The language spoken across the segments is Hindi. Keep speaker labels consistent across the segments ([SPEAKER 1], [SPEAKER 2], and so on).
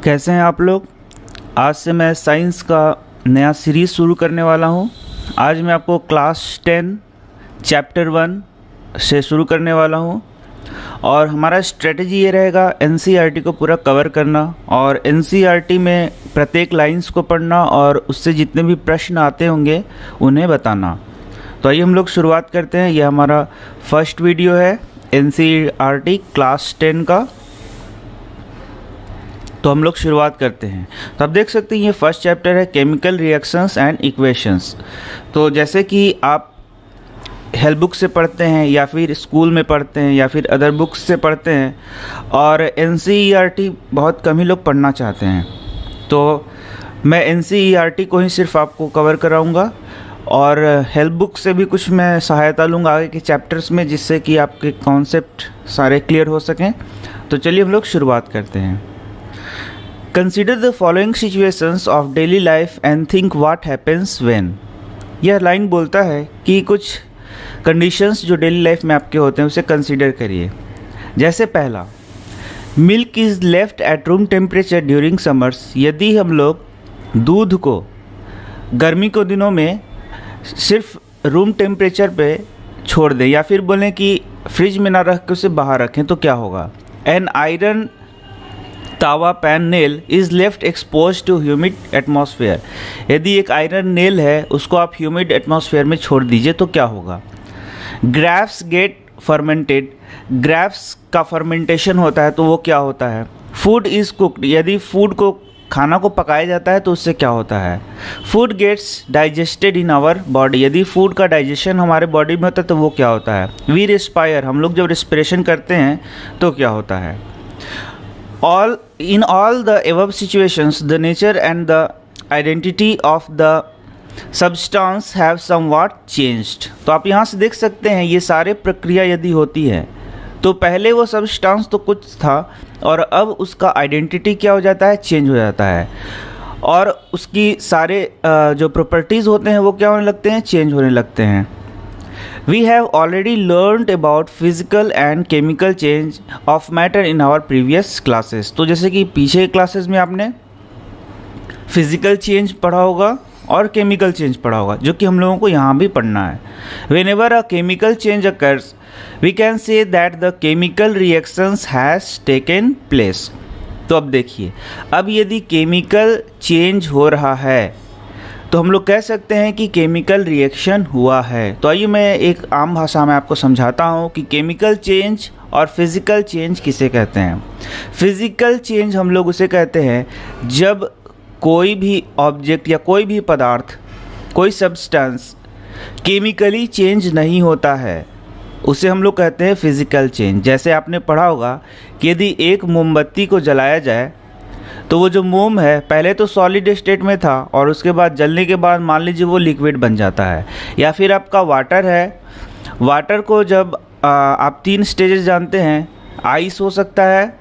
[SPEAKER 1] कैसे हैं आप लोग। आज से मैं साइंस का नया सीरीज़ शुरू करने वाला हूं। आज मैं आपको क्लास 10 चैप्टर 1 से शुरू करने वाला हूं और हमारा स्ट्रेटजी ये रहेगा एनसीईआरटी को पूरा कवर करना और एनसीईआरटी में प्रत्येक लाइंस को पढ़ना और उससे जितने भी प्रश्न आते होंगे उन्हें बताना। तो आइए हम लोग शुरुआत करते हैं। यह हमारा फर्स्ट वीडियो है एनसीईआरटी क्लास 10 का। तो हम लोग शुरुआत करते हैं। तो आप देख सकते हैं ये फर्स्ट चैप्टर है केमिकल रिएक्शंस एंड इक्वेशंस। तो जैसे कि आप हेल्थ बुक से पढ़ते हैं या फिर स्कूल में पढ़ते हैं या फिर अदर बुक्स से पढ़ते हैं और एनसीईआरटी बहुत कम ही लोग पढ़ना चाहते हैं, तो मैं एनसीईआरटी को ही सिर्फ आपको कवर कराऊंगा और हेल्थ बुक से भी कुछ मैं सहायता लूँगा आगे के चैप्टर्स में, जिससे कि आपके कॉन्सेप्ट सारे क्लियर हो सकें। तो चलिए हम लोग शुरुआत करते हैं। Consider the following situations of daily life and think what happens when। यह लाइन बोलता है कि कुछ कंडीशंस जो डेली लाइफ में आपके होते हैं उसे कंसीडर करिए। जैसे पहला, milk is left at room temperature during summers. यदि हम लोग दूध को गर्मी के दिनों में सिर्फ रूम टेम्परेचर पे छोड़ दें या फिर बोलें कि फ्रिज में ना रख के उसे बाहर रखें तो क्या होगा। An iron tawa pan nail is left expose to humid atmosphere. यदि एक आयरन नेल है उसको आप ह्यूमिड एटमॉस्फेयर में छोड़ दीजिए तो क्या होगा। Grapes get fermented. ग्रेप्स का फर्मेंटेशन होता है तो वो क्या होता है। Food is cooked. यदि फूड को खाना को पकाया जाता है तो उससे क्या होता है। Food gets digested in our body. यदि फूड का डाइजेशन हमारे बॉडी में होता है तो वो क्या होता है। We respire. हम लोग जब रेस्पिरेशन करते हैं तो क्या होता है। In all the above situations, the nature and the identity of the substance have somewhat changed। तो आप यहाँ से देख सकते हैं ये सारे प्रक्रिया यदि होती है तो पहले वो सब्सटेंस तो कुछ था और अब उसका आइडेंटिटी क्या हो जाता है, चेंज हो जाता है और उसकी सारे जो प्रॉपर्टीज़ होते हैं वो क्या होने लगते हैं, चेंज होने लगते हैं। We have already learned about physical and chemical change of matter in our previous classes। तो जैसे कि पीछे क्लासेस में आपने फिजिकल चेंज पढ़ा होगा और केमिकल चेंज पढ़ा होगा, जो कि हम लोगों को यहाँ भी पढ़ना है। Whenever a chemical change occurs, we can say that the chemical reactions has taken place। तो अब देखिए, अब यदि केमिकल चेंज हो रहा है तो हम लोग कह सकते हैं कि केमिकल रिएक्शन हुआ है। तो आइए मैं एक आम भाषा में आपको समझाता हूँ कि केमिकल चेंज और फिज़िकल चेंज किसे कहते हैं। फिज़िकल चेंज हम लोग उसे कहते हैं जब कोई भी ऑब्जेक्ट या कोई भी पदार्थ, कोई सब्सटेंस केमिकली चेंज नहीं होता है, उसे हम लोग कहते हैं फिज़िकल चेंज। जैसे आपने पढ़ा होगा कि यदि एक मोमबत्ती को जलाया जाए तो वो जो मोम है पहले तो सॉलिड स्टेट में था और उसके बाद जलने के बाद मान लीजिए वो लिक्विड बन जाता है। या फिर आपका वाटर है, वाटर को जब आप 3 स्टेजेस जानते हैं, आइस हो सकता है,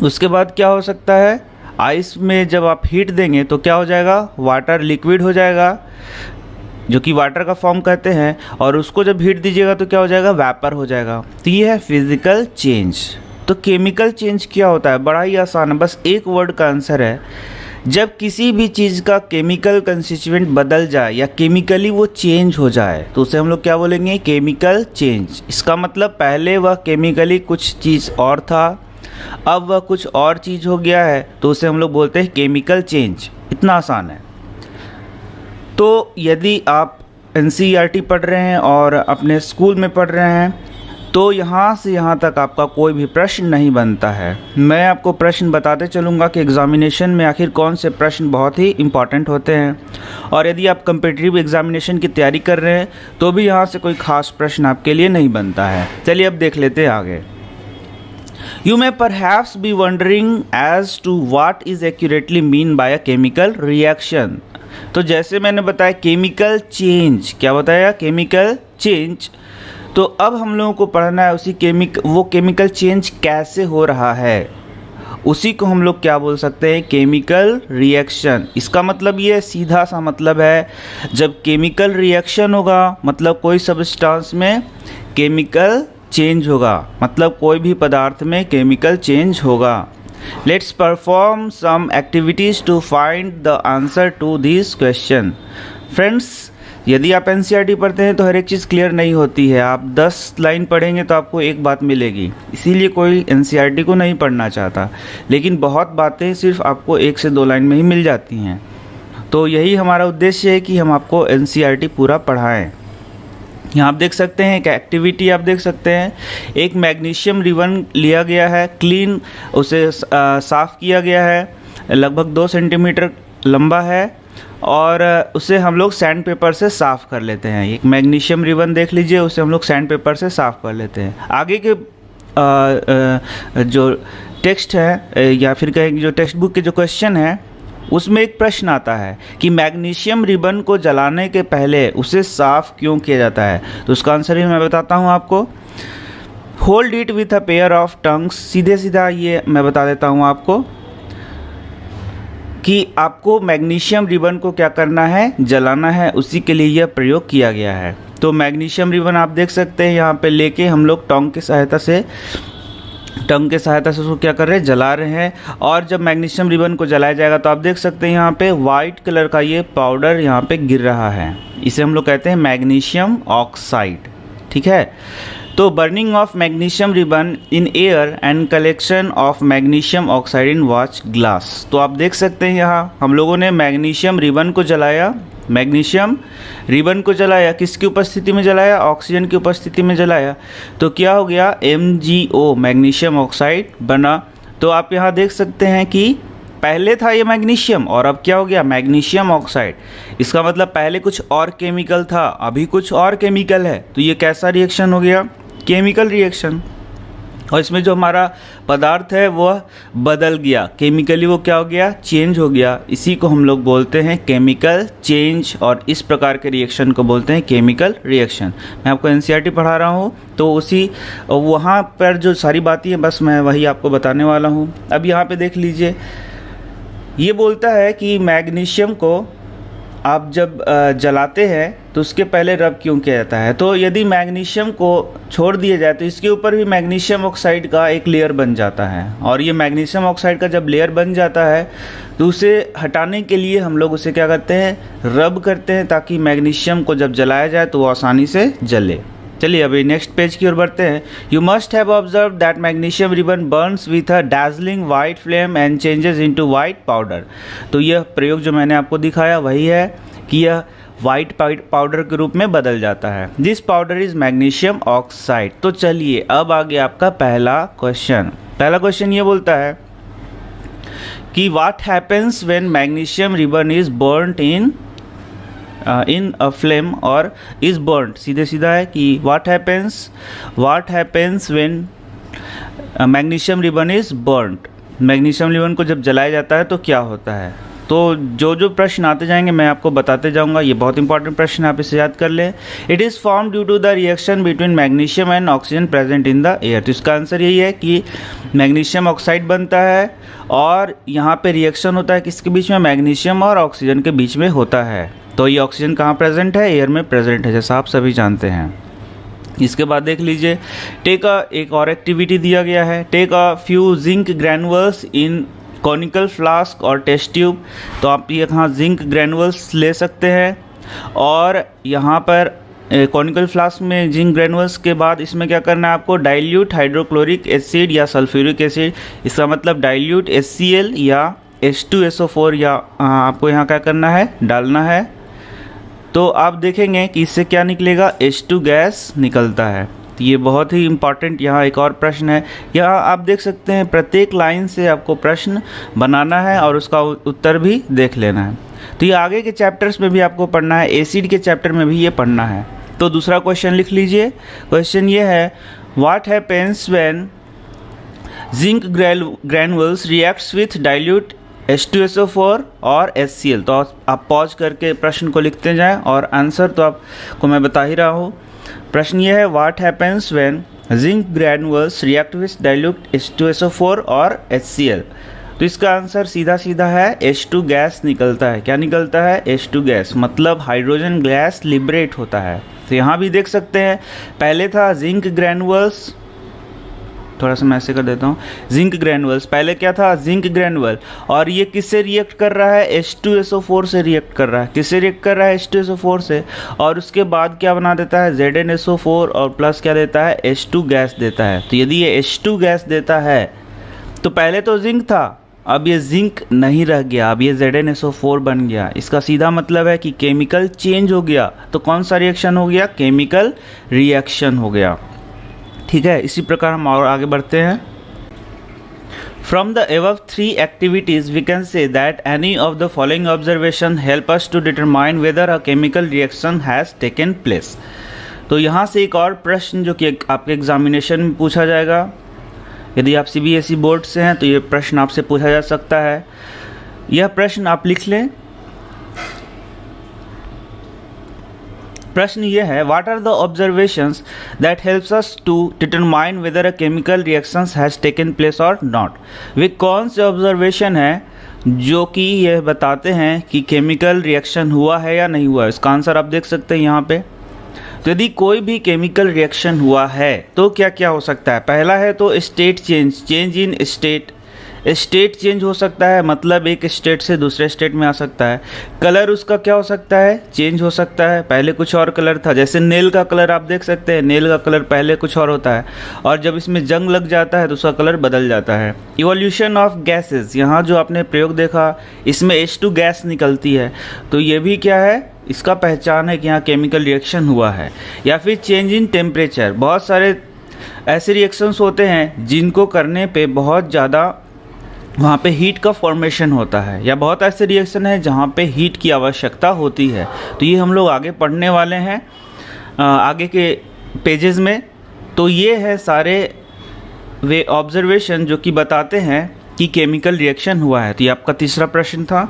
[SPEAKER 1] उसके बाद क्या हो सकता है, आइस में जब आप हीट देंगे तो क्या हो जाएगा, वाटर लिक्विड हो जाएगा जो कि वाटर का फॉर्म कहते हैं, और उसको जब हीट दीजिएगा तो क्या हो जाएगा, वेपर हो जाएगा। तो ये है फिज़िकल चेंज। तो केमिकल चेंज क्या होता है, बड़ा ही आसान है, बस एक वर्ड का आंसर है। जब किसी भी चीज़ का केमिकल कंस्टिट्यूएंट बदल जाए या केमिकली वो चेंज हो जाए तो उसे हम लोग क्या बोलेंगे, केमिकल चेंज। इसका मतलब पहले वह केमिकली कुछ चीज़ और था, अब वह कुछ और चीज़ हो गया है तो उसे हम लोग बोलते हैं केमिकल चेंज। इतना आसान है। तो यदि आप एनसीईआरटी पढ़ रहे हैं और अपने स्कूल में पढ़ रहे हैं तो यहाँ से यहाँ तक आपका कोई भी प्रश्न नहीं बनता है। मैं आपको प्रश्न बताते चलूँगा कि एग्ज़ामिनेशन में आखिर कौन से प्रश्न बहुत ही इम्पॉर्टेंट होते हैं, और यदि आप कम्पिटिटिव एग्ज़ामिनेशन की तैयारी कर रहे हैं तो भी यहाँ से कोई ख़ास प्रश्न आपके लिए नहीं बनता है। चलिए अब देख लेते हैं आगे। You may perhaps be wondering as to what is accurately mean by a chemical reaction। तो जैसे मैंने बताया केमिकल चेंज, क्या बताया, केमिकल चेंज। तो अब हम लोगों को पढ़ना है वो केमिकल चेंज कैसे हो रहा है, उसी को हम लोग क्या बोल सकते हैं, केमिकल रिएक्शन। इसका मतलब ये सीधा सा मतलब है, जब केमिकल रिएक्शन होगा मतलब कोई सब्सटेंस में केमिकल चेंज होगा, मतलब कोई भी पदार्थ में केमिकल चेंज होगा। Let's perform some activities to find the answer to this question. Friends, यदि आप एनसीईआरटी पढ़ते हैं तो हर एक चीज़ क्लियर नहीं होती है। आप 10 लाइन पढ़ेंगे तो आपको एक बात मिलेगी, इसीलिए कोई एनसीईआरटी को नहीं पढ़ना चाहता, लेकिन बहुत बातें सिर्फ आपको 1 से 2 लाइन में ही मिल जाती हैं। तो यही हमारा उद्देश्य है कि हम आपको एनसीईआरटी पूरा पढ़ाएं। यहाँ आप देख सकते हैं एक एक्टिविटी आप देख सकते हैं, एक मैग्नीशियम रिबन लिया गया है, क्लीन उसे साफ़ किया गया है, लगभग 2 सेंटीमीटर लंबा है और उसे हम लोग सैंड पेपर से साफ़ कर लेते हैं। एक मैग्नीशियम रिबन देख लीजिए, उसे हम लोग सैंड पेपर से साफ़ कर लेते हैं। आगे के जो टेक्स्ट है या फिर कहेंगे जो टेक्स्ट बुक के जो क्वेश्चन है उसमें एक प्रश्न आता है कि मैग्नीशियम रिबन को जलाने के पहले उसे साफ़ क्यों किया जाता है। तो उसका आंसर भी मैं बताता हूँ आपको। Hold it with a pair of tongues, सीधे सीधा ये मैं बता देता हूँ आपको कि आपको मैग्नीशियम रिबन को क्या करना है, जलाना है, उसी के लिए यह प्रयोग किया गया है। तो मैग्नीशियम रिबन आप देख सकते हैं यहाँ पे लेके हम लोग टंग के सहायता से उसको क्या कर रहे हैं, जला रहे हैं। और जब मैग्नीशियम रिबन को जलाया जाएगा तो आप देख सकते हैं यहाँ पे वाइट कलर का ये पाउडर यहाँ पे गिर रहा है, इसे हम लोग कहते हैं मैग्नीशियम ऑक्साइड। ठीक है, तो burning of magnesium ribbon in air and collection of magnesium oxide in watch glass. तो आप देख सकते हैं यहाँ हम लोगों ने मैग्नीशियम रिबन को जलाया, मैग्नीशियम रिबन को जलाया, किसकी उपस्थिति में जलाया, ऑक्सीजन की उपस्थिति में जलाया। तो क्या हो गया, MgO मैग्नीशियम ऑक्साइड बना। तो आप यहाँ देख सकते हैं कि पहले था ये मैग्नीशियम और अब क्या हो गया, मैग्नीशियम ऑक्साइड। इसका मतलब पहले कुछ और केमिकल था, अभी कुछ और केमिकल है। तो ये कैसा रिएक्शन हो गया, केमिकल रिएक्शन। और इसमें जो हमारा पदार्थ है वह बदल गया, केमिकली वो क्या हो गया, चेंज हो गया। इसी को हम लोग बोलते हैं केमिकल चेंज, और इस प्रकार के रिएक्शन को बोलते हैं केमिकल रिएक्शन। मैं आपको एनसीईआरटी पढ़ा रहा हूँ तो उसी वहाँ पर जो सारी बातें हैं बस मैं वही आपको बताने वाला हूँ। अब यहाँ पे देख लीजिए, ये बोलता है कि मैग्नीशियम को आप जब जलाते हैं तो उसके पहले रब क्यों किया जाता है। तो यदि मैग्नीशियम को छोड़ दिया जाए तो इसके ऊपर भी मैग्नीशियम ऑक्साइड का एक लेयर बन जाता है, और ये मैग्नीशियम ऑक्साइड का जब लेयर बन जाता है तो उसे हटाने के लिए हम लोग उसे क्या करते हैं, रब करते हैं, ताकि मैग्नीशियम को जब जलाया जाए तो वो आसानी से जले। चलिए अभी नेक्स्ट पेज की ओर बढ़ते हैं। You must have observe that magnesium ribbon Burns with a dazzling white flame and changes into white powder. तो यह प्रयोग जो मैंने आपको दिखाया वही है कि यह वाइट पाउडर के रूप में बदल जाता है। This powder is magnesium oxide. तो चलिए अब आगे आपका पहला क्वेश्चन ये बोलता है कि what happens when magnesium ribbon is burned in a flame और इज बर्न्ड। सीधे सीधा है कि what happens when magnesium ribbon is burned. Magnesium ribbon को जब जलाया जाता है तो क्या होता है। तो जो प्रश्न आते जाएंगे मैं आपको बताते जाऊंगा, ये बहुत इंपॉर्टेंट प्रश्न आप इसे याद कर लें। It is form due to the reaction between magnesium and oxygen present in the air. तो इसका आंसर यही है कि मैग्नीशियम ऑक्साइड बनता है और यहाँ पे रिएक्शन होता है किसके बीच में, मैग्नीशियम और ऑक्सीजन के बीच में होता है। तो ये ऑक्सीजन कहाँ प्रेजेंट है, एयर में प्रेजेंट है, जैसा आप सभी जानते हैं। इसके बाद देख लीजिए, एक और एक्टिविटी दिया गया है, take a few zinc granules in conical flask और टेस्ट ट्यूब। तो आप यहाँ जिंक ग्रैनुअल्स ले सकते हैं और यहाँ पर कॉनिकल फ्लास्क में जिंक ग्रैनुअल्स के बाद इसमें क्या करना है आपको, डाइल्यूट हाइड्रोक्लोरिक एसिड या सल्फ्यूरिक एसिड। इसका मतलब डाइल्यूट HCl या H2SO4 या आपको यहाँ क्या करना है, डालना है। तो आप देखेंगे कि इससे क्या निकलेगा, H2 गैस निकलता है। तो ये बहुत ही इम्पॉर्टेंट यहाँ एक और प्रश्न है। यहाँ आप देख सकते हैं प्रत्येक लाइन से आपको प्रश्न बनाना है और उसका उत्तर भी देख लेना है। तो ये आगे के चैप्टर्स में भी आपको पढ़ना है, एसिड के चैप्टर में भी ये पढ़ना है। तो दूसरा क्वेश्चन लिख लीजिए। क्वेश्चन ये है, what happens when zinc granules reacts with dilute H2SO4 और HCl। तो आप पॉज करके प्रश्न को लिखते जाएं और आंसर तो आपको मैं बता ही रहा हूँ। प्रश्न ये है, what happens when zinc granules react with dilute H2SO4 और HCl। तो इसका आंसर सीधा सीधा है H2 गैस निकलता है। क्या निकलता है, H2 गैस, मतलब हाइड्रोजन गैस लिबरेट होता है। तो यहाँ भी देख सकते हैं पहले था जिंक ग्रैनुअल्स थोड़ा सा मैं ऐसे कर देता हूँ, जिंक ग्रैनुअल्स। पहले क्या था, जिंक ग्रैनुअल, और ये किससे रिएक्ट कर रहा है, H2SO4 से रिएक्ट कर रहा है। किससे रिएक्ट कर रहा है, H2SO4 से, और उसके बाद क्या बना देता है, ZnSO4 और प्लस क्या देता है, H2 गैस देता है। तो यदि ये H2 गैस देता है तो पहले तो जिंक था, अब ये जिंक नहीं रह गया, अब ये ZnSO4 बन गया। इसका सीधा मतलब है कि केमिकल चेंज हो गया। तो कौन सा रिएक्शन हो गया, केमिकल रिएक्शन हो गया। ठीक है, इसी प्रकार हम और आगे बढ़ते हैं। From the above three activities, we can say that any of the following observation help us to determine whether a chemical reaction has taken place. तो यहाँ से एक और प्रश्न जो कि आपके एग्जामिनेशन में पूछा जाएगा, यदि आप CBSE बोर्ड से हैं तो ये प्रश्न आपसे पूछा जा सकता है। यह प्रश्न आप लिख लें। प्रश्न ये है, what are the observations that helps us to determine whether a chemical reactions has taken place or not. वे कौन से ऑब्जर्वेशन है जो कि यह बताते हैं कि केमिकल रिएक्शन हुआ है या नहीं हुआ है। इसका आंसर आप देख सकते हैं यहाँ पे। तो यदि कोई भी केमिकल रिएक्शन हुआ है तो क्या क्या हो सकता है। पहला है तो state change, change in state, state change हो सकता है, मतलब एक स्टेट से दूसरे स्टेट में आ सकता है। कलर उसका क्या हो सकता है, चेंज हो सकता है, पहले कुछ और कलर था। जैसे नेल का कलर आप देख सकते हैं, नेल का कलर पहले कुछ और होता है और जब इसमें जंग लग जाता है तो उसका कलर बदल जाता है। इवोल्यूशन ऑफ गैसेस, यहाँ जो आपने प्रयोग देखा इसमें H2 गैस निकलती है, तो ये भी क्या है, इसका पहचान है कि यहाँ केमिकल रिएक्शन हुआ है। या फिर चेंज इन टेम्परेचर, बहुत सारे ऐसे रिएक्शंस होते हैं जिनको करने पे बहुत ज़्यादा वहाँ पे हीट का फॉर्मेशन होता है, या बहुत ऐसे रिएक्शन है जहाँ पे हीट की आवश्यकता होती है। तो ये हम लोग आगे पढ़ने वाले हैं आगे के पेजेस में। तो ये है सारे वे ऑब्जर्वेशन जो कि बताते हैं कि केमिकल रिएक्शन हुआ है। तो ये आपका तीसरा प्रश्न था।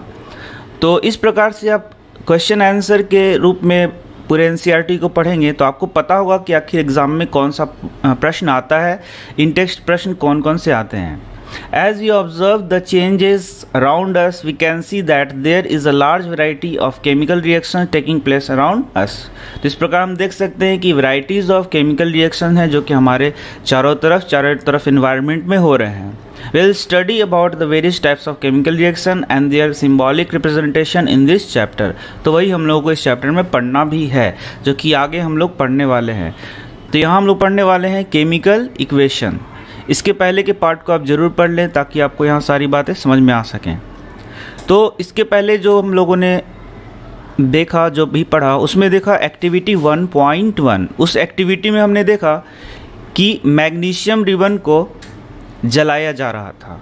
[SPEAKER 1] तो इस प्रकार से आप क्वेश्चन आंसर के रूप में पूरे NCERT को पढ़ेंगे तो आपको पता होगा कि आखिर एग्ज़ाम में कौन सा प्रश्न आता है, इन टेक्स्ट प्रश्न कौन कौन से आते हैं। As we observe the changes around us, we can see that there is a large variety of chemical reactions taking place around us. तो इस प्रकार हम देख सकते हैं कि varieties of chemical reactions हैं जो कि हमारे चारों तरफ environment में हो रहे हैं। We'll study about the various types of chemical reaction and their symbolic representation in this chapter. तो वही हम लोगों को इस चैप्टर में पढ़ना भी है जो कि आगे हम लोग पढ़ने वाले हैं। तो यहाँ हम लोग पढ़ने वाले हैं केमिकल इक्वेशन। इसके पहले के पार्ट को आप ज़रूर पढ़ लें ताकि आपको यहाँ सारी बातें समझ में आ सकें। तो इसके पहले जो हम लोगों ने देखा, जो भी पढ़ा, उसमें देखा एक्टिविटी 1.1। उस एक्टिविटी में हमने देखा कि मैग्नीशियम रिबन को जलाया जा रहा था,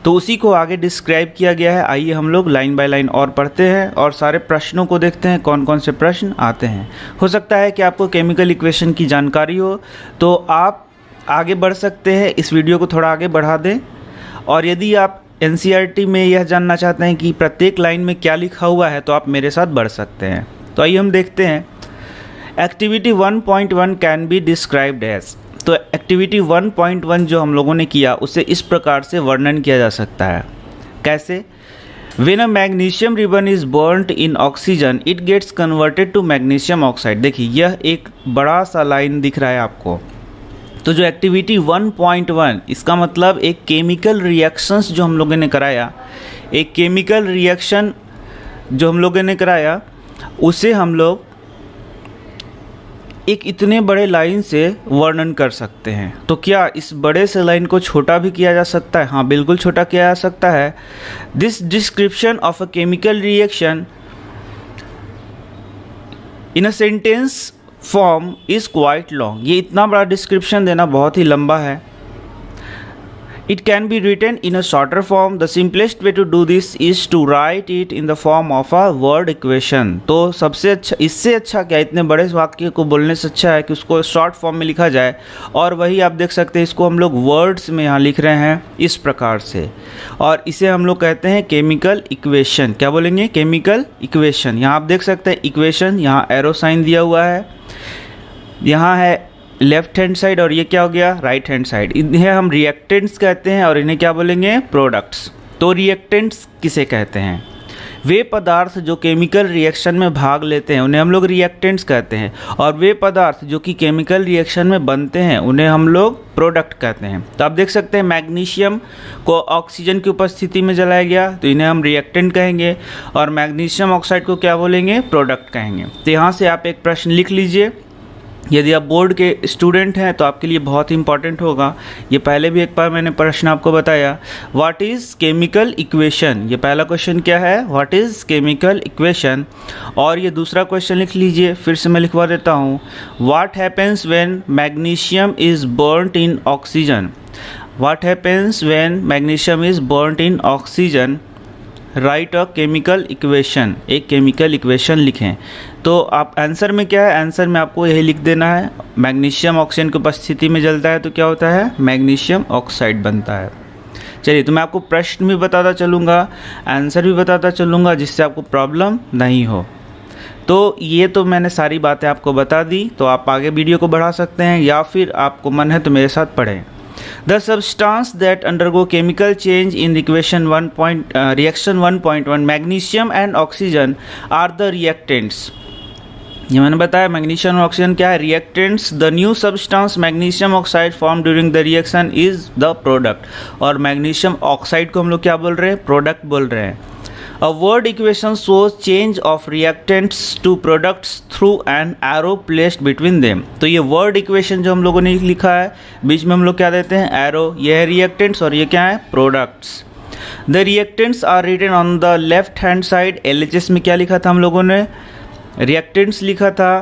[SPEAKER 1] तो उसी को आगे डिस्क्राइब किया गया है। आइए हम लोग लाइन बाय लाइन और पढ़ते हैं और सारे प्रश्नों को देखते हैं कौन कौन से प्रश्न आते हैं। हो सकता है कि आपको केमिकल इक्वेशन की जानकारी हो तो आप आगे बढ़ सकते हैं, इस वीडियो को थोड़ा आगे बढ़ा दें। और यदि आप NCERT में यह जानना चाहते हैं कि प्रत्येक लाइन में क्या लिखा हुआ है तो आप मेरे साथ बढ़ सकते हैं। तो आइए हम देखते हैं। Activity 1.1 can be described as. तो एक्टिविटी 1.1 जो हम लोगों ने किया उसे इस प्रकार से वर्णन किया जा सकता है। कैसे? When a magnesium ribbon is burnt in oxygen, it gets converted to magnesium oxide। देखिए यह एक बड़ा सा लाइन दिख रहा है आपको। तो जो एक्टिविटी 1.1 इसका मतलब एक केमिकल रिएक्शंस जो हम लोगों ने कराया, एक केमिकल रिएक्शन जो हम लोगों ने कराया उसे हम लोग एक इतने बड़े लाइन से वर्णन कर सकते हैं। तो क्या इस बड़े से लाइन को छोटा भी किया जा सकता है? हाँ, बिल्कुल छोटा किया जा सकता है। This description of a chemical reaction in a sentence form is quite long. ये इतना बड़ा डिस्क्रिप्शन देना बहुत ही लंबा है। It can be written in a shorter form. The simplest way to do this is to write it in the form of a word equation. तो सबसे अच्छा, इससे अच्छा क्या, इतने बड़े वाक्य को बोलने से अच्छा है कि उसको शॉर्ट फॉर्म में लिखा जाए। और वही आप देख सकते हैं, इसको हम लोग वर्ड्स में यहाँ लिख रहे हैं इस प्रकार से, और इसे हम लोग कहते हैं केमिकल इक्वेशन। क्या बोलेंगे? Chemical equation. यहाँ आप देख सकते हैं इक्वेशन, यहाँ एरो साइन दिया हुआ है, यहाँ है लेफ्ट हैंड साइड और ये क्या हो गया, राइट हैंड साइड। इन्हें हम रिएक्टेंट्स कहते हैं और इन्हें क्या बोलेंगे, प्रोडक्ट्स। तो रिएक्टेंट्स किसे कहते हैं? वे पदार्थ जो केमिकल रिएक्शन में भाग लेते हैं उन्हें हम लोग रिएक्टेंट्स कहते हैं, और वे पदार्थ जो कि केमिकल रिएक्शन में बनते हैं उन्हें हम लोग प्रोडक्ट कहते हैं। तो आप देख सकते हैं मैग्नीशियम को ऑक्सीजन की उपस्थिति में जलाया गया तो इन्हें हम रिएक्टेंट कहेंगे, और मैग्नीशियम ऑक्साइड को क्या बोलेंगे, प्रोडक्ट कहेंगे। तो यहाँ से आप एक प्रश्न लिख लीजिए, यदि आप बोर्ड के स्टूडेंट हैं तो आपके लिए बहुत ही इंपॉर्टेंट होगा। ये पहले भी एक बार मैंने प्रश्न आपको बताया, व्हाट इज़ केमिकल इक्वेशन। ये पहला क्वेश्चन क्या है, व्हाट इज़ केमिकल इक्वेशन। और ये दूसरा क्वेश्चन लिख लीजिए, फिर से मैं लिखवा देता हूँ, what happens when magnesium is burned in oxygen. What happens when magnesium is burned in oxygen, right a chemical equation. एक केमिकल इक्वेशन लिखें। तो आप आंसर में क्या है, आंसर में आपको यही लिख देना है, मैग्नीशियम ऑक्सीजन की उपस्थिति में जलता है तो क्या होता है, मैग्नीशियम ऑक्साइड बनता है। चलिए, तो मैं आपको प्रश्न भी बताता चलूँगा, आंसर भी बताता चलूँगा, जिससे आपको प्रॉब्लम नहीं हो। तो ये तो मैंने सारी बातें आपको बता दी, तो आप आगे वीडियो को बढ़ा सकते हैं या फिर आपको मन है तो मेरे साथ पढ़ें। The substance that undergo chemical change in reaction 1.1 magnesium and oxygen are the reactants। ये मैंने बताया मैग्नीशियम और ऑक्सीजन क्या है, reactants. The new substance magnesium oxide form during the reaction is the product. और मैग्नीशियम ऑक्साइड को हम लोग क्या बोल रहे हैं, प्रोडक्ट बोल रहे हैं। A word equation shows change of reactants to products through an arrow placed between them। तो ये word equation जो हम लोगों ने लिखा है, बीच में हम लोग क्या देते हैं, arrow। ये है reactants और ये क्या है, products। The reactants are written on the left hand side। LHS में क्या लिखा था हम लोगों ने, reactants लिखा था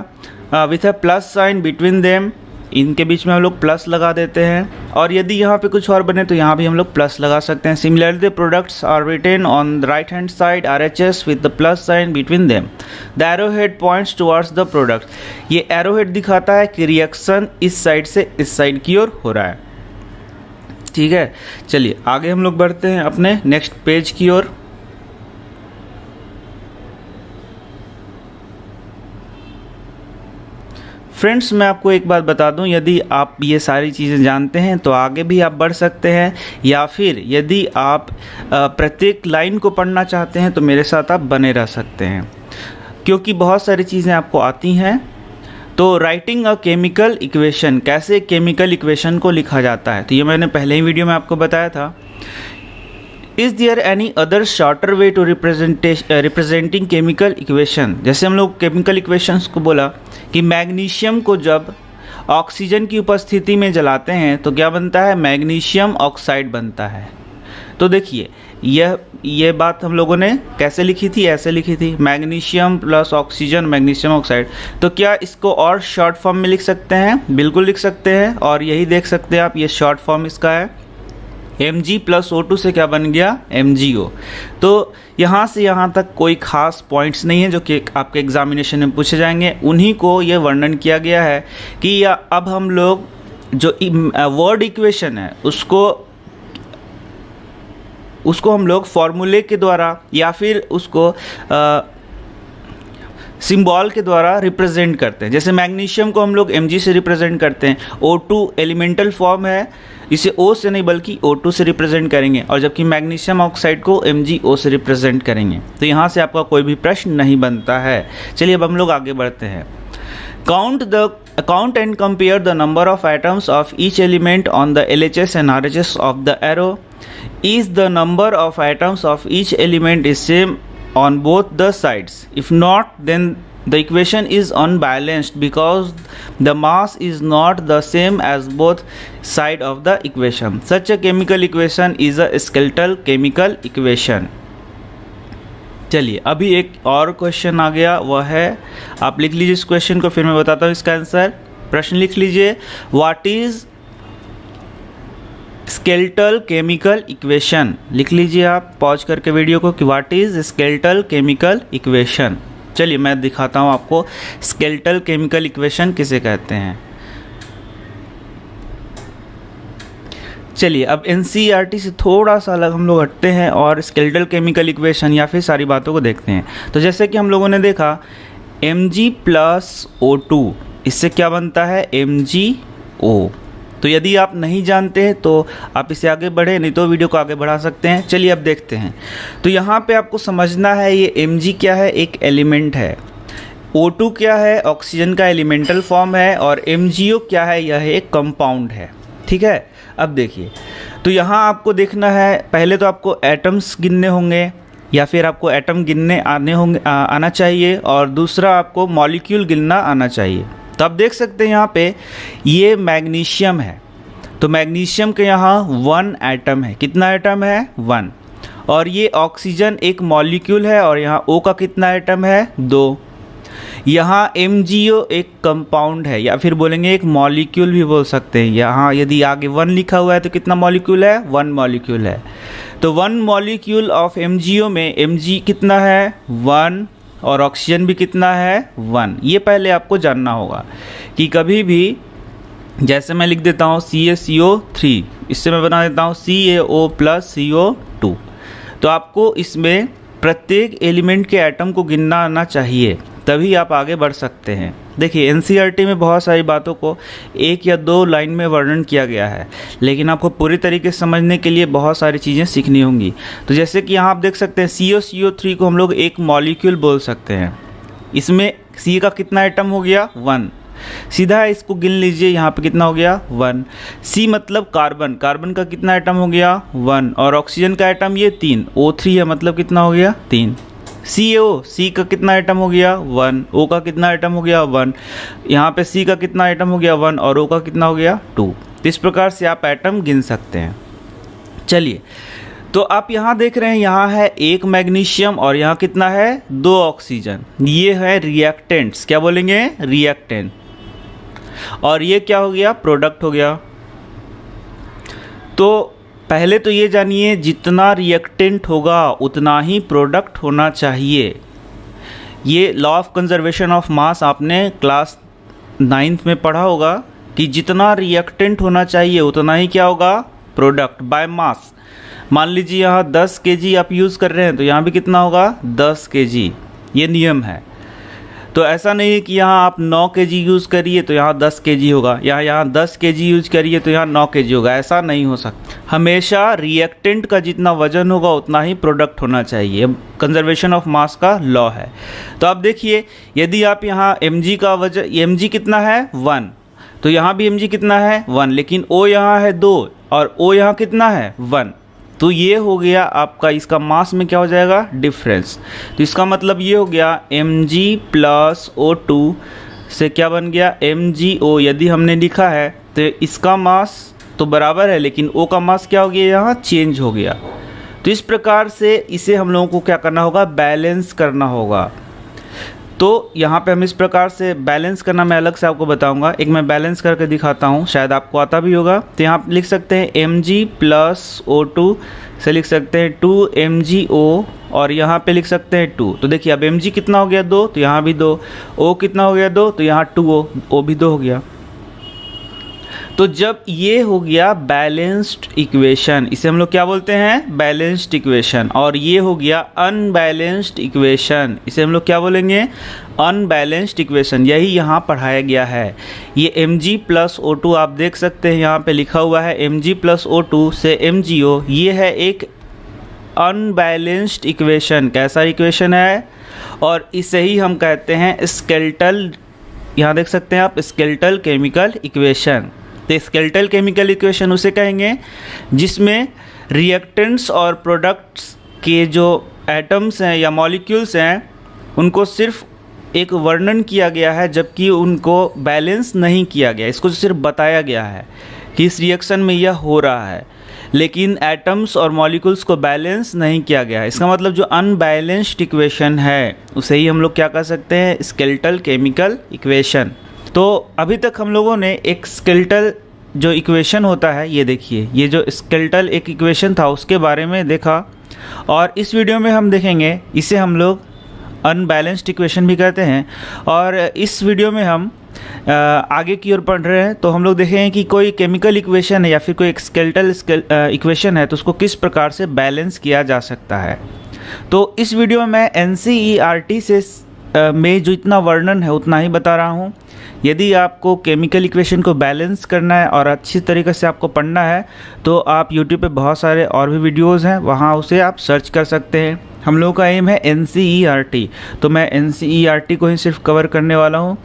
[SPEAKER 1] with a plus sign between them। इनके बीच में हम लोग प्लस लगा देते हैं, और यदि यहाँ पे कुछ और बने तो यहाँ भी हम लोग प्लस लगा सकते हैं। Similarly the products are written on the right hand side RHS with the plus sign between them. The arrow head points towards the product. ये एरो हेड दिखाता है कि रिएक्शन इस साइड से इस साइड की ओर हो रहा है। ठीक है, चलिए आगे हम लोग बढ़ते हैं अपने नेक्स्ट पेज की ओर। फ्रेंड्स, मैं आपको एक बात बता दूं, यदि आप ये सारी चीज़ें जानते हैं तो आगे भी आप बढ़ सकते हैं, या फिर यदि आप प्रत्येक लाइन को पढ़ना चाहते हैं तो मेरे साथ आप बने रह सकते हैं, क्योंकि बहुत सारी चीज़ें आपको आती हैं। तो राइटिंग अ केमिकल इक्वेशन, कैसे केमिकल इक्वेशन को लिखा जाता है, तो ये मैंने पहले ही वीडियो में आपको बताया था। Is there any other shorter way to representing chemical equation. जैसे हम लोग केमिकल इक्वेशंस को बोला कि मैग्नीशियम को जब ऑक्सीजन की उपस्थिति में जलाते हैं तो क्या बनता है, मैग्नीशियम ऑक्साइड बनता है। तो देखिए यह बात हम लोगों ने कैसे लिखी थी, ऐसे लिखी थी, magnesium plus oxygen magnesium oxide. तो क्या इसको और शॉर्ट फॉर्म में लिख सकते हैं, बिल्कुल लिख सकते हैं, और यही देख सकते हैं आप, ये शॉर्ट फॉर्म इसका है। Mg प्लस O2 से क्या बन गया, MgO। तो यहाँ से यहाँ तक कोई खास पॉइंट्स नहीं है जो कि आपके एग्जामिनेशन में पूछे जाएंगे, उन्हीं को ये वर्णन किया गया है कि अब हम लोग जो वर्ड इक्वेशन है उसको हम लोग फॉर्मूले के द्वारा या फिर उसको सिंबल के द्वारा रिप्रेजेंट करते हैं। जैसे मैग्नीशियम को हम लोग Mg से रिप्रेजेंट करते हैं, O2 एलिमेंटल फॉर्म है, इसे O से नहीं बल्कि O2 से रिप्रेजेंट करेंगे, और जबकि मैग्नीशियम ऑक्साइड को MgO से रिप्रेजेंट करेंगे। तो यहाँ से आपका कोई भी प्रश्न नहीं बनता है। चलिए अब हम लोग आगे बढ़ते हैं। Count and compare the number of atoms of each element on the LHS and RHS of the arrow. Is the number of atoms of each element is same on both the sides? If not, then the equation is unbalanced because the mass is not the same as both side of the equation. Such a chemical equation is a skeletal chemical equation. चलिए अभी एक और क्वेश्चन आ गया, वह है, आप लिख लीजिए इस क्वेश्चन को, फिर मैं बताता हूँ इसका आंसर। प्रश्न लिख लीजिए, what is skeletal chemical equation. लिख लीजिए आप पॉज करके वीडियो को कि what is skeletal chemical equation. चलिए मैं दिखाता हूँ आपको स्केलेटल केमिकल इक्वेशन किसे कहते हैं। चलिए अब NCERT से थोड़ा सा अलग हम लोग हटते हैं और स्केलेटल केमिकल इक्वेशन या फिर सारी बातों को देखते हैं। तो जैसे कि हम लोगों ने देखा Mg प्लस O2, इससे क्या बनता है, MgO। तो यदि आप नहीं जानते हैं तो आप इसे आगे बढ़े, नहीं तो वीडियो को आगे बढ़ा सकते हैं। चलिए अब देखते हैं। तो यहाँ पे आपको समझना है ये Mg क्या है, एक एलिमेंट है। O2 क्या है, ऑक्सीजन का एलिमेंटल फॉर्म है। और MgO क्या है, यह एक कंपाउंड है। ठीक है, अब देखिए, तो यहाँ आपको देखना है, पहले तो आपको एटम्स गिनने होंगे या फिर आपको एटम गिनने आना चाहिए, और दूसरा आपको मॉलिक्यूल गिनना आना चाहिए। तो आप देख सकते हैं यहाँ पे ये मैग्नीशियम है, तो मैग्नीशियम के यहाँ 1 एटम है। कितना एटम है, 1। और ये ऑक्सीजन एक मॉलिक्यूल है, और यहाँ O का कितना एटम है, 2। यहाँ MgO एक कंपाउंड है, या फिर बोलेंगे एक मॉलिक्यूल भी बोल सकते हैं। यहाँ यदि आगे 1 लिखा हुआ है तो कितना मॉलिक्यूल है, 1 मॉलिक्यूल है। तो 1 मॉलिक्यूल ऑफ MgO में Mg कितना है, 1, और ऑक्सीजन भी कितना है, 1। ये पहले आपको जानना होगा कि कभी भी, जैसे मैं लिख देता हूँ CaCO3, इससे मैं बना देता हूँ CaO + CO2। तो आपको इसमें प्रत्येक एलिमेंट के एटम को गिनना आना चाहिए, तभी आप आगे बढ़ सकते हैं। देखिए NCERT में बहुत सारी बातों को 1 या 2 लाइन में वर्णन किया गया है, लेकिन आपको पूरी तरीके से समझने के लिए बहुत सारी चीज़ें सीखनी होंगी। तो जैसे कि यहाँ आप देख सकते हैं CaCO3 को हम लोग एक मॉलिक्यूल बोल सकते हैं। इसमें C का कितना एटम हो गया, 1। सीधा इसको गिन लीजिए, यहाँ पे कितना हो गया, 1। C मतलब कार्बन, कार्बन का कितना एटम हो गया, 1। और ऑक्सीजन का एटम ये 3, O3 है, मतलब कितना हो गया, 3। CaO, C का कितना एटम हो गया, 1। O का कितना एटम हो गया, 1। यहाँ पे C का कितना एटम हो गया, 1। और O का कितना हो गया, 2। तो इस प्रकार से आप एटम गिन सकते हैं। चलिए, तो आप यहाँ देख रहे हैं, यहाँ है 1 मैग्नीशियम और यहाँ कितना है, 2 ऑक्सीजन। ये है रिएक्टेंट्स, क्या बोलेंगे, रिएक्टेंट। और ये क्या हो गया, प्रोडक्ट हो गया। तो पहले तो ये जानिए, जितना रिएक्टेंट होगा उतना ही प्रोडक्ट होना चाहिए। ये law of conservation of mass आपने क्लास 9th में पढ़ा होगा कि जितना रिएक्टेंट होना चाहिए उतना ही क्या होगा, प्रोडक्ट बाय मास। मान लीजिए यहाँ 10 kg आप यूज़ कर रहे हैं, तो यहाँ भी कितना होगा, 10 kg। ये नियम है। तो ऐसा नहीं है कि यहाँ आप 9 kg यूज़ करिए तो यहाँ 10 kg होगा, या यहाँ 10 kg यूज़ करिए तो यहाँ 9 kg होगा। ऐसा नहीं हो सकता। हमेशा रिएक्टेंट का जितना वजन होगा उतना ही प्रोडक्ट होना चाहिए। कंजर्वेशन ऑफ मास का लॉ है। तो आप देखिए, यदि आप यहाँ Mg का वजन, Mg कितना है, 1, तो यहाँ भी Mg कितना है, 1, लेकिन O यहाँ है 2 और O यहाँ कितना है, 1। तो ये हो गया आपका, इसका मास में क्या हो जाएगा, डिफरेंस। तो इसका मतलब ये हो गया Mg + O2 से क्या बन गया, MgO। यदि हमने लिखा है तो इसका मास तो बराबर है, लेकिन O का मास क्या हो गया, यहाँ चेंज हो गया। तो इस प्रकार से इसे हम लोगों को क्या करना होगा, बैलेंस करना होगा। तो यहाँ पे हम इस प्रकार से बैलेंस करना मैं अलग से आपको बताऊंगा। एक मैं बैलेंस करके दिखाता हूँ, शायद आपको आता भी होगा। तो यहाँ लिख सकते हैं Mg + O2 से लिख सकते हैं 2 MgO, और यहाँ पे लिख सकते हैं 2। तो देखिए अब Mg कितना हो गया, 2, तो यहाँ भी 2। O कितना हो गया, 2, तो यहाँ 2O, O भी 2 हो गया। तो जब ये हो गया बैलेंस्ड इक्वेशन, इसे हम लोग क्या बोलते हैं, बैलेंस्ड इक्वेशन। और ये हो गया अनबैलेंस्ड इक्वेशन, इसे हम लोग क्या बोलेंगे, अनबैलेंस्ड इक्वेशन। यही यहाँ पढ़ाया गया है। ये Mg + O2 आप देख सकते हैं, यहाँ पे लिखा हुआ है Mg + O2 से MgO। ये है एक अनबैलेंस्ड इक्वेशन। कैसा इक्वेशन है, और इसे ही हम कहते हैं स्केलेटल, यहाँ देख सकते हैं आप, स्केलेटल केमिकल इक्वेशन। तो स्केलेटल केमिकल इक्वेशन उसे कहेंगे जिसमें रिएक्टेंट्स और प्रोडक्ट्स के जो एटम्स हैं या मॉलिक्यूल्स हैं उनको सिर्फ एक वर्णन किया गया है, जबकि उनको बैलेंस नहीं किया गया। इसको सिर्फ बताया गया है कि इस रिएक्शन में यह हो रहा है, लेकिन एटम्स और मॉलिक्यूल्स को बैलेंस नहीं किया गया है। इसका मतलब जो अनबैलेंस्ड इक्वेशन है उसे ही हम लोग क्या कह सकते हैं, स्केलेटल केमिकल इक्वेशन। तो अभी तक हम लोगों ने एक स्केलेटल जो इक्वेशन होता है, ये देखिए, ये जो स्केलेटल एक इक्वेशन था उसके बारे में देखा, और इस वीडियो में हम देखेंगे, इसे हम लोग अनबैलेंस्ड इक्वेशन भी कहते हैं। और इस वीडियो में हम आगे की ओर पढ़ रहे हैं, तो हम लोग देखेंगे कि कोई केमिकल इक्वेशन है या फिर कोई एक स्केलेटल इक्वेशन है तो उसको किस प्रकार से बैलेंस किया जा सकता है। तो इस वीडियो में मैं NCERT से में जो इतना वर्णन है उतना ही बता रहा हूँ, यदि आपको केमिकल इक्वेशन को बैलेंस करना है और अच्छी तरीके से आपको पढ़ना है तो आप यूट्यूब पे बहुत सारे और भी वीडियोज़ हैं, वहाँ उसे आप सर्च कर सकते हैं। हम लोगों का एम है NCERT, तो मैं NCERT को ही सिर्फ कवर करने वाला हूँ।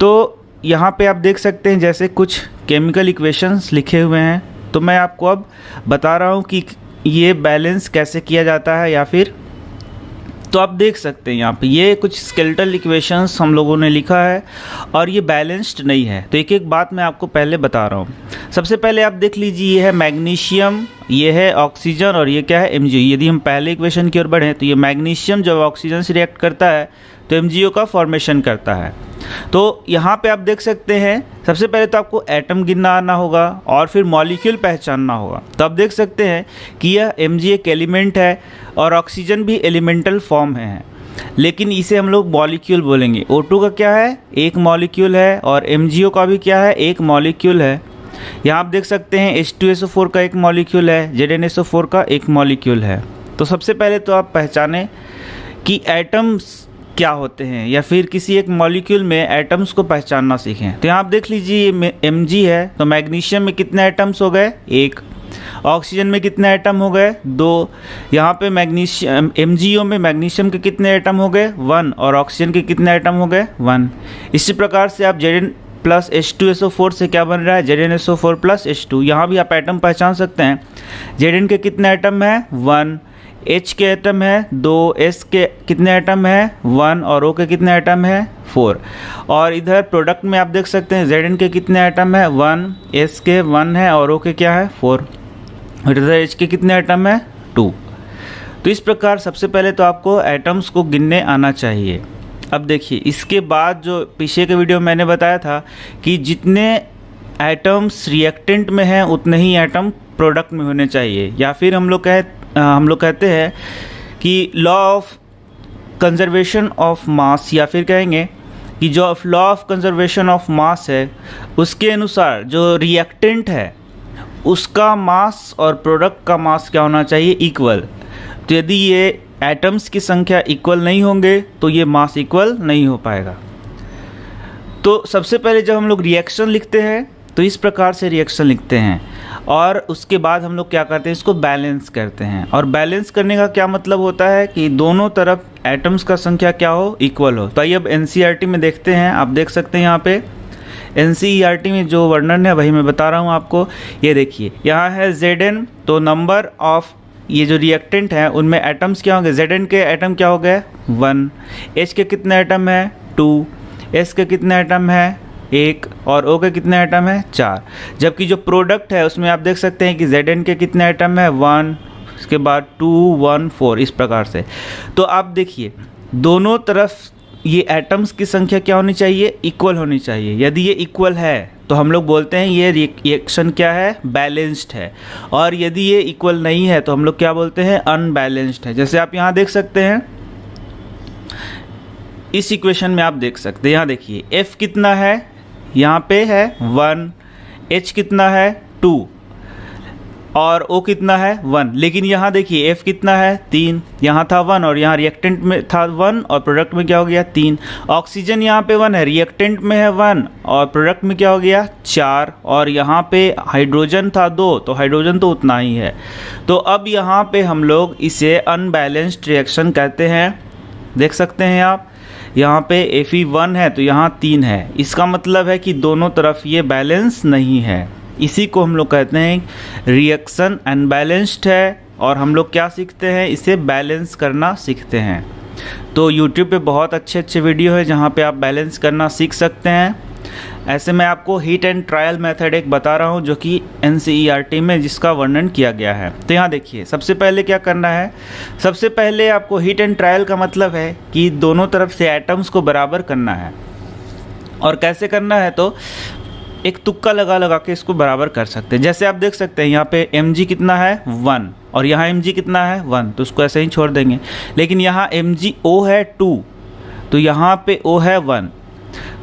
[SPEAKER 1] तो यहाँ पे आप देख सकते हैं जैसे कुछ केमिकल इक्वेशंस लिखे हुए हैं, तो मैं आपको अब बता रहा हूँ कि ये बैलेंस कैसे किया जाता है या फिर, तो आप देख सकते हैं यहाँ पे ये कुछ स्केलेटल इक्वेशंस हम लोगों ने लिखा है और ये बैलेंस्ड नहीं है। तो एक एक बात मैं आपको पहले बता रहा हूँ। सबसे पहले आप देख लीजिए, ये है मैग्नीशियम, ये है ऑक्सीजन और ये क्या है MgO। यदि हम पहले इक्वेशन की ओर बढ़ें तो ये मैग्नीशियम जब ऑक्सीजन से रिएक्ट करता है तो MgO का फॉर्मेशन करता है। तो यहाँ पे आप देख सकते हैं सबसे पहले तो आपको एटम गिनना आना होगा और फिर मॉलिक्यूल पहचानना होगा। तो आप देख सकते हैं कि यह Mg एक एलिमेंट है और ऑक्सीजन भी एलिमेंटल फॉर्म है, लेकिन इसे हम लोग मॉलिक्यूल बोलेंगे। O2 का क्या है, एक मॉलिक्यूल है, और MgO का भी क्या है, एक मॉलिक्यूल है। यहाँ आप देख सकते हैं H2SO4 का एक मॉलिक्यूल है, ZnSO4 का एक मॉलिक्यूल है। तो सबसे पहले तो आप पहचानें कि एटम्स क्या होते हैं या फिर किसी एक मॉलिक्यूल में एटम्स को पहचानना सीखें। तो यहाँ आप देख लीजिए ये Mg है, तो मैग्नीशियम में कितने एटम्स हो गए, एक। ऑक्सीजन में कितने एटम हो गए, दो। यहाँ पे मैग्नीशियम MgO में मैग्नीशियम के कितने एटम हो गए, 1, और ऑक्सीजन के कितने एटम हो गए, 1। इसी प्रकार से आप Zn प्लस H2SO4 से क्या बन रहा है, ZnSO4 प्लस H2। यहाँ भी आप एटम पहचान सकते हैं। Zn के कितने एटम है, 1। H के एटम है 2, S के कितने एटम है 1 और O के कितने एटम है 4। और इधर प्रोडक्ट में आप देख सकते हैं Zn के कितने एटम है 1, S के 1 है और O के क्या है 4, और इधर H के कितने एटम है 2। तो इस प्रकार सबसे पहले तो आपको एटम्स को गिनने आना चाहिए। अब देखिए इसके बाद जो पीछे के वीडियो में मैंने बताया था कि जितने एटम्स रिएक्टेंट में हैं उतने ही एटम प्रोडक्ट में होने चाहिए, या फिर हम लोग कहते हैं कि law of conservation of mass, या फिर कहेंगे कि जो law of conservation of mass है उसके अनुसार जो रिएक्टेंट है उसका मास और प्रोडक्ट का मास क्या होना चाहिए, इक्वल। तो यदि ये एटम्स की संख्या इक्वल नहीं होंगे तो ये मास इक्वल नहीं हो पाएगा। तो सबसे पहले जब हम लोग रिएक्शन लिखते हैं तो इस प्रकार से रिएक्शन लिखते हैं, और उसके बाद हम लोग क्या करते हैं, इसको बैलेंस करते हैं। और बैलेंस करने का क्या मतलब होता है कि दोनों तरफ एटम्स का संख्या क्या हो, इक्वल हो। तो आइए अब NCERT में देखते हैं। आप देख सकते हैं यहाँ पे NCERT में जो वर्णन है वही मैं बता रहा हूँ आपको। ये देखिए यहाँ है Zn, तो नंबर ऑफ ये जो रिएक्टेंट हैं उनमें एटम्स क्या होंगे, Zn के एटम क्या हो गए 1, H के कितने एटम है 2, S के कितने एटम है 1 और O के कितने एटम है 4। जबकि जो प्रोडक्ट है उसमें आप देख सकते हैं कि Zn के कितने एटम है 1, इसके बाद 2, 1, 4, इस प्रकार से। तो आप देखिए दोनों तरफ ये एटम्स की संख्या क्या होनी चाहिए, इक्वल होनी चाहिए। यदि ये इक्वल है तो हम लोग बोलते हैं ये रिएक्शन क्या है, बैलेंस्ड है। और यदि ये इक्वल नहीं है तो हम लोग क्या बोलते हैं, अनबैलेंस्ड है। जैसे आप यहाँ देख सकते हैं इस इक्वेशन में, आप देख सकते हैं यहाँ देखिए F कितना है, यहाँ पे है 1, H कितना है 2 और O कितना है 1। लेकिन यहाँ देखिए F कितना है 3, यहाँ था 1 और यहाँ रिएक्टेंट में था 1 और प्रोडक्ट में क्या हो गया 3। ऑक्सीजन यहाँ पे 1 है, रिएक्टेंट में है 1 और प्रोडक्ट में क्या हो गया 4। और यहाँ पे हाइड्रोजन था 2, तो हाइड्रोजन तो उतना ही है। तो अब यहाँ पे हम लोग इसे अनबैलेंस्ड रिएक्शन कहते हैं। देख सकते हैं आप यहाँ पे Fe1 है तो यहाँ 3 है, इसका मतलब है कि दोनों तरफ ये बैलेंस नहीं है। इसी को हम लोग कहते हैं रिएक्शन अनबैलेंस्ड है, और हम लोग क्या सीखते हैं, इसे बैलेंस करना सीखते हैं। तो YouTube पे बहुत अच्छे वीडियो है जहाँ पे आप बैलेंस करना सीख सकते हैं। ऐसे मैं आपको हीट एंड ट्रायल मेथड एक बता रहा हूँ जो कि NCERT में जिसका वर्णन किया गया है। तो यहाँ देखिए सबसे पहले क्या करना है, सबसे पहले आपको हीट एंड ट्रायल का मतलब है कि दोनों तरफ से एटम्स को बराबर करना है। और कैसे करना है, तो एक तुक्का लगा के इसको बराबर कर सकते हैं। जैसे आप देख सकते हैं यहाँ पे Mg कितना है 1 और यहाँ Mg कितना है 1, तो उसको ऐसे ही छोड़ देंगे। लेकिन यहाँ MgO है 2, तो यहाँ पे O है 1।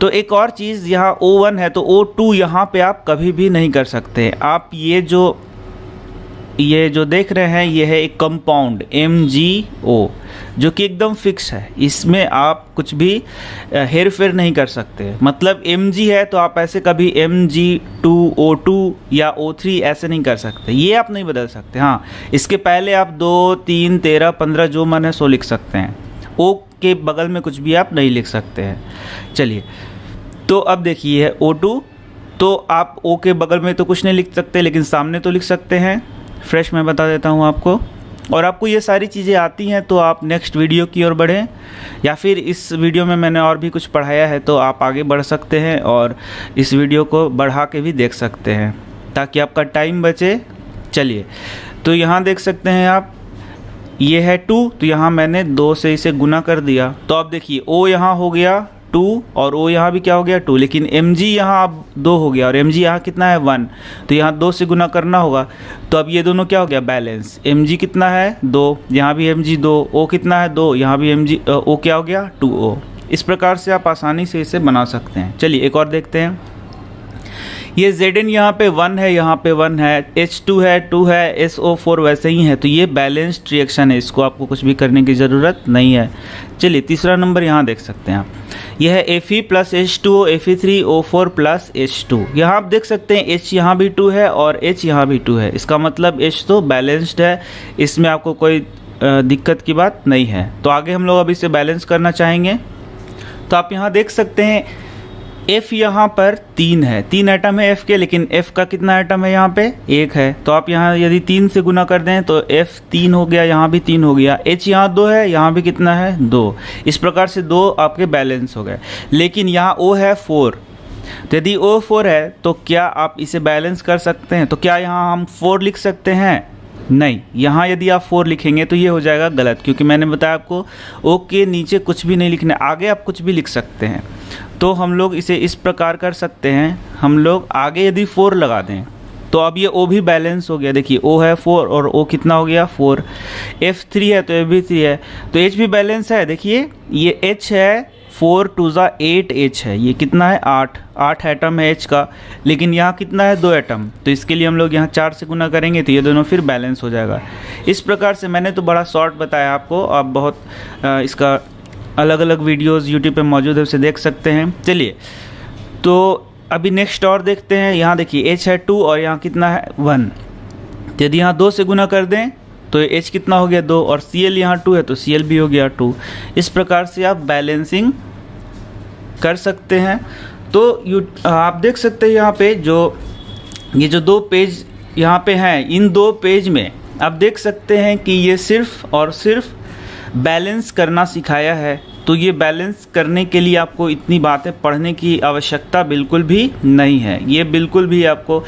[SPEAKER 1] तो एक और चीज़, यहाँ O1 है तो O2 यहाँ पे आप कभी भी नहीं कर सकते। आप ये जो ये जो देख रहे हैं ये है एक कंपाउंड MgO जो कि एकदम फिक्स है, इसमें आप कुछ भी हेर फेर नहीं कर सकते। मतलब Mg है तो आप ऐसे कभी Mg2O2 या O3 ऐसे नहीं कर सकते, ये आप नहीं बदल सकते। हाँ, इसके पहले आप 2, 3, 13, 15 जो मन है सो लिख सकते हैं। O के बगल में कुछ भी आप नहीं लिख सकते हैं। चलिए, तो अब देखिए है O2, तो आप O के बगल में तो कुछ नहीं लिख सकते लेकिन सामने तो लिख सकते हैं। फ्रेश मैं बता देता हूँ आपको, और आपको ये सारी चीज़ें आती हैं तो आप नेक्स्ट वीडियो की ओर बढ़ें, या फिर इस वीडियो में मैंने और भी कुछ पढ़ाया है तो आप आगे बढ़ सकते हैं और इस वीडियो को बढ़ा के भी देख सकते हैं ताकि आपका टाइम बचे। चलिए, तो यहाँ देख सकते हैं आप, ये है 2, तो यहाँ मैंने 2 से इसे गुना कर दिया। तो अब देखिए O यहाँ हो गया 2 और O यहाँ भी क्या हो गया 2, लेकिन Mg यहाँ अब 2 हो गया और Mg यहाँ कितना है 1, तो यहाँ 2 से गुना करना होगा। तो अब ये दोनों क्या हो गया बैलेंस। Mg कितना है 2, यहाँ भी Mg 2, O कितना है 2, यहाँ भी O क्या हो गया 2O। इस प्रकार से आप आसानी से इसे बना सकते हैं। चलिए एक और देखते हैं। ये Zn यहाँ पे 1 है, यहाँ पे 1 है, H2 है, 2 है, SO4 वैसे ही है, तो ये बैलेंस्ड रिएक्शन है, इसको आपको कुछ भी करने की ज़रूरत नहीं है। चलिए तीसरा नंबर यहाँ देख सकते हैं आप, यह है Fe plus H2O, Fe3O4 plus H2। यहाँ आप देख सकते हैं H यहाँ भी 2 है और H यहाँ भी 2 है, इसका मतलब H तो बैलेंस्ड है, इसमें आपको कोई दिक्कत की बात नहीं है। तो आगे हम लोग अब इसे बैलेंस करना चाहेंगे। तो आप यहाँ देख सकते हैं F यहाँ पर 3 है, 3 एटम है F के, लेकिन F का कितना एटम है यहाँ पे 1 है। तो आप यहाँ यदि 3 से गुना कर दें तो F 3 हो गया, यहाँ भी 3 हो गया। H यहाँ 2 है, यहाँ भी कितना है 2। इस प्रकार से 2 आपके बैलेंस हो गए। लेकिन यहाँ O है 4, तो यदि O 4 है तो क्या आप इसे बैलेंस कर सकते हैं? तो क्या यहाँ हम 4 लिख सकते हैं? नहीं, यहाँ यदि आप 4 लिखेंगे तो ये हो जाएगा गलत, क्योंकि मैंने बताया आपको O के नीचे कुछ भी नहीं लिखना, आगे आप कुछ भी लिख सकते हैं। तो हम लोग इसे इस प्रकार कर सकते हैं, हम लोग आगे यदि 4 लगा दें तो अब ये O भी बैलेंस हो गया। देखिए O है 4 और O कितना हो गया 4, F3 है तो F भी 3 है, तो H भी बैलेंस है। देखिए ये H है 4 2 8 H है, ये कितना है 8 एटम है H का, लेकिन यहाँ कितना है 2 एटम, तो इसके लिए हम लोग यहाँ 4 से गुना करेंगे तो ये दोनों फिर बैलेंस हो जाएगा। इस प्रकार से मैंने तो बड़ा शॉर्ट बताया आपको, आप बहुत इसका अलग अलग वीडियोस YouTube पे मौजूद है, उसे देख सकते हैं। चलिए तो अभी नेक्स्ट और देखते हैं। यहाँ देखिए H है 2 और यहाँ कितना है 1, तो यदि यहाँ 2 से गुना कर दें तो H कितना हो गया 2 और Cl यहाँ 2 है तो Cl भी हो गया 2। इस प्रकार से आप बैलेंसिंग कर सकते हैं। तो आप देख सकते हैं यहाँ पे ये जो 2 पेज यहाँ पे हैं, इन 2 पेज में आप देख सकते हैं कि ये सिर्फ और सिर्फ बैलेंस करना सिखाया है। तो ये बैलेंस करने के लिए आपको इतनी बातें पढ़ने की आवश्यकता बिल्कुल भी नहीं है। ये बिल्कुल भी आपको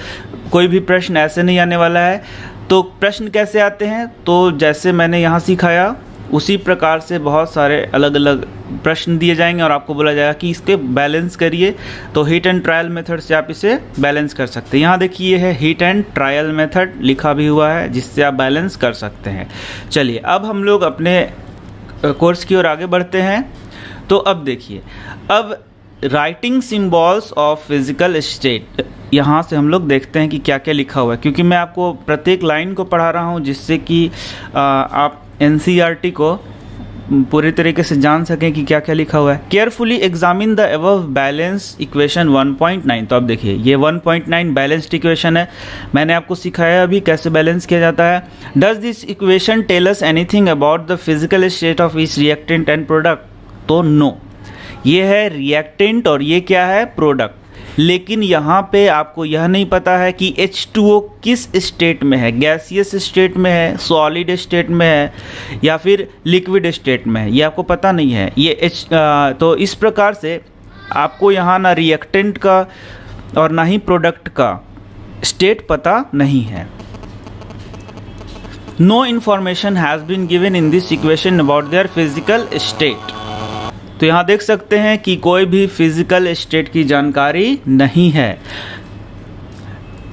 [SPEAKER 1] कोई भी प्रश्न ऐसे नहीं आने वाला है। तो प्रश्न कैसे आते हैं? तो जैसे मैंने यहाँ सिखाया उसी प्रकार से बहुत सारे अलग अलग प्रश्न दिए जाएंगे और आपको बोला जाएगा कि इसके बैलेंस करिए। तो हीट एंड ट्रायल मेथड से आप इसे बैलेंस कर सकते हैं। यहाँ देखिए ये है हीट एंड ट्रायल मेथड लिखा भी हुआ है, जिससे आप बैलेंस कर सकते हैं। चलिए अब हम लोग अपने कोर्स की ओर आगे बढ़ते हैं। तो अब देखिए, अब writing symbols of physical state, यहाँ से हम लोग देखते हैं कि क्या क्या लिखा हुआ है, क्योंकि मैं आपको प्रत्येक लाइन को पढ़ा रहा हूँ जिससे कि आप NCERT को पूरी तरीके से जान सकें कि क्या क्या लिखा हुआ है। Carefully examine the above balance equation 1.9। तो अब देखिए ये 1.9 बैलेंस्ड इक्वेशन है, मैंने आपको सिखाया अभी कैसे बैलेंस किया जाता है। Does this equation tell us anything about the physical state of each reactant and product? तो नो, ये है रिएक्टेंट और ये क्या है प्रोडक्ट। लेकिन यहाँ पे आपको यह नहीं पता है कि H2O किस स्टेट में है, गैसियस स्टेट में है, सॉलिड स्टेट में है या फिर लिक्विड स्टेट में है, ये आपको पता नहीं है। ये तो इस प्रकार से आपको यहाँ ना रिएक्टेंट का और ना ही प्रोडक्ट का स्टेट पता नहीं है। No information has been given in this equation about their physical state. तो यहाँ देख सकते हैं कि कोई भी फिजिकल स्टेट की जानकारी नहीं है।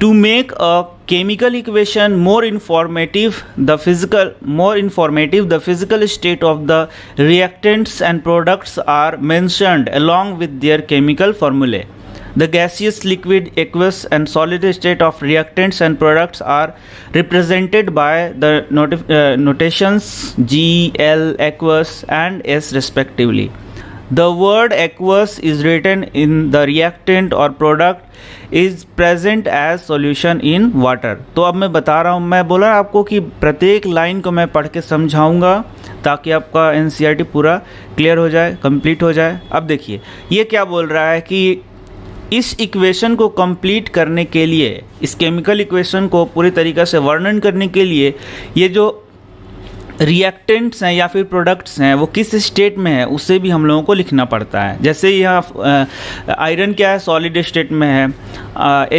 [SPEAKER 1] To make a chemical equation more informative the physical state of the reactants and products are mentioned along with their chemical formulae। The gaseous, liquid, aqueous and solid state of reactants and products are represented by the notations G, L, aqueous and S respectively. The word aqueous is written in the reactant or product is present as solution in water. तो अब मैं बता रहा हूँ, मैं बोला आपको कि प्रत्येक लाइन को मैं पढ़ के समझाऊंगा ताकि आपका NCERT पूरा क्लियर हो जाए, कंप्लीट हो जाए। अब देखिए ये क्या बोल रहा है कि इस इक्वेशन को कंप्लीट करने के लिए, इस केमिकल इक्वेशन को पूरी तरीक़े से वर्णन करने के लिए ये जो रिएक्टेंट्स हैं या फिर प्रोडक्ट्स हैं वो किस स्टेट में है उसे भी हम लोगों को लिखना पड़ता है। जैसे यहाँ आयरन क्या है, सॉलिड स्टेट में है,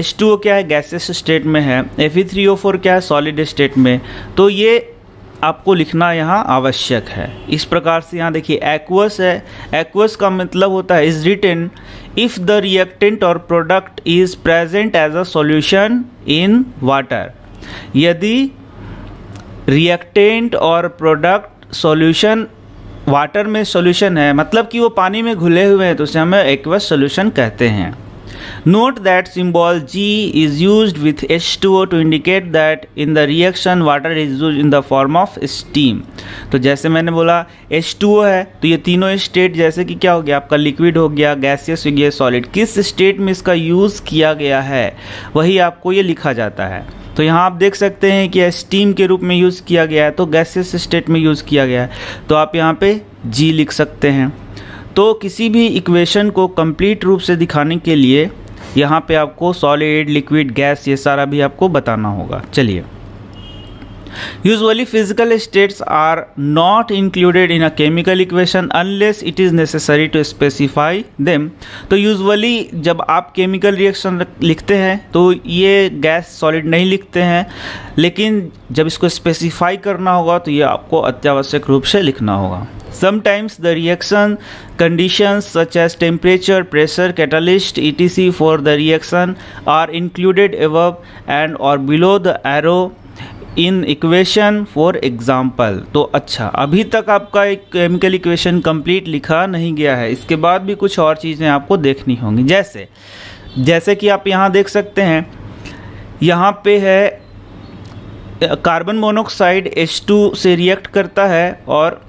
[SPEAKER 1] H2O क्या है, गैसेस स्टेट में है, Fe3O4 क्या है, सॉलिड स्टेट में। तो ये आपको लिखना यहाँ आवश्यक है। इस प्रकार से यहाँ देखिए एक्वस है, एक्वस का मतलब होता है is written if the reactant और product is present as a solution in water. यदि रिएक्टेंट और प्रोडक्ट सॉल्यूशन वाटर में सॉल्यूशन है, मतलब कि वो पानी में घुले हुए हैं, तो उसे हमें एक्वस सॉल्यूशन कहते हैं। Note that symbol G is used with H2O to indicate that in the reaction water is used in the form of steam। तो जैसे मैंने बोला H2O है तो ये तीनों स्टेट जैसे कि क्या हो गया आपका, लिक्विड हो गया, गैसियस हो गया, सॉलिड, किस स्टेट में इसका यूज़ किया गया है वही आपको ये लिखा जाता है। तो यहाँ आप देख सकते हैं कि स्टीम के रूप में यूज़ किया गया है, तो गैसियस स्टेट में यूज़ किया गया है, तो आप यहाँ पे G लिख सकते हैं। तो किसी भी इक्वेशन को कंप्लीट रूप से दिखाने के लिए यहाँ पे आपको सॉलिड, लिक्विड, गैस ये सारा भी आपको बताना होगा। चलिए, usually physical states are not included in a chemical equation unless it is necessary to specify them. तो यूजुअली जब आप केमिकल रिएक्शन लिखते हैं तो ये गैस, सॉलिड नहीं लिखते हैं, लेकिन जब इसको स्पेसिफाई करना होगा तो ये आपको अत्यावश्यक रूप से लिखना होगा। Sometimes the reaction conditions such as temperature, pressure, catalyst, etc. for the reaction are included above and or below the arrow in equation for example। तो अच्छा, अभी तक आपका एक केमिकल इक्वेशन कंप्लीट लिखा नहीं गया है, इसके बाद भी कुछ और चीज़ें आपको देखनी होंगी। जैसे कि आप यहाँ देख सकते हैं, यहाँ पे है कार्बन मोनोऑक्साइड H2 से रिएक्ट करता है और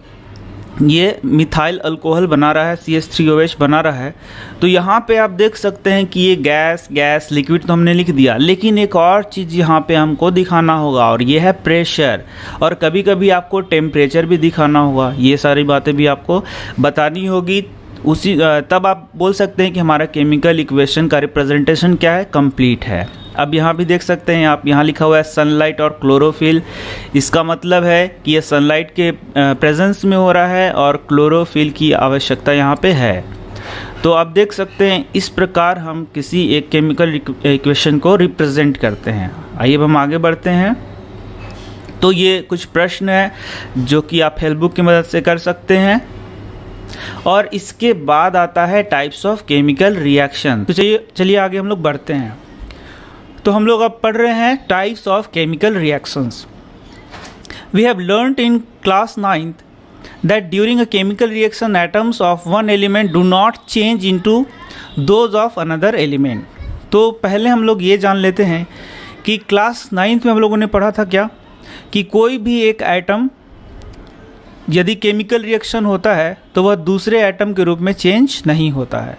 [SPEAKER 1] ये मिथाइल अल्कोहल बना रहा है, CH3OH बना रहा है। तो यहाँ पे आप देख सकते हैं कि ये गैस, लिक्विड तो हमने लिख दिया, लेकिन एक और चीज़ यहाँ पे हमको दिखाना होगा और ये है प्रेशर, और कभी कभी आपको टेम्परेचर भी दिखाना होगा। ये सारी बातें भी आपको बतानी होगी, तब आप बोल सकते हैं कि हमारा केमिकल इक्वेशन का रिप्रेजेंटेशन क्या है, कंप्लीट है। अब यहाँ भी देख सकते हैं आप, यहाँ लिखा हुआ है सनलाइट और क्लोरोफिल। इसका मतलब है कि ये सनलाइट के प्रेजेंस में हो रहा है और क्लोरोफिल की आवश्यकता यहाँ पे है। तो आप देख सकते हैं इस प्रकार हम किसी एक केमिकल इक्वेशन को रिप्रेजेंट करते हैं। आइए अब हम आगे बढ़ते हैं। तो ये कुछ प्रश्न हैं जो कि आप हेल्प बुक की मदद से कर सकते हैं, और इसके बाद आता है टाइप्स ऑफ केमिकल रिएक्शन। तो चलिए आगे हम लोग बढ़ते हैं। तो हम लोग अब पढ़ रहे हैं types of chemical reactions. We have learned in class 9th that during a chemical reaction atoms of one element do not change into those of another element। तो पहले हम लोग ये जान लेते हैं कि क्लास 9th में हम लोगों ने पढ़ा था क्या, कि कोई भी एक एटम यदि केमिकल रिएक्शन होता है तो वह दूसरे एटम के रूप में चेंज नहीं होता है।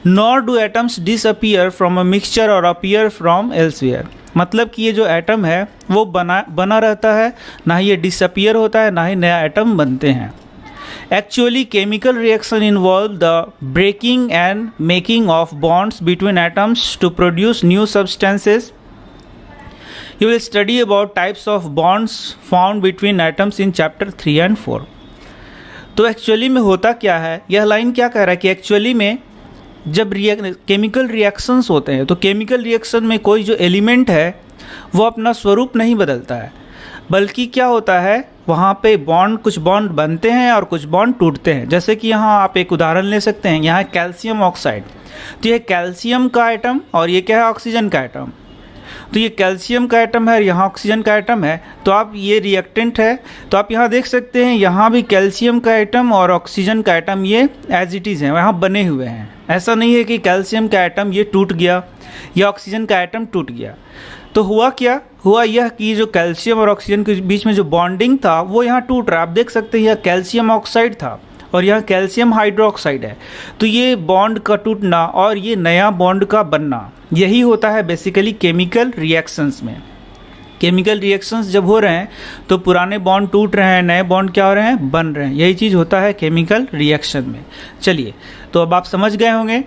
[SPEAKER 1] Nor do atoms disappear from a mixture और अपीयर फ्रॉम एल्सवेयर। मतलब कि ये जो एटम है वो बना रहता है, ना ही ये डिसअपियर होता है, ना ही नया एटम बनते हैं। Actually chemical reaction involve the breaking and making of bonds between atoms to produce new substances. You will study about types of bonds found between atoms in chapter 3 and 4। तो एक्चुअली में होता क्या है, यह लाइन क्या कह रहा है कि एक्चुअली में जब केमिकल रिएक्शंस होते हैं तो केमिकल रिएक्शन में कोई जो एलिमेंट है वो अपना स्वरूप नहीं बदलता है, बल्कि क्या होता है वहाँ पे कुछ बॉन्ड बनते हैं और कुछ बॉन्ड टूटते हैं। जैसे कि यहाँ आप एक उदाहरण ले सकते हैं, यहाँ कैल्शियम ऑक्साइड, तो ये कैल्शियम का एटम और ये क्या है, ऑक्सीजन का एटम। तो ये कैल्शियम का एटम है, यहाँ ऑक्सीजन का एटम है, तो आप ये रिएक्टेंट है। तो आप यहाँ देख सकते हैं यहाँ भी कैल्शियम का एटम और ऑक्सीजन का एटम ये एज इट इज़ हैं, यहाँ बने हुए हैं। ऐसा नहीं है कि कैल्शियम का एटम ये टूट गया या ऑक्सीजन का एटम टूट गया। तो हुआ क्या, हुआ यह कि जो कैल्शियम और ऑक्सीजन के बीच में जो बॉन्डिंग था वो यहाँ टूट रहा है। आप देख सकते हैं यह कैल्शियम ऑक्साइड था और यहाँ कैल्शियम हाइड्रोक्साइड है। तो ये बॉन्ड का टूटना और ये नया बॉन्ड का बनना, यही होता है बेसिकली केमिकल रिएक्शंस में। केमिकल रिएक्शंस जब हो रहे हैं तो पुराने बॉन्ड टूट रहे हैं, नए बॉन्ड क्या हो रहे हैं, बन रहे हैं। यही चीज़ होता है केमिकल रिएक्शन में। चलिए, तो अब आप समझ गए होंगे।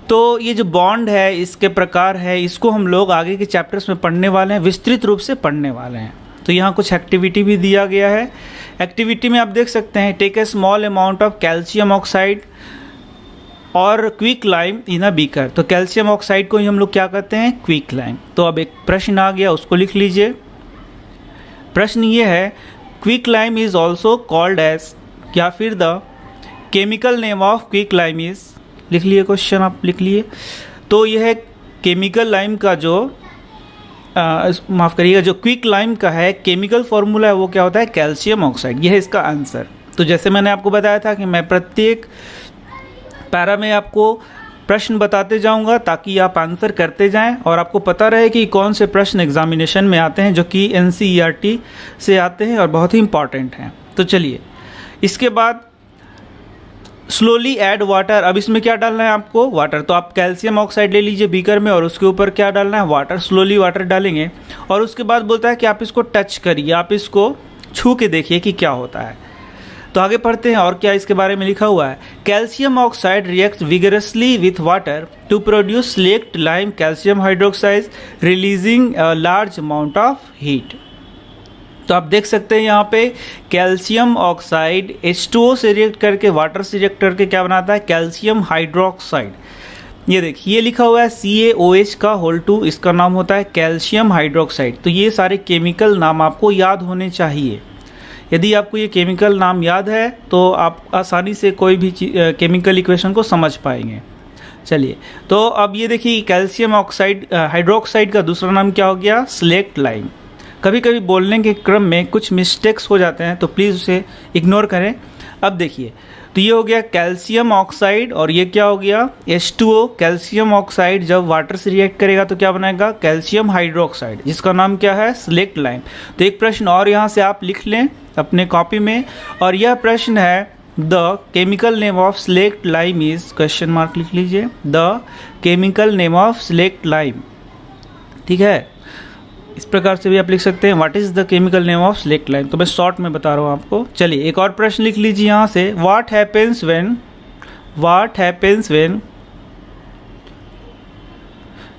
[SPEAKER 1] तो ये जो बॉन्ड है इसके प्रकार है, इसको हम लोग आगे के चैप्टर्स में पढ़ने वाले हैं, विस्तृत रूप से पढ़ने वाले हैं। तो यहाँ कुछ एक्टिविटी भी दिया गया है। एक्टिविटी में आप देख सकते हैं, take a small amount of calcium oxide और quicklime in a beaker. तो कैल्शियम ऑक्साइड को ही हम लोग क्या कहते हैं, क्विक लाइम। तो अब एक प्रश्न आ गया, उसको लिख लीजिए। प्रश्न ये है, quick lime is also called as, या फिर the chemical name of quick lime is. लिख लिए, क्वेश्चन आप लिख लिए। तो यह है केमिकल लाइम का जो माफ़ करिएगा, जो क्विक लाइम का है केमिकल फॉर्मूला है वो क्या होता है, कैल्शियम ऑक्साइड। यह है इसका आंसर। तो जैसे मैंने आपको बताया था कि मैं प्रत्येक पैरा में आपको प्रश्न बताते जाऊंगा ताकि आप आंसर करते जाएं और आपको पता रहे कि कौन से प्रश्न एग्जामिनेशन में आते हैं, जो कि NCERT से आते हैं और बहुत ही इंपॉर्टेंट हैं। तो चलिए, इसके बाद स्लोली ऐड वाटर। अब इसमें क्या डालना है आपको, वाटर। तो आप कैल्शियम ऑक्साइड ले लीजिए बीकर में और उसके ऊपर क्या डालना है, वाटर। स्लोली वाटर डालेंगे और उसके बाद बोलता है कि आप इसको टच करिए, आप इसको छू के देखिए कि क्या होता है। तो आगे पढ़ते हैं और क्या इसके बारे में लिखा हुआ है। Calcium oxide react vigorously with water to produce slaked lime calcium hydroxide releasing large amount of heat. तो आप देख सकते हैं यहाँ पे कैल्शियम ऑक्साइड H2O से रिएक्ट करके, वाटर से रिएक्ट करके क्या बनाता है, कैल्शियम हाइड्रोक्साइड। ये देखिए, ये लिखा हुआ है CaOH का होल 2, इसका नाम होता है कैल्शियम हाइड्रोक्साइड। तो ये सारे केमिकल नाम आपको याद होने चाहिए। यदि आपको ये केमिकल नाम याद है तो आप आसानी से कोई भी केमिकल इक्वेशन को समझ पाएंगे। चलिए, तो अब ये देखिए, कैल्शियम ऑक्साइड हाइड्रोक्साइड का दूसरा नाम क्या हो गया, स्लेक्ट लाइम। कभी कभी बोलने के क्रम में कुछ मिस्टेक्स हो जाते हैं तो प्लीज़ उसे इग्नोर करें। अब देखिए, तो ये हो गया कैल्शियम ऑक्साइड और ये क्या हो गया, H2O। कैल्शियम ऑक्साइड जब वाटर से रिएक्ट करेगा तो क्या बनाएगा, कैल्शियम हाइड्रोक्साइड, जिसका नाम क्या है, स्लेक्ट लाइम। तो एक प्रश्न और यहाँ से आप लिख लें अपने कॉपी में, और यह प्रश्न है, the chemical name of slaked lime is, question mark लिख लीजिए, the chemical name of slaked lime. ठीक है, इस प्रकार से भी आप लिख सकते हैं, what is the chemical name of slaked lime. तो मैं शॉर्ट में बता रहा हूँ आपको। चलिए, एक और प्रश्न लिख लीजिए यहाँ से, what happens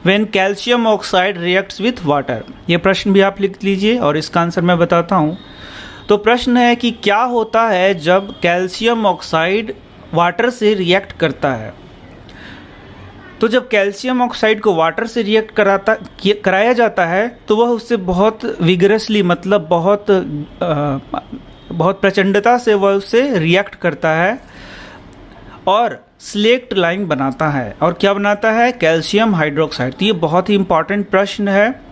[SPEAKER 1] when calcium oxide reacts with water. ये प्रश्न भी आप लिख लीजिए और इसका आंसर मैं बताता हूँ। तो प्रश्न है कि क्या होता है जब कैल्शियम ऑक्साइड वाटर से रिएक्ट करता है। तो जब कैल्शियम ऑक्साइड को वाटर से रिएक्ट कराया जाता है तो वह उससे बहुत विगरसली, मतलब बहुत प्रचंडता से वह उससे रिएक्ट करता है और स्लेक्ट लाइम बनाता है। और क्या बनाता है, कैल्शियम हाइड्रोक्साइड। तो ये बहुत ही इंपॉर्टेंट प्रश्न है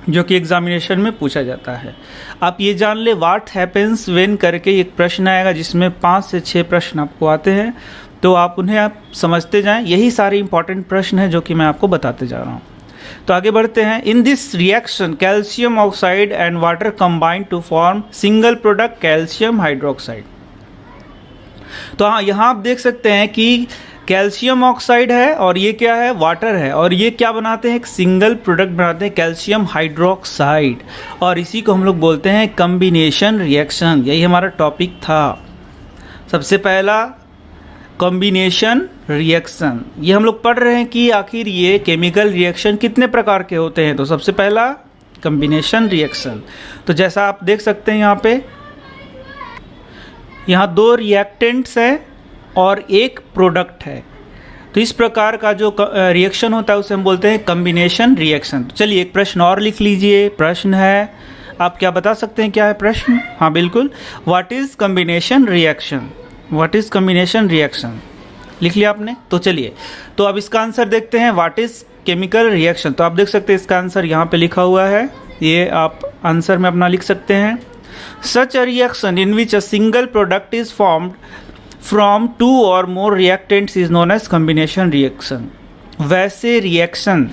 [SPEAKER 1] जो कि एग्जामिनेशन में पूछा जाता है। आप ये जान ले, व्हाट हैपेंस व्हेन करके एक प्रश्न आएगा जिसमें 5 से 6 प्रश्न आपको आते हैं, तो आप उन्हें आप समझते जाएं। यही सारे इंपॉर्टेंट प्रश्न हैं जो कि मैं आपको बताते जा रहा हूँ। तो आगे बढ़ते हैं। In this reaction calcium oxide and water combine to form single product calcium hydroxide. तो हाँ, यहाँ आप देख सकते हैं कि कैल्शियम ऑक्साइड है और ये क्या है, वाटर है, और ये क्या बनाते हैं, एक सिंगल प्रोडक्ट बनाते हैं कैल्शियम हाइड्रोक्साइड, और इसी को हम लोग बोलते हैं कॉम्बिनेशन रिएक्शन। यही हमारा टॉपिक था। सबसे पहला कॉम्बिनेशन रिएक्शन, ये हम लोग पढ़ रहे हैं कि आखिर ये केमिकल रिएक्शन कितने प्रकार के होते हैं। तो सबसे पहला कॉम्बिनेशन रिएक्शन। तो जैसा आप देख सकते हैं यहाँ पे, यहाँ 2 रिएक्टेंट्स हैं और एक प्रोडक्ट है। तो इस प्रकार का जो रिएक्शन होता है उसे हम बोलते हैं कॉम्बिनेशन रिएक्शन। तो चलिए, एक प्रश्न और लिख लीजिए। प्रश्न है, आप क्या बता सकते हैं क्या है प्रश्न? हाँ बिल्कुल, what is combination reaction. What is combination reaction लिख लिया आपने। तो चलिए, तो अब इसका आंसर देखते हैं। What is chemical reaction. तो आप देख सकते हैं इसका आंसर यहाँ पे लिखा हुआ है, ये आप आंसर में अपना लिख सकते हैं। Such a reaction in which a single product is formed from 2 और more reactants is known as combination reaction. वैसे रिएक्शन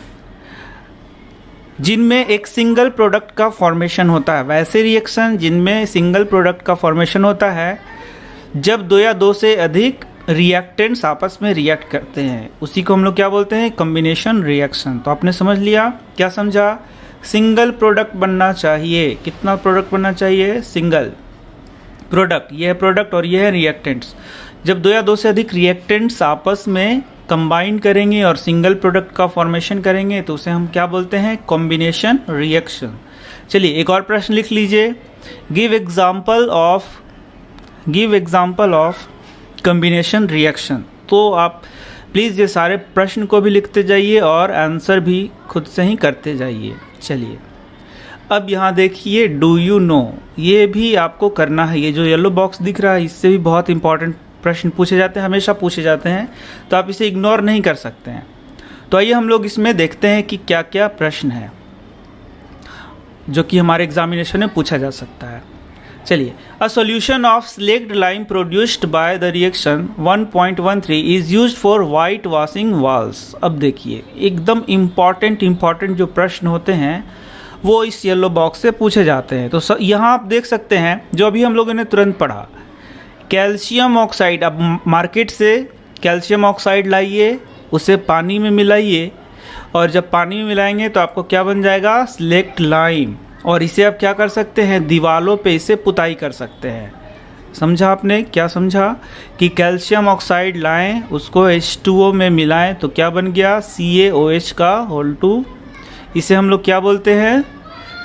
[SPEAKER 1] जिनमें एक सिंगल प्रोडक्ट का फॉर्मेशन होता है, वैसे रिएक्शन जिनमें सिंगल प्रोडक्ट का फॉर्मेशन होता है जब 2 या 2 से अधिक रिएक्टेंट्स आपस में रिएक्ट करते हैं, उसी को हम लोग क्या बोलते हैं, कॉम्बिनेशन रिएक्शन। तो आपने समझ लिया, क्या समझा, सिंगल प्रोडक्ट बनना चाहिए। कितना प्रोडक्ट बनना चाहिए, सिंगल प्रोडक्ट। ये है प्रोडक्ट और ये है रिएक्टेंट्स। जब 2 या 2 से अधिक रिएक्टेंट्स आपस में कंबाइन करेंगे और सिंगल प्रोडक्ट का फॉर्मेशन करेंगे तो उसे हम क्या बोलते हैं, कॉम्बिनेशन रिएक्शन। चलिए एक और प्रश्न लिख लीजिए, give example of combination reaction. तो आप प्लीज़ ये सारे प्रश्न को भी लिखते जाइए और आंसर भी खुद से ही करते जाइए। चलिए अब यहाँ देखिए, डू यू नो, ये भी आपको करना है। ये जो येलो बॉक्स दिख रहा है इससे भी बहुत इंपॉर्टेंट प्रश्न पूछे जाते हैं, हमेशा पूछे जाते हैं, तो आप इसे इग्नोर नहीं कर सकते हैं। तो आइए हम लोग इसमें देखते हैं कि क्या क्या प्रश्न है जो कि हमारे एग्जामिनेशन में पूछा जा सकता है। चलिए, a solution of slaked lime produced by the reaction 1.13 is used for white washing walls. अब देखिए एकदम इम्पॉर्टेंट जो प्रश्न होते हैं वो इस येलो बॉक्स से पूछे जाते हैं। तो यहाँ आप देख सकते हैं जो अभी हम लोगों ने तुरंत पढ़ा, कैल्शियम ऑक्साइड। अब मार्केट से कैल्शियम ऑक्साइड लाइए, उसे पानी में मिलाइए और जब पानी में मिलाएंगे तो आपको क्या बन जाएगा, स्लेक्ट लाइम। और इसे आप क्या कर सकते हैं, दीवालों पे इसे पुताई कर सकते हैं। समझा आपने, क्या समझा कि कैल्शियम ऑक्साइड लाएं, उसको H2O में मिलाएं तो क्या बन गया, CaOH का होल 2। इसे हम लोग क्या बोलते हैं,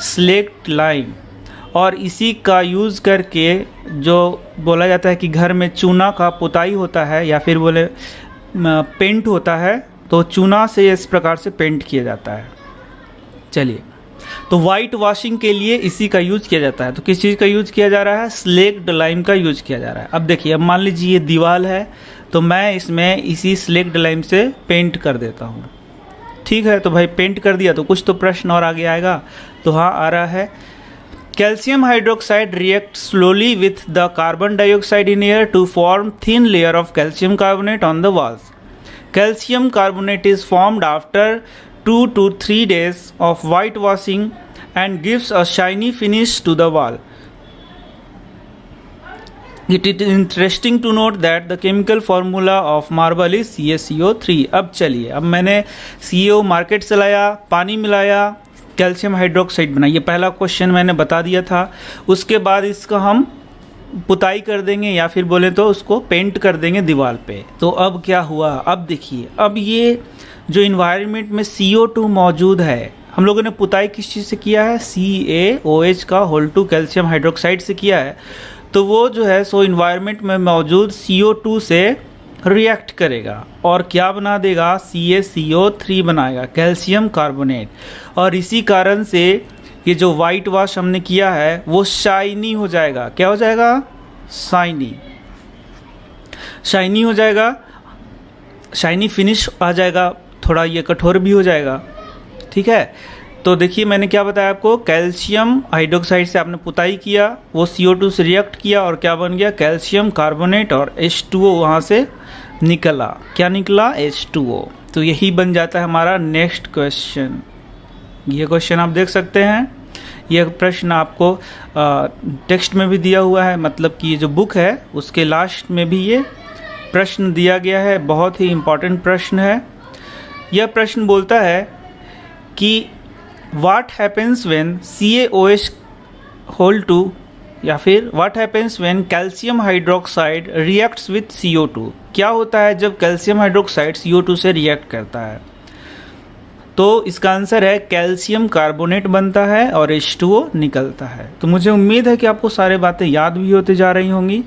[SPEAKER 1] स्लेक्ट लाइम। और इसी का यूज़ करके जो बोला जाता है कि घर में चूना का पुताई होता है या फिर बोले पेंट होता है, तो चूना से इस प्रकार से पेंट किया जाता है। चलिए, तो वाइट वॉशिंग के लिए इसी का यूज किया जाता है। तो किस चीज़ का यूज किया जा रहा है, स्लेक्ड लाइम का यूज किया जा रहा है। अब देखिए, अब मान लीजिए ये दीवार है तो मैं इसमें इसी स्लेक्ड लाइम से पेंट कर देता हूँ। ठीक है, तो भाई पेंट कर दिया तो कुछ तो प्रश्न और आगे आएगा। तो हाँ आ रहा है, calcium hydroxide react slowly with the carbon dioxide in air to form thin layer of calcium carbonate on the walls. Calcium carbonate is formed after 2 to 3 days of whitewashing and gives a shiny finish to the wall. It is interesting to note that the chemical formula of marble is CaCO3। अब चलिए, अब मैंने CO मार्केट से लाया, पानी मिलाया, कैल्शियम हाइड्रोक्साइड बनाई। ये पहला क्वेश्चन मैंने बता दिया था। उसके बाद इसका हम पुताई कर देंगे या फिर बोले तो उसको पेंट कर देंगे दीवार पे। तो अब क्या हुआ, अब देखिए, अब ये जो इन्वायरमेंट में CO2 मौजूद है, हम लोगों ने पुताई किस चीज़ से किया है, CaOH का होल 2 कैल्शियम हाइड्रोक्साइड से किया है। तो वो जो है सो इन्वायरमेंट में मौजूद CO2 से रिएक्ट करेगा और क्या बना देगा, CaCO3 बनाएगा, कैल्शियम कार्बोनेट। और इसी कारण से ये जो वाइट वॉश हमने किया है वो शाइनी हो जाएगा। क्या हो जाएगा, शाइनी हो जाएगा, शाइनी फिनिश आ जाएगा, थोड़ा ये कठोर भी हो जाएगा। ठीक है, तो देखिए मैंने क्या बताया आपको, कैल्शियम हाइड्रोक्साइड से आपने पुताई किया, वो CO2 से रिएक्ट किया और क्या बन गया, कैल्शियम कार्बोनेट और H2O वहाँ से निकला। क्या निकला, H2O। तो यही बन जाता है हमारा नेक्स्ट क्वेश्चन। ये क्वेश्चन आप देख सकते हैं, यह प्रश्न आपको टेक्स्ट में भी दिया हुआ है, मतलब कि ये जो बुक है उसके लास्ट में भी ये प्रश्न दिया गया है। बहुत ही इम्पॉर्टेंट प्रश्न है। यह प्रश्न बोलता है कि what happens when CaOH whole 2 या फिर what happens when calcium hydroxide reacts with CO2। क्या होता है जब कैल्शियम हाइड्रोक्साइड CO2 से रिएक्ट करता है। तो इसका आंसर है कैल्शियम कार्बोनेट बनता है और H2O निकलता है। तो मुझे उम्मीद है कि आपको सारी बातें याद भी होते जा रही होंगी।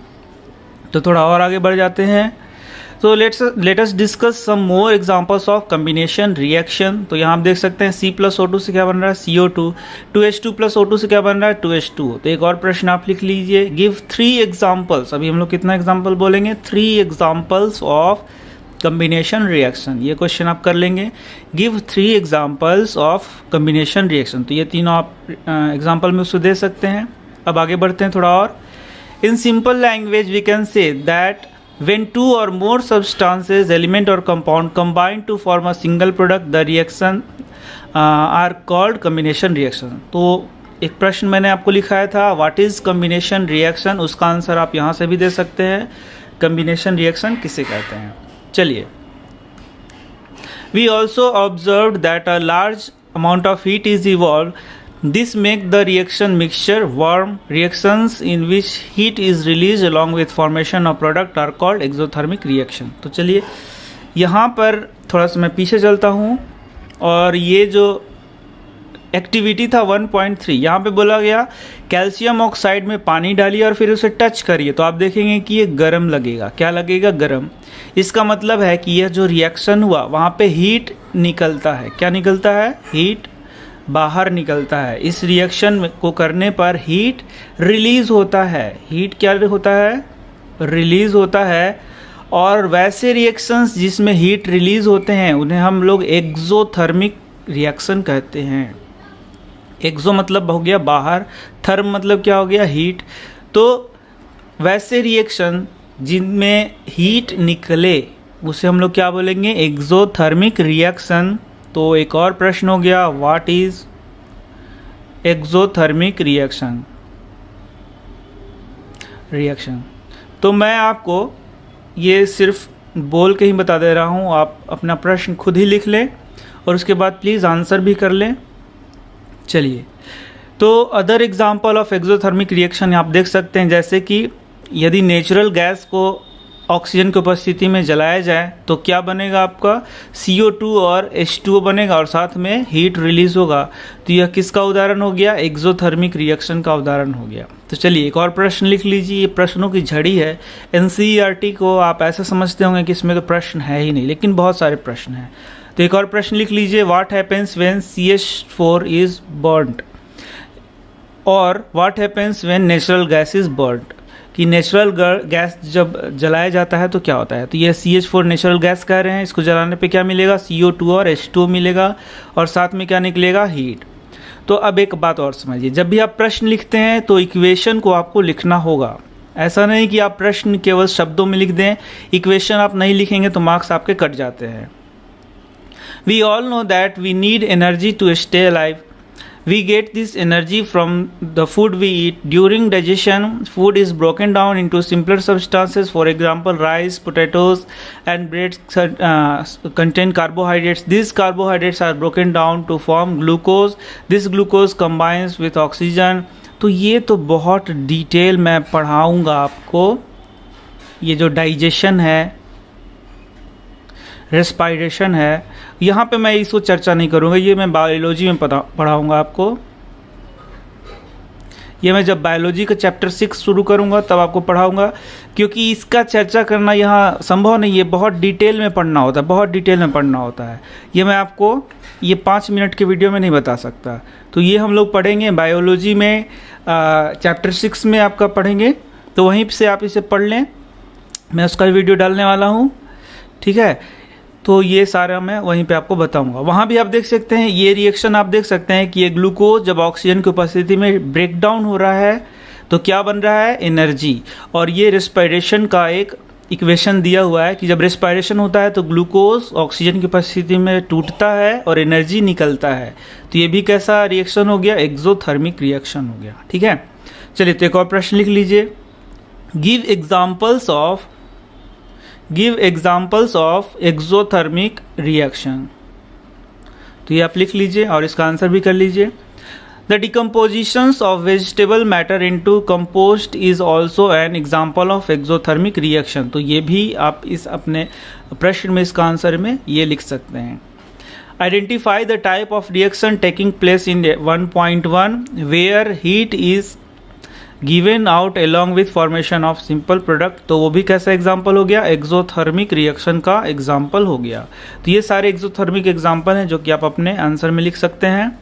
[SPEAKER 1] तो थोड़ा और आगे बढ़ जाते हैं। तो let us discuss some more examples of combination reaction. तो यहाँ आप देख सकते हैं C+O2 से क्या बन रहा है, CO2, 2H2+O2 से क्या बन रहा है, 2H2O। तो एक और प्रश्न आप लिख लीजिए, गिव 3 एग्जांपल्स। अभी हम लोग कितना एग्जांपल बोलेंगे, 3 एग्जांपल्स ऑफ कम्बिनेशन रिएक्शन, ये क्वेश्चन आप कर लेंगे। Give 3 examples of combination reaction, तो ये तीनों आप एग्जांपल में उसको दे सकते हैं। अब आगे बढ़ते हैं थोड़ा और। In simple language we can say that when 2 or more substances, element or compound combine to form a single product, the reaction are called combination reaction। तो एक प्रश्न मैंने आपको लिखाया था, व्हाट इज कम्बिनेशन रिएक्शन, उसका आंसर आप यहाँ से भी दे सकते हैं, कम्बिनेशन रिएक्शन किसे कहते हैं। चलिए, we also observe that a large amount of heat is evolve, this make the reaction mixture warm। reactions in which heat is released along with formation of product are called exothermic reaction। तो चलिए यहाँ पर थोड़ा सा मैं पीछे चलता हूँ, और ये जो एक्टिविटी था 1.3, यहाँ पे बोला गया कैल्शियम ऑक्साइड में पानी डालिए और फिर उसे टच करिए, तो आप देखेंगे कि ये गर्म लगेगा। क्या लगेगा? गर्म। इसका मतलब है कि यह जो रिएक्शन हुआ वहाँ पे हीट निकलता है। क्या निकलता है? हीट बाहर निकलता है। इस रिएक्शन को करने पर हीट रिलीज होता है। हीट क्या होता है? रिलीज होता है। और वैसे रिएक्शंस जिसमें हीट रिलीज होते हैं उन्हें हम लोग एक्सोथर्मिक रिएक्शन कहते हैं। एक्सो मतलब हो गया बाहर, थर्म मतलब क्या हो गया? हीट। तो वैसे रिएक्शन जिनमें हीट निकले उसे हम लोग क्या बोलेंगे? Exothermic reaction. तो एक और प्रश्न हो गया, व्हाट इज एक्सोथर्मिक रिएक्शन? तो मैं आपको ये सिर्फ बोल के ही बता दे रहा हूँ, आप अपना प्रश्न खुद ही लिख लें और उसके बाद प्लीज़ आंसर भी कर लें। चलिए, तो other example of exothermic reaction आप देख सकते हैं, जैसे कि यदि नेचुरल गैस को ऑक्सीजन की उपस्थिति में जलाया जाए तो क्या बनेगा? आपका CO2 और H2O बनेगा और साथ में हीट रिलीज होगा। तो यह किसका उदाहरण हो गया? एक्सोथर्मिक रिएक्शन का उदाहरण हो गया। तो चलिए एक और प्रश्न लिख लीजिए। ये प्रश्नों की झड़ी है। NCERT को आप ऐसा समझते होंगे कि इसमें तो प्रश्न है ही नहीं, लेकिन बहुत सारे प्रश्न हैं। तो एक और प्रश्न लिख लीजिए, what happens when CH4 is burned, और what happens when natural gas is burned, कि नेचुरल गैस जब जलाया जाता है तो क्या होता है। तो ये CH4 नेचुरल गैस कह रहे हैं, इसको जलाने पे क्या मिलेगा? CO2 और H2O मिलेगा और साथ में क्या निकलेगा? हीट। तो अब एक बात और समझिए, जब भी आप प्रश्न लिखते हैं तो इक्वेशन को आपको लिखना होगा। ऐसा नहीं कि आप प्रश्न केवल शब्दों में लिख दें, इक्वेशन आप नहीं लिखेंगे तो मार्क्स आपके कट जाते हैं। We all know that we need energy to stay alive. We get this energy from the food we eat. During digestion, food is broken down into simpler substances. For example, rice, potatoes, and bread contain carbohydrates. These carbohydrates are broken down to form glucose. This glucose combines with oxygen. तो ये तो बहुत डिटेल मैं पढ़ाऊँगा आपको। ये जो डाइजेशन है, रेस्पायरेशन है, यहाँ पे मैं इसको चर्चा नहीं करूँगा, ये मैं बायोलॉजी में पढ़ाऊँगा आपको। ये मैं जब बायोलॉजी का चैप्टर 6 शुरू करूँगा तब आपको पढ़ाऊँगा, क्योंकि इसका चर्चा करना यहाँ संभव नहीं है, बहुत डिटेल में पढ़ना होता है, बहुत डिटेल में पढ़ना होता है। ये मैं आपको ये 5 मिनट के वीडियो में नहीं बता सकता। तो ये हम लोग पढ़ेंगे बायोलॉजी में, चैप्टर 6 में आपका पढ़ेंगे, तो वहीं से आप इसे पढ़ लें। मैं उसका वीडियो डालने वाला हूँ, ठीक है। तो ये सारा मैं वहीं पे आपको बताऊंगा। वहाँ भी आप देख सकते हैं, ये रिएक्शन आप देख सकते हैं कि ये ग्लूकोज जब ऑक्सीजन की उपस्थिति में ब्रेक डाउन हो रहा है तो क्या बन रहा है? एनर्जी। और ये रेस्पायरेशन का एक इक्वेशन दिया हुआ है कि जब रेस्पायरेशन होता है तो ग्लूकोज ऑक्सीजन की उपस्थिति में टूटता है और एनर्जी निकलता है। तो ये भी कैसा रिएक्शन हो गया? एक्सोथर्मिक रिएक्शन हो गया, ठीक है। चलिए, तो एक और प्रश्न लिख लीजिए, give examples of exothermic reaction. तो ये आप लिख लीजिए और इसका आंसर भी कर लीजिए। The decompositions of vegetable matter into compost is also an example of exothermic reaction. तो ये भी आप इस अपने प्रश्न में इसका आंसर में ये लिख सकते हैं। Identify the type of reaction taking place in 1.1 where heat is given out along with formation of simple product। तो वो भी कैसा एग्जाम्पल हो गया? एक्सोथर्मिक रिएक्शन का एग्जाम्पल हो गया। तो ये सारे एक्सोथर्मिक एग्जाम्पल हैं जो कि आप अपने आंसर में लिख सकते हैं।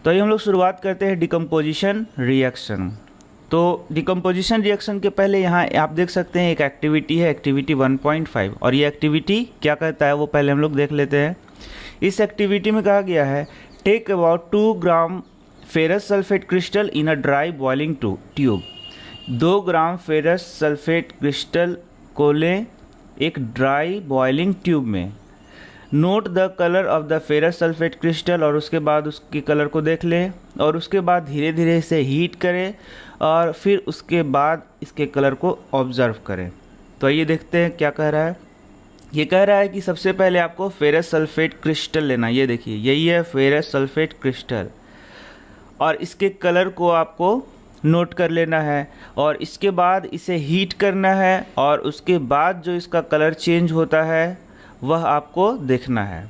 [SPEAKER 1] तो ये हम लोग शुरुआत करते हैं डिकम्पोजिशन रिएक्शन। तो डिकम्पोजिशन रिएक्शन के पहले यहाँ आप देख सकते हैं एक एक्टिविटी है, एक्टिविटी 1.5, और ये एक्टिविटी क्या कहता है वो पहले हम लोग देख लेते हैं। इस एक्टिविटी में कहा गया है take about 2 gram ferrous sulphate crystal in a dry boiling tube. 2 gram ferrous sulphate crystal को लें एक ड्राई बॉइलिंग ट्यूब में। Note the colour of the ferrous sulphate crystal, और उसके बाद उसके कलर को देख लें और उसके बाद धीरे धीरे इसे हीट करें और फिर उसके बाद इसके कलर को ऑब्ज़र्व करें। तो आइए देखते हैं क्या कह रहा है। ये कह रहा है कि सबसे पहले आपको फेरस सल्फेट क्रिस्टल लेना। ये देखिए यही है फेरस सल्फेट क्रिस्टल, और इसके कलर को आपको नोट कर लेना है और इसके बाद इसे हीट करना है और उसके बाद जो इसका कलर चेंज होता है वह आपको देखना है।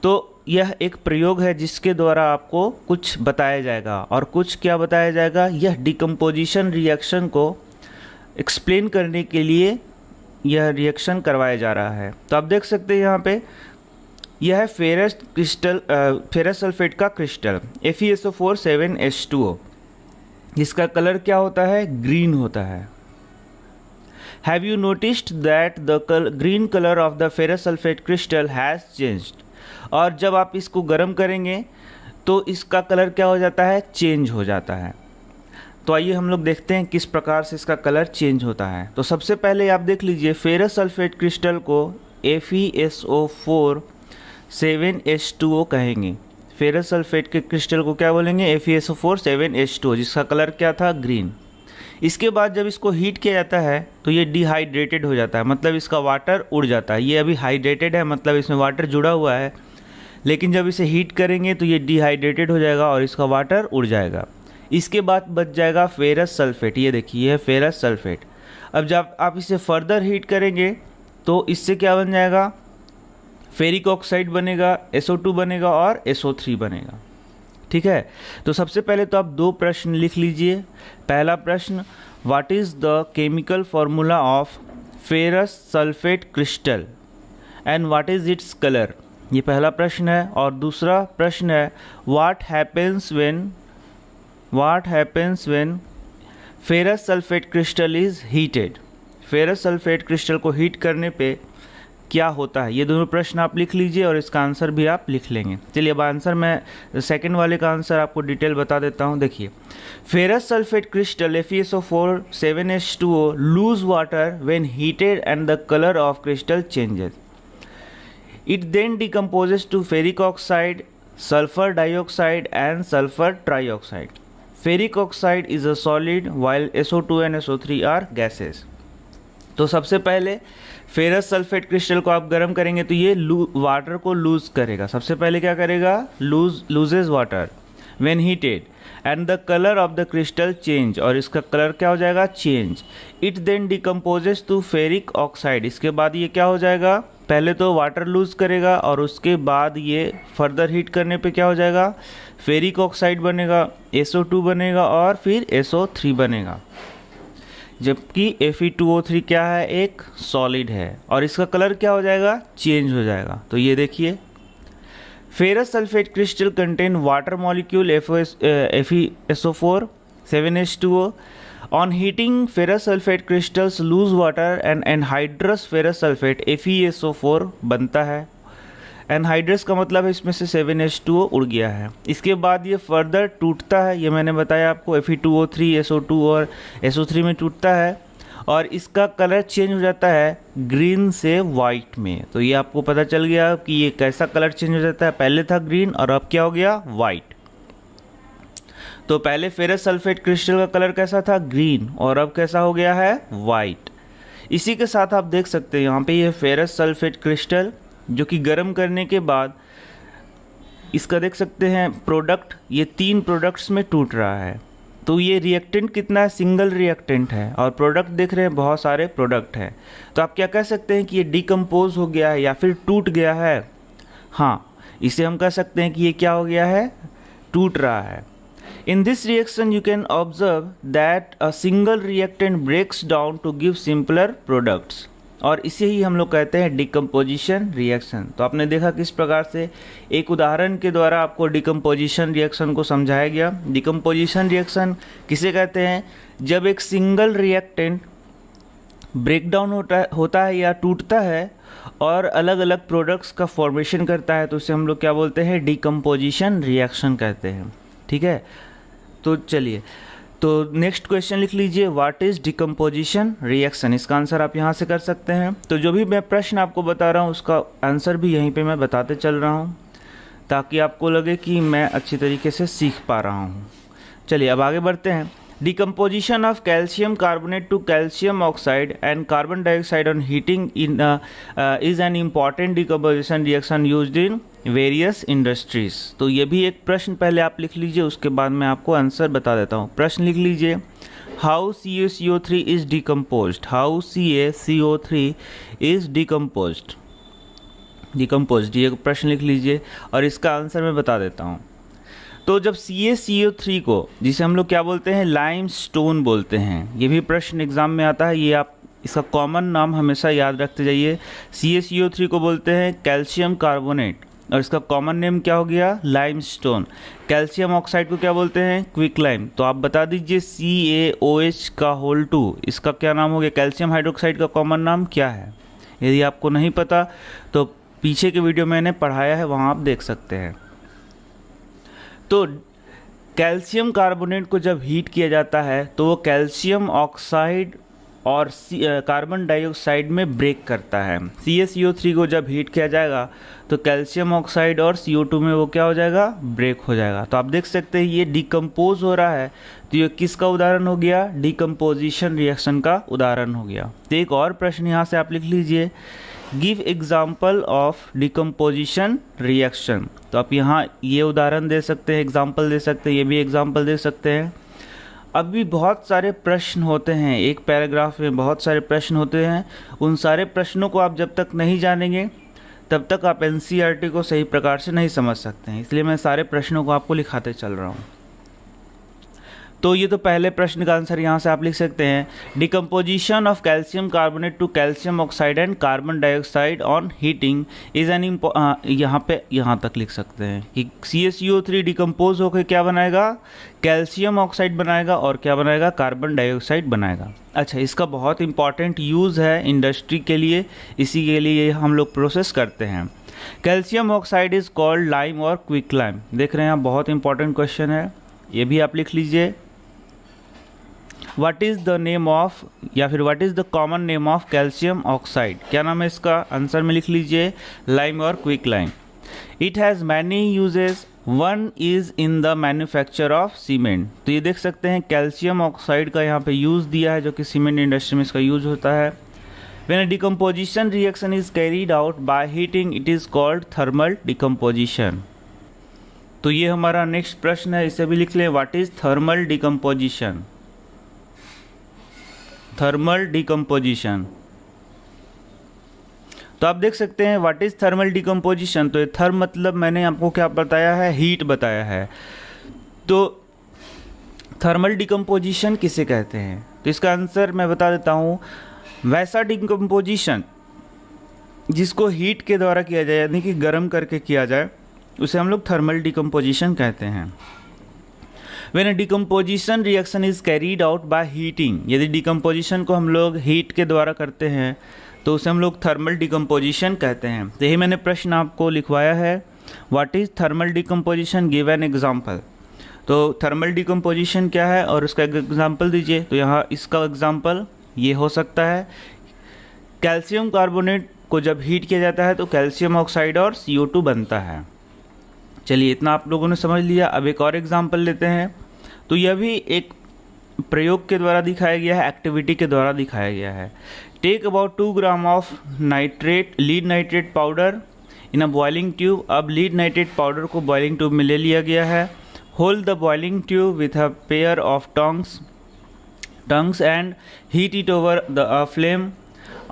[SPEAKER 1] तो यह एक प्रयोग है जिसके द्वारा आपको कुछ बताया जाएगा, और कुछ क्या बताया जाएगा, यह डिकम्पोजिशन रिएक्शन को एक्सप्लेन करने के लिए यह रिएक्शन करवाया जा रहा है। तो आप देख सकते हैं यहाँ पे यह है फेरस सल्फेट का क्रिस्टल FeSO4 7H2O, जिसका कलर क्या होता है, ग्रीन होता है। Have you noticed that the green color of the ferrous sulfate crystal has changed? और जब आप इसको गर्म करेंगे तो इसका कलर क्या हो जाता है, चेंज हो जाता है। तो आइए हम लोग देखते हैं किस प्रकार से इसका कलर चेंज होता है। तो सबसे पहले आप देख लीजिए फेरस सल्फेट क्रिस्टल को FeSO4 7H2O कहेंगे। फेरस सल्फेट के क्रिस्टल को क्या बोलेंगे, FeSO4 7H2O, जिसका कलर क्या था, ग्रीन। इसके बाद जब इसको हीट किया जाता है तो ये डिहाइड्रेटेड हो जाता है, मतलब इसका वाटर उड़ जाता है। ये अभी हाइड्रेटेड है, मतलब इसमें वाटर जुड़ा हुआ है, लेकिन जब इसे हीट करेंगे तो ये डिहाइड्रेटेड हो जाएगा और इसका वाटर उड़ जाएगा। इसके बाद बच जाएगा फेरस सल्फेट। ये देखिए ये है फेरस सल्फेट। अब जब आप इसे फर्दर हीट करेंगे तो इससे क्या बन जाएगा, फेरिक ऑक्साइड बनेगा, SO2 बनेगा और SO3 बनेगा। ठीक है, तो सबसे पहले तो आप 2 प्रश्न लिख लीजिए। पहला प्रश्न, what is the chemical formula of ferrous sulphate crystal and what is its colour, ये पहला प्रश्न है। और दूसरा प्रश्न है, what happens when ferrous sulphate crystal is heated. Ferrous sulphate crystal को हीट करने पे क्या होता है। ये दोनों प्रश्न आप लिख लीजिए और इसका आंसर भी आप लिख लेंगे। चलिए अब आंसर मैं सेकंड वाले का आंसर आपको डिटेल बता देता हूँ। देखिए ferrous sulphate crystal FeSO4 7H2O lose water when heated and the colour of crystal changes. It then decomposes to ferric oxide, sulphur dioxide and sulphur trioxide. Ferric oxide is a solid while SO2 and SO3 are gases. तो सबसे पहले फेरस सल्फेट क्रिस्टल को आप गर्म करेंगे तो ये वाटर को लूज करेगा। सबसे पहले क्या करेगा, loses water when heated and the colour of the crystal change, और इसका कलर क्या हो जाएगा, change. It then decomposes to ferric oxide. इसके बाद ये क्या हो जाएगा, पहले तो वाटर लूज करेगा और उसके बाद ये फर्दर हीट करने पे क्या हो जाएगा, फेरिक ऑक्साइड बनेगा, SO2 बनेगा और फिर SO3 बनेगा। जबकि Fe2O3 क्या है, एक सॉलिड है और इसका कलर क्या हो जाएगा, चेंज हो जाएगा। तो ये देखिए ferrous sulphate crystal contain water molecule FeSO4 7H2O। On heating ferrous sulphate crystals loose water and anhydrous ferrous sulphate FeSO4 बनता है। एनहाइड्रस का मतलब है इसमें से 7H2O उड़ गया है। इसके बाद ये फर्दर टूटता है, ये मैंने बताया आपको, Fe2O3 SO2 और SO3 में टूटता है और इसका कलर चेंज हो जाता है ग्रीन से वाइट में। तो ये आपको पता चल गया कि ये कैसा कलर चेंज हो जाता है, पहले था ग्रीन और अब क्या हो गया, वाइट। तो पहले फेरस सल्फेट क्रिस्टल का कलर कैसा था, ग्रीन, और अब कैसा हो गया है, वाइट। इसी के साथ आप देख सकते हैं यहाँ पे ये फेरस सल्फेट क्रिस्टल जो कि गर्म करने के बाद इसका देख सकते हैं प्रोडक्ट, ये 3 प्रोडक्ट्स में टूट रहा है। तो ये रिएक्टेंट कितना है, सिंगल रिएक्टेंट है, और प्रोडक्ट देख रहे हैं बहुत सारे प्रोडक्ट हैं। तो आप क्या कह सकते हैं कि ये डिकम्पोज हो गया है या फिर टूट गया है। हाँ, इसे हम कह सकते हैं कि ये क्या हो गया है, टूट रहा है। In this reaction you can observe that a single reactant breaks down to give simpler products। और इसे ही हम लोग कहते हैं डिकम्पोजिशन रिएक्शन। तो आपने देखा किस प्रकार से एक उदाहरण के द्वारा आपको डिकम्पोजिशन रिएक्शन को समझाया गया। डिकम्पोजिशन रिएक्शन किसे कहते हैं? जब एक सिंगल रिएक्टेंट ब्रेकडाउन होता है या टूटता है और अलग अलग प्रोडक्ट्स का फॉर्मेशन करता है, तो उसे हम लोग क्या बोलते हैं? डिकम्पोजिशन रिएक्शन कहते हैं। ठीक है, तो चलिए, तो नेक्स्ट क्वेश्चन लिख लीजिए, व्हाट इज़ डिकम्पोजिशन रिएक्शन। इसका आंसर आप यहाँ से कर सकते हैं। तो जो भी मैं प्रश्न आपको बता रहा हूँ उसका आंसर भी यहीं पे मैं बताते चल रहा हूँ, ताकि आपको लगे कि मैं अच्छी तरीके से सीख पा रहा हूँ। चलिए अब आगे बढ़ते हैं। Decomposition of calcium carbonate to calcium oxide and carbon dioxide on heating is an important decomposition reaction used in various industries। तो ये भी एक प्रश्न पहले आप लिख लीजिए, उसके बाद मैं आपको आंसर बता देता हूँ। प्रश्न लिख लीजिए, How CaCO3 is decomposed? How CaCO3 is decomposed? ये प्रश्न लिख लीजिए और इसका आंसर मैं बता देता हूँ। तो जब CaCO3 को, जिसे हम लोग क्या बोलते हैं? लाइमस्टोन बोलते हैं। ये भी प्रश्न एग्जाम में आता है, ये आप इसका कॉमन नाम हमेशा याद रखते जाइए। CaCO3 को बोलते हैं कैल्शियम कार्बोनेट और इसका कॉमन नेम क्या हो गया? लाइमस्टोन। कैल्शियम ऑक्साइड को क्या बोलते हैं? क्विकलाइम। तो आप बता दीजिए CaOH का होल 2, इसका क्या नाम हो गया? कैल्शियम हाइड्रोक्साइड का कॉमन नाम क्या है? यदि आपको नहीं पता तो पीछे के वीडियो मैंने पढ़ाया है, वहाँ आप देख सकते हैं। तो कैल्शियम कार्बोनेट को जब हीट किया जाता है तो वो कैल्शियम ऑक्साइड और कार्बन डाइऑक्साइड में ब्रेक करता है। CaCO3 को जब हीट किया जाएगा तो कैल्शियम ऑक्साइड और CO2 में वो क्या हो जाएगा? ब्रेक हो जाएगा। तो आप देख सकते हैं ये डिकम्पोज हो रहा है। तो ये किसका उदाहरण हो गया? डिकम्पोजिशन रिएक्शन का उदाहरण हो गया। तो एक और प्रश्न यहाँ से आप लिख लीजिए, give example of decomposition reaction. तो आप यहाँ ये उदाहरण दे सकते हैं, एग्जाम्पल दे सकते हैं, ये भी एग्जाम्पल दे सकते हैं। अब भी बहुत सारे प्रश्न होते हैं, एक पैराग्राफ में बहुत सारे प्रश्न होते हैं। उन सारे प्रश्नों को आप जब तक नहीं जानेंगे तब तक आप NCERT को सही प्रकार से नहीं समझ सकते हैं, इसलिए मैं सारे प्रश्नों को आपको लिखाते चल रहा हूँ। तो ये तो पहले प्रश्न का आंसर यहाँ से आप लिख सकते हैं, decomposition of calcium carbonate to calcium oxide and carbon dioxide on heating is an यहाँ तक लिख सकते हैं कि CaCO3 डिकम्पोज होकर क्या बनाएगा? कैल्शियम ऑक्साइड बनाएगा और क्या बनाएगा? कार्बन डाइऑक्साइड बनाएगा। अच्छा, इसका बहुत इंपॉर्टेंट यूज़ है इंडस्ट्री के लिए, इसी के लिए हम लोग प्रोसेस करते हैं। Calcium oxide is called lime और क्विकलाइम। देख रहे हैं आप, बहुत इंपॉर्टेंट क्वेश्चन है, ये भी आप लिख लीजिए। What is the name of, या फिर what is the common name of calcium oxide? क्या नाम है इसका? आंसर में लिख लीजिए, लाइम और quicklime. It has many uses, one is in the manufacture of cement. तो ये देख सकते हैं कैल्शियम ऑक्साइड का यहाँ पे यूज़ दिया है, जो कि सीमेंट इंडस्ट्री में इसका यूज होता है। When a decomposition reaction is carried out by heating it is called thermal decomposition. तो ये हमारा नेक्स्ट प्रश्न है, इसे भी लिख लें, what is thermal decomposition? Thermal decomposition. तो आप देख सकते हैं व्हाट इज़ थर्मल डिकम्पोजिशन। तो ये थर्म मतलब मैंने आपको क्या बताया है? हीट बताया है। तो थर्मल डिकम्पोजिशन किसे कहते हैं? तो इसका आंसर मैं बता देता हूँ, वैसा डिकम्पोजिशन जिसको हीट के द्वारा किया जाए, यानी कि गर्म करके किया जाए, उसे हम लोग थर्मल डिकम्पोजिशन कहते हैं। When a decomposition reaction is carried out by heating, यदि डिकम्पोजिशन को हम लोग हीट के द्वारा करते हैं तो उसे हम लोग थर्मल डिकम्पोजिशन कहते हैं। तो यही मैंने प्रश्न आपको लिखवाया है, what is thermal decomposition, give an example. तो थर्मल डिकम्पोजिशन क्या है और उसका एग्जाम्पल दीजिए। तो यहाँ इसका एग्जाम्पल ये हो सकता है, कैल्शियम कार्बोनेट को जब हीट किया जाता है तो कैल्शियम ऑक्साइड और CO2 बनता है। चलिए, इतना आप लोगों ने समझ लिया। अब एक और एग्जाम्पल लेते हैं। तो यह भी एक प्रयोग के द्वारा दिखाया गया है, एक्टिविटी के द्वारा दिखाया गया है। Take about 2 gram of lead nitrate powder in a boiling tube. अब लीड नाइट्रेट पाउडर को बॉइलिंग ट्यूब में ले लिया गया है। Hold the boiling tube with a pair of tongs and heat it over the flame.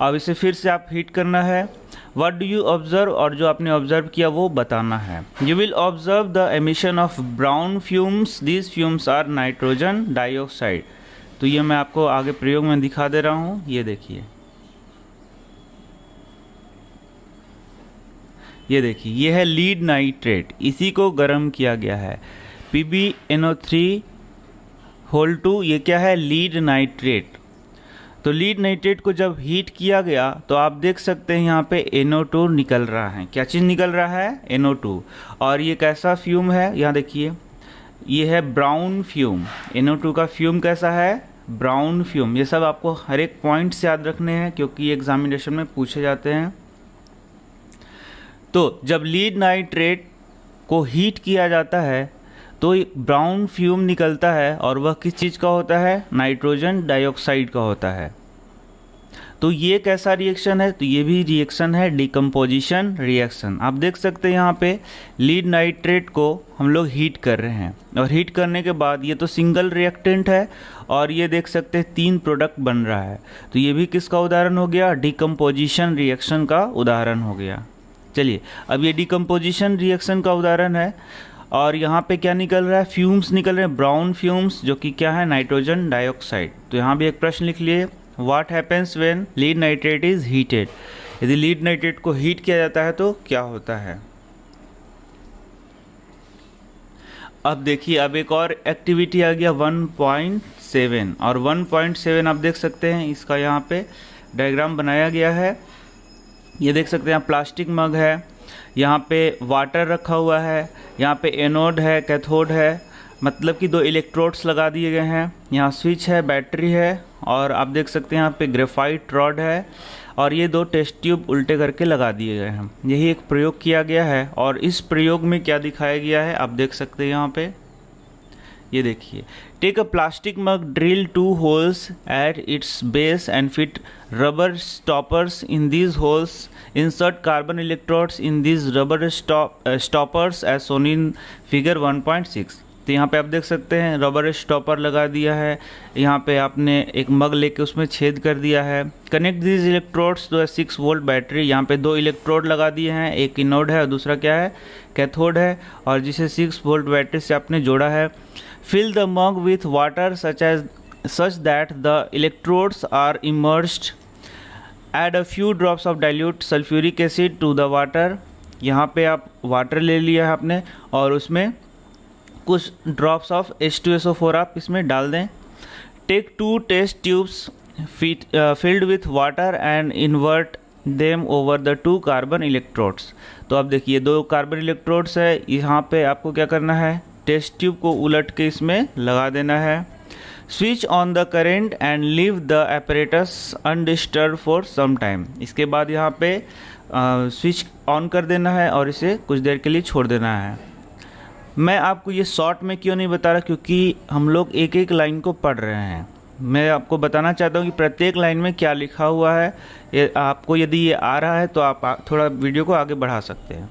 [SPEAKER 1] अब इसे फिर से आप हीट करना है। What do you observe? और जो आपने ऑब्जर्व किया वो बताना है। You will observe the emission of brown fumes. These fumes are nitrogen dioxide. तो ये मैं आपको आगे प्रयोग में दिखा दे रहा हूँ, ये देखिए। ये देखिए, ये है लीड नाइट्रेट, इसी को गर्म किया गया है। PbNO3(2), ये क्या है, लीड नाइट्रेट। तो लीड नाइट्रेट को जब हीट किया गया तो आप देख सकते हैं यहाँ पे NO2 निकल रहा है। क्या चीज़ निकल रहा है, NO2। और ये कैसा फ्यूम है, यहाँ देखिए, ये है ब्राउन फ्यूम। NO2 का फ्यूम कैसा है, ब्राउन फ्यूम। ये सब आपको हर एक पॉइंट से याद रखने हैं क्योंकि एग्जामिनेशन में पूछे जाते हैं। तो जब लीड नाइट्रेट को हीट किया जाता है तो ब्राउन फ्यूम निकलता है और वह किस चीज़ का होता है, नाइट्रोजन डाइऑक्साइड का होता है। तो ये कैसा रिएक्शन है, तो ये भी रिएक्शन है डिकम्पोजिशन रिएक्शन। आप देख सकते हैं यहाँ पे लीड नाइट्रेट को हम लोग हीट कर रहे हैं और हीट करने के बाद ये तो सिंगल रिएक्टेंट है और ये देख सकते हैं 3 प्रोडक्ट बन रहा है। तो ये भी किसका उदाहरण हो गया, डिकम्पोजिशन रिएक्शन का उदाहरण हो गया। चलिए, अब ये डिकम्पोजिशन रिएक्शन का उदाहरण है और यहाँ पे क्या निकल रहा है, फ्यूम्स निकल रहे हैं, ब्राउन फ्यूम्स, जो कि क्या है, नाइट्रोजन डाइऑक्साइड। तो यहाँ भी एक प्रश्न लिख लिए, what happens when lead nitrate is heated. यदि लीड नाइट्रेट को हीट किया जाता है तो क्या होता है। अब देखिए, अब एक और एक्टिविटी आ गया 1.7 और 1.7 आप देख सकते हैं, इसका यहाँ पे डायग्राम बनाया गया है। ये देख सकते हैं, प्लास्टिक मग है, यहाँ पे वाटर रखा हुआ है, यहाँ पे एनोड है, कैथोड है, मतलब कि 2 इलेक्ट्रोड्स लगा दिए गए हैं। यहाँ स्विच है, बैटरी है और आप देख सकते हैं यहाँ पे ग्रेफाइट रॉड है और ये 2 टेस्ट ट्यूब उल्टे करके लगा दिए गए हैं। यही एक प्रयोग किया गया है और इस प्रयोग में क्या दिखाया गया है आप देख सकते हैं यहाँ पे। ये देखिए, take a plastic mug, drill 2 holes at its base and fit rubber stoppers in these holes, insert carbon electrodes in these rubber stoppers as shown in figure 1.6। तो यहाँ पे आप देख सकते हैं रबर स्टॉपर लगा दिया है, यहाँ पे आपने एक मग लेके उसमें छेद कर दिया है। Connect these electrodes to 6 volt battery, यहाँ पे 2 इलेक्ट्रोड लगा दिए हैं, एक एनोड है और दूसरा क्या है, कैथोड है, और जिसे 6 वोल्ट बैटरी से आपने जोड़ा है। Fill the mug with water such that the electrodes are immersed. Add a few drops of dilute sulfuric acid to the water. यहाँ पे आप वाटर ले लिया है आपने और उसमें कुछ ड्रॉप्स ऑफ H2SO4 आप इसमें डाल दें। Take 2 test tubes filled with water and invert them over the 2 carbon electrodes. तो अब देखिए 2 कार्बन इलेक्ट्रोड्स है, यहाँ पे आपको क्या करना है, टेस्ट ट्यूब को उलट के इसमें लगा देना है। Switch on the current and leave the apparatus undisturbed for some time. इसके बाद यहाँ पे स्विच ऑन कर देना है और इसे कुछ देर के लिए छोड़ देना है। मैं आपको ये शॉर्ट में क्यों नहीं बता रहा, क्योंकि हम लोग एक एक लाइन को पढ़ रहे हैं। मैं आपको बताना चाहता हूँ कि प्रत्येक लाइन में क्या लिखा हुआ है। ये आपको यदि ये आ रहा है तो आप थोड़ा वीडियो को आगे बढ़ा सकते हैं।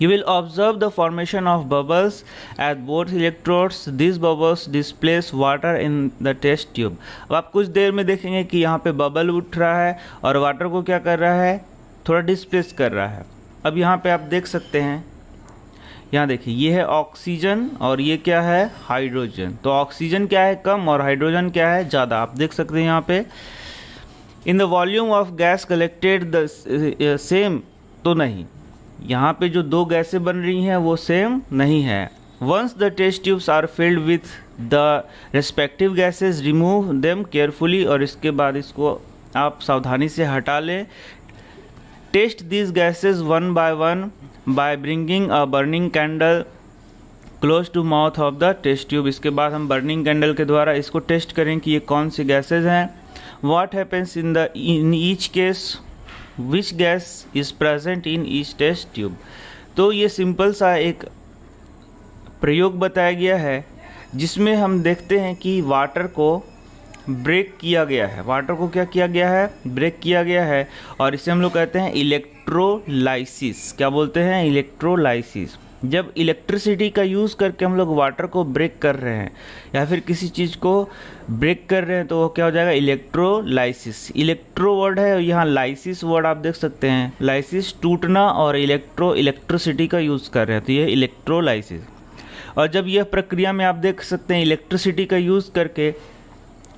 [SPEAKER 1] You will observe the formation of bubbles at both electrodes. These bubbles displace water in the test tube. अब आप कुछ देर में देखेंगे कि यहाँ पे बबल उठ रहा है और वाटर को क्या कर रहा है, थोड़ा डिस्प्लेस कर रहा है। अब यहाँ पे आप देख सकते हैं, यहाँ देखिए ये है ऑक्सीजन और ये क्या है, हाइड्रोजन। तो ऑक्सीजन क्या है, कम, और हाइड्रोजन क्या है, ज़्यादा। आप देख सकते हैं यहाँ पे in the volume of gas collected the same, तो नहीं, यहाँ पे जो 2 गैसें बन रही हैं वो सेम नहीं है। Once the test tubes are filled with the respective gases, remove them carefully, और इसके बाद इसको आप सावधानी से हटा लें। Test this gases one by one by bringing a burning candle close to mouth of the test tube. इसके बाद हम बर्निंग कैंडल के द्वारा इसको टेस्ट करें कि ये कौन सी गैसेज हैं। What happens in each case, which gas is present in each test tube. तो ये सिंपल सा एक प्रयोग बताया गया है जिसमें हम देखते हैं कि वाटर को ब्रेक किया गया है। वाटर को क्या किया गया है, ब्रेक किया गया है, और इसे हम लोग कहते हैं इलेक्ट्रोलाइसिस। क्या बोलते हैं, इलेक्ट्रोलाइसिस। जब इलेक्ट्रिसिटी का यूज़ करके हम लोग वाटर को ब्रेक कर रहे हैं या फिर किसी चीज़ को ब्रेक कर रहे हैं तो वो क्या हो जाएगा, इलेक्ट्रोलाइसिस। इलेक्ट्रो वर्ड है और यहाँ लाइसिस वर्ड आप देख सकते हैं। लाइसिस टूटना और इलेक्ट्रिसिटी का यूज़ कर रहे हैं, तो ये इलेक्ट्रोलाइसिस। और जब यह प्रक्रिया में आप देख सकते हैं इलेक्ट्रिसिटी का यूज़ करके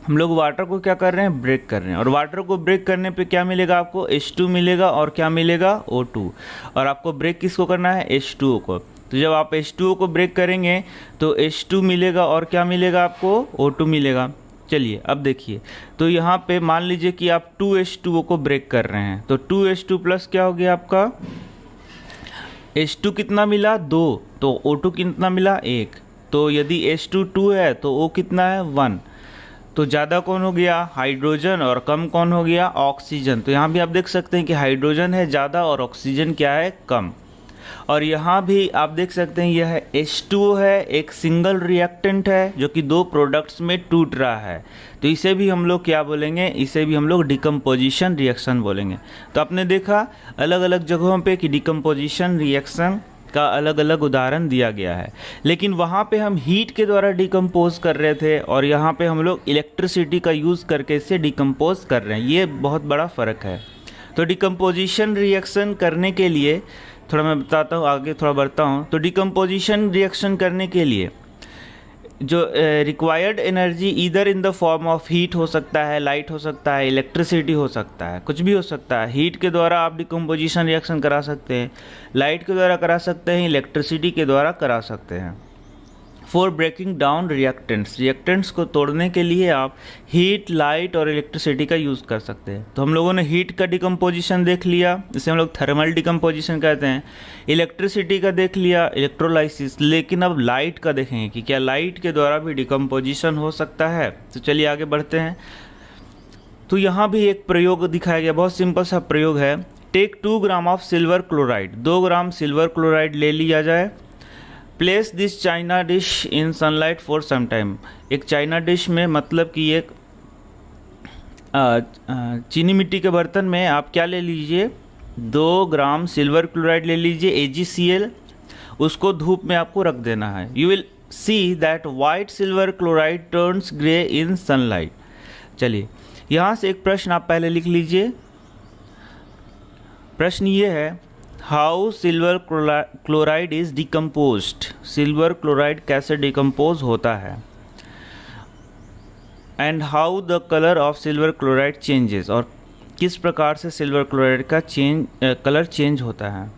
[SPEAKER 1] हम लोग वाटर को क्या कर रहे हैं, ब्रेक कर रहे हैं, और वाटर को ब्रेक करने पे क्या मिलेगा आपको, H2 मिलेगा, और क्या मिलेगा, O2। और आपको ब्रेक किसको करना है, H2O को। तो जब आप H2O को ब्रेक करेंगे तो H2 मिलेगा, और क्या मिलेगा आपको, O2 मिलेगा। चलिए अब देखिए, तो यहाँ पे मान लीजिए कि आप 2H2O को ब्रेक कर रहे हैं, तो 2H2 प्लस क्या हो गया आपका, H2 कितना मिला, 2, तो O2 कितना मिला, 1। तो यदि H2 2 है तो O कितना है, 1। तो ज़्यादा कौन हो गया, हाइड्रोजन, और कम कौन हो गया, ऑक्सीजन। तो यहाँ भी आप देख सकते हैं कि हाइड्रोजन है ज़्यादा और ऑक्सीजन क्या है, कम। और यहाँ भी आप देख सकते हैं यह H2O है, एक सिंगल रिएक्टेंट है जो कि 2 प्रोडक्ट्स में टूट रहा है। तो इसे भी हम लोग क्या बोलेंगे, इसे भी हम लोग डिकम्पोजिशन रिएक्शन बोलेंगे। तो आपने देखा अलग अलग जगहों पे कि डिकम्पोजिशन रिएक्शन का अलग अलग उदाहरण दिया गया है, लेकिन वहाँ पे हम हीट के द्वारा डिकम्पोज कर रहे थे और यहाँ पे हम लोग इलेक्ट्रिसिटी का यूज़ करके इसे डिकम्पोज कर रहे हैं। ये बहुत बड़ा फ़र्क है। तो डिकम्पोजिशन रिएक्शन करने के लिए थोड़ा मैं बताता हूँ, आगे थोड़ा बढ़ता हूँ। तो डिकम्पोजिशन रिएक्शन करने के लिए जो required energy either in the form of heat हो सकता है, लाइट हो सकता है, इलेक्ट्रिसिटी हो सकता है, कुछ भी हो सकता है। हीट के द्वारा आप डिकम्पोजिशन रिएक्शन करा सकते हैं, लाइट के द्वारा करा सकते हैं, इलेक्ट्रिसिटी के द्वारा करा सकते हैं। फॉर ब्रेकिंग डाउन रिएक्टेंट्स को तोड़ने के लिए आप हीट, लाइट और इलेक्ट्रिसिटी का यूज़ कर सकते हैं। तो हम लोगों ने हीट का डिकम्पोजिशन देख लिया, इसे हम लोग थर्मल डिकम्पोजिशन कहते हैं। इलेक्ट्रिसिटी का देख लिया, इलेक्ट्रोलाइसिस। लेकिन अब लाइट का देखेंगे कि क्या लाइट के द्वारा भी डिकम्पोजिशन हो सकता है। तो चलिए आगे बढ़ते हैं। तो यहाँ भी एक प्रयोग दिखाया गया, बहुत सिंपल सा प्रयोग है। Take 2 gram of silver chloride, 2 gram silver chloride ले लिया जाए। Place this china dish in sunlight for some time, एक चाइना डिश में मतलब कि एक चीनी मिट्टी के बर्तन में आप क्या ले लीजिए, 2 ग्राम सिल्वर क्लोराइड ले लीजिए, AgCl। उसको धूप में आपको रख देना है। You will see that white silver chloride turns grey in sunlight. चलिए यहाँ से एक प्रश्न आप पहले लिख लीजिए। प्रश्न ये है, how silver chloride is decomposed, silver chloride कैसे डिकम्पोज होता है। And how the colour of silver chloride changes, और किस प्रकार से सिल्वर क्लोराइड का कलर चेंज होता है।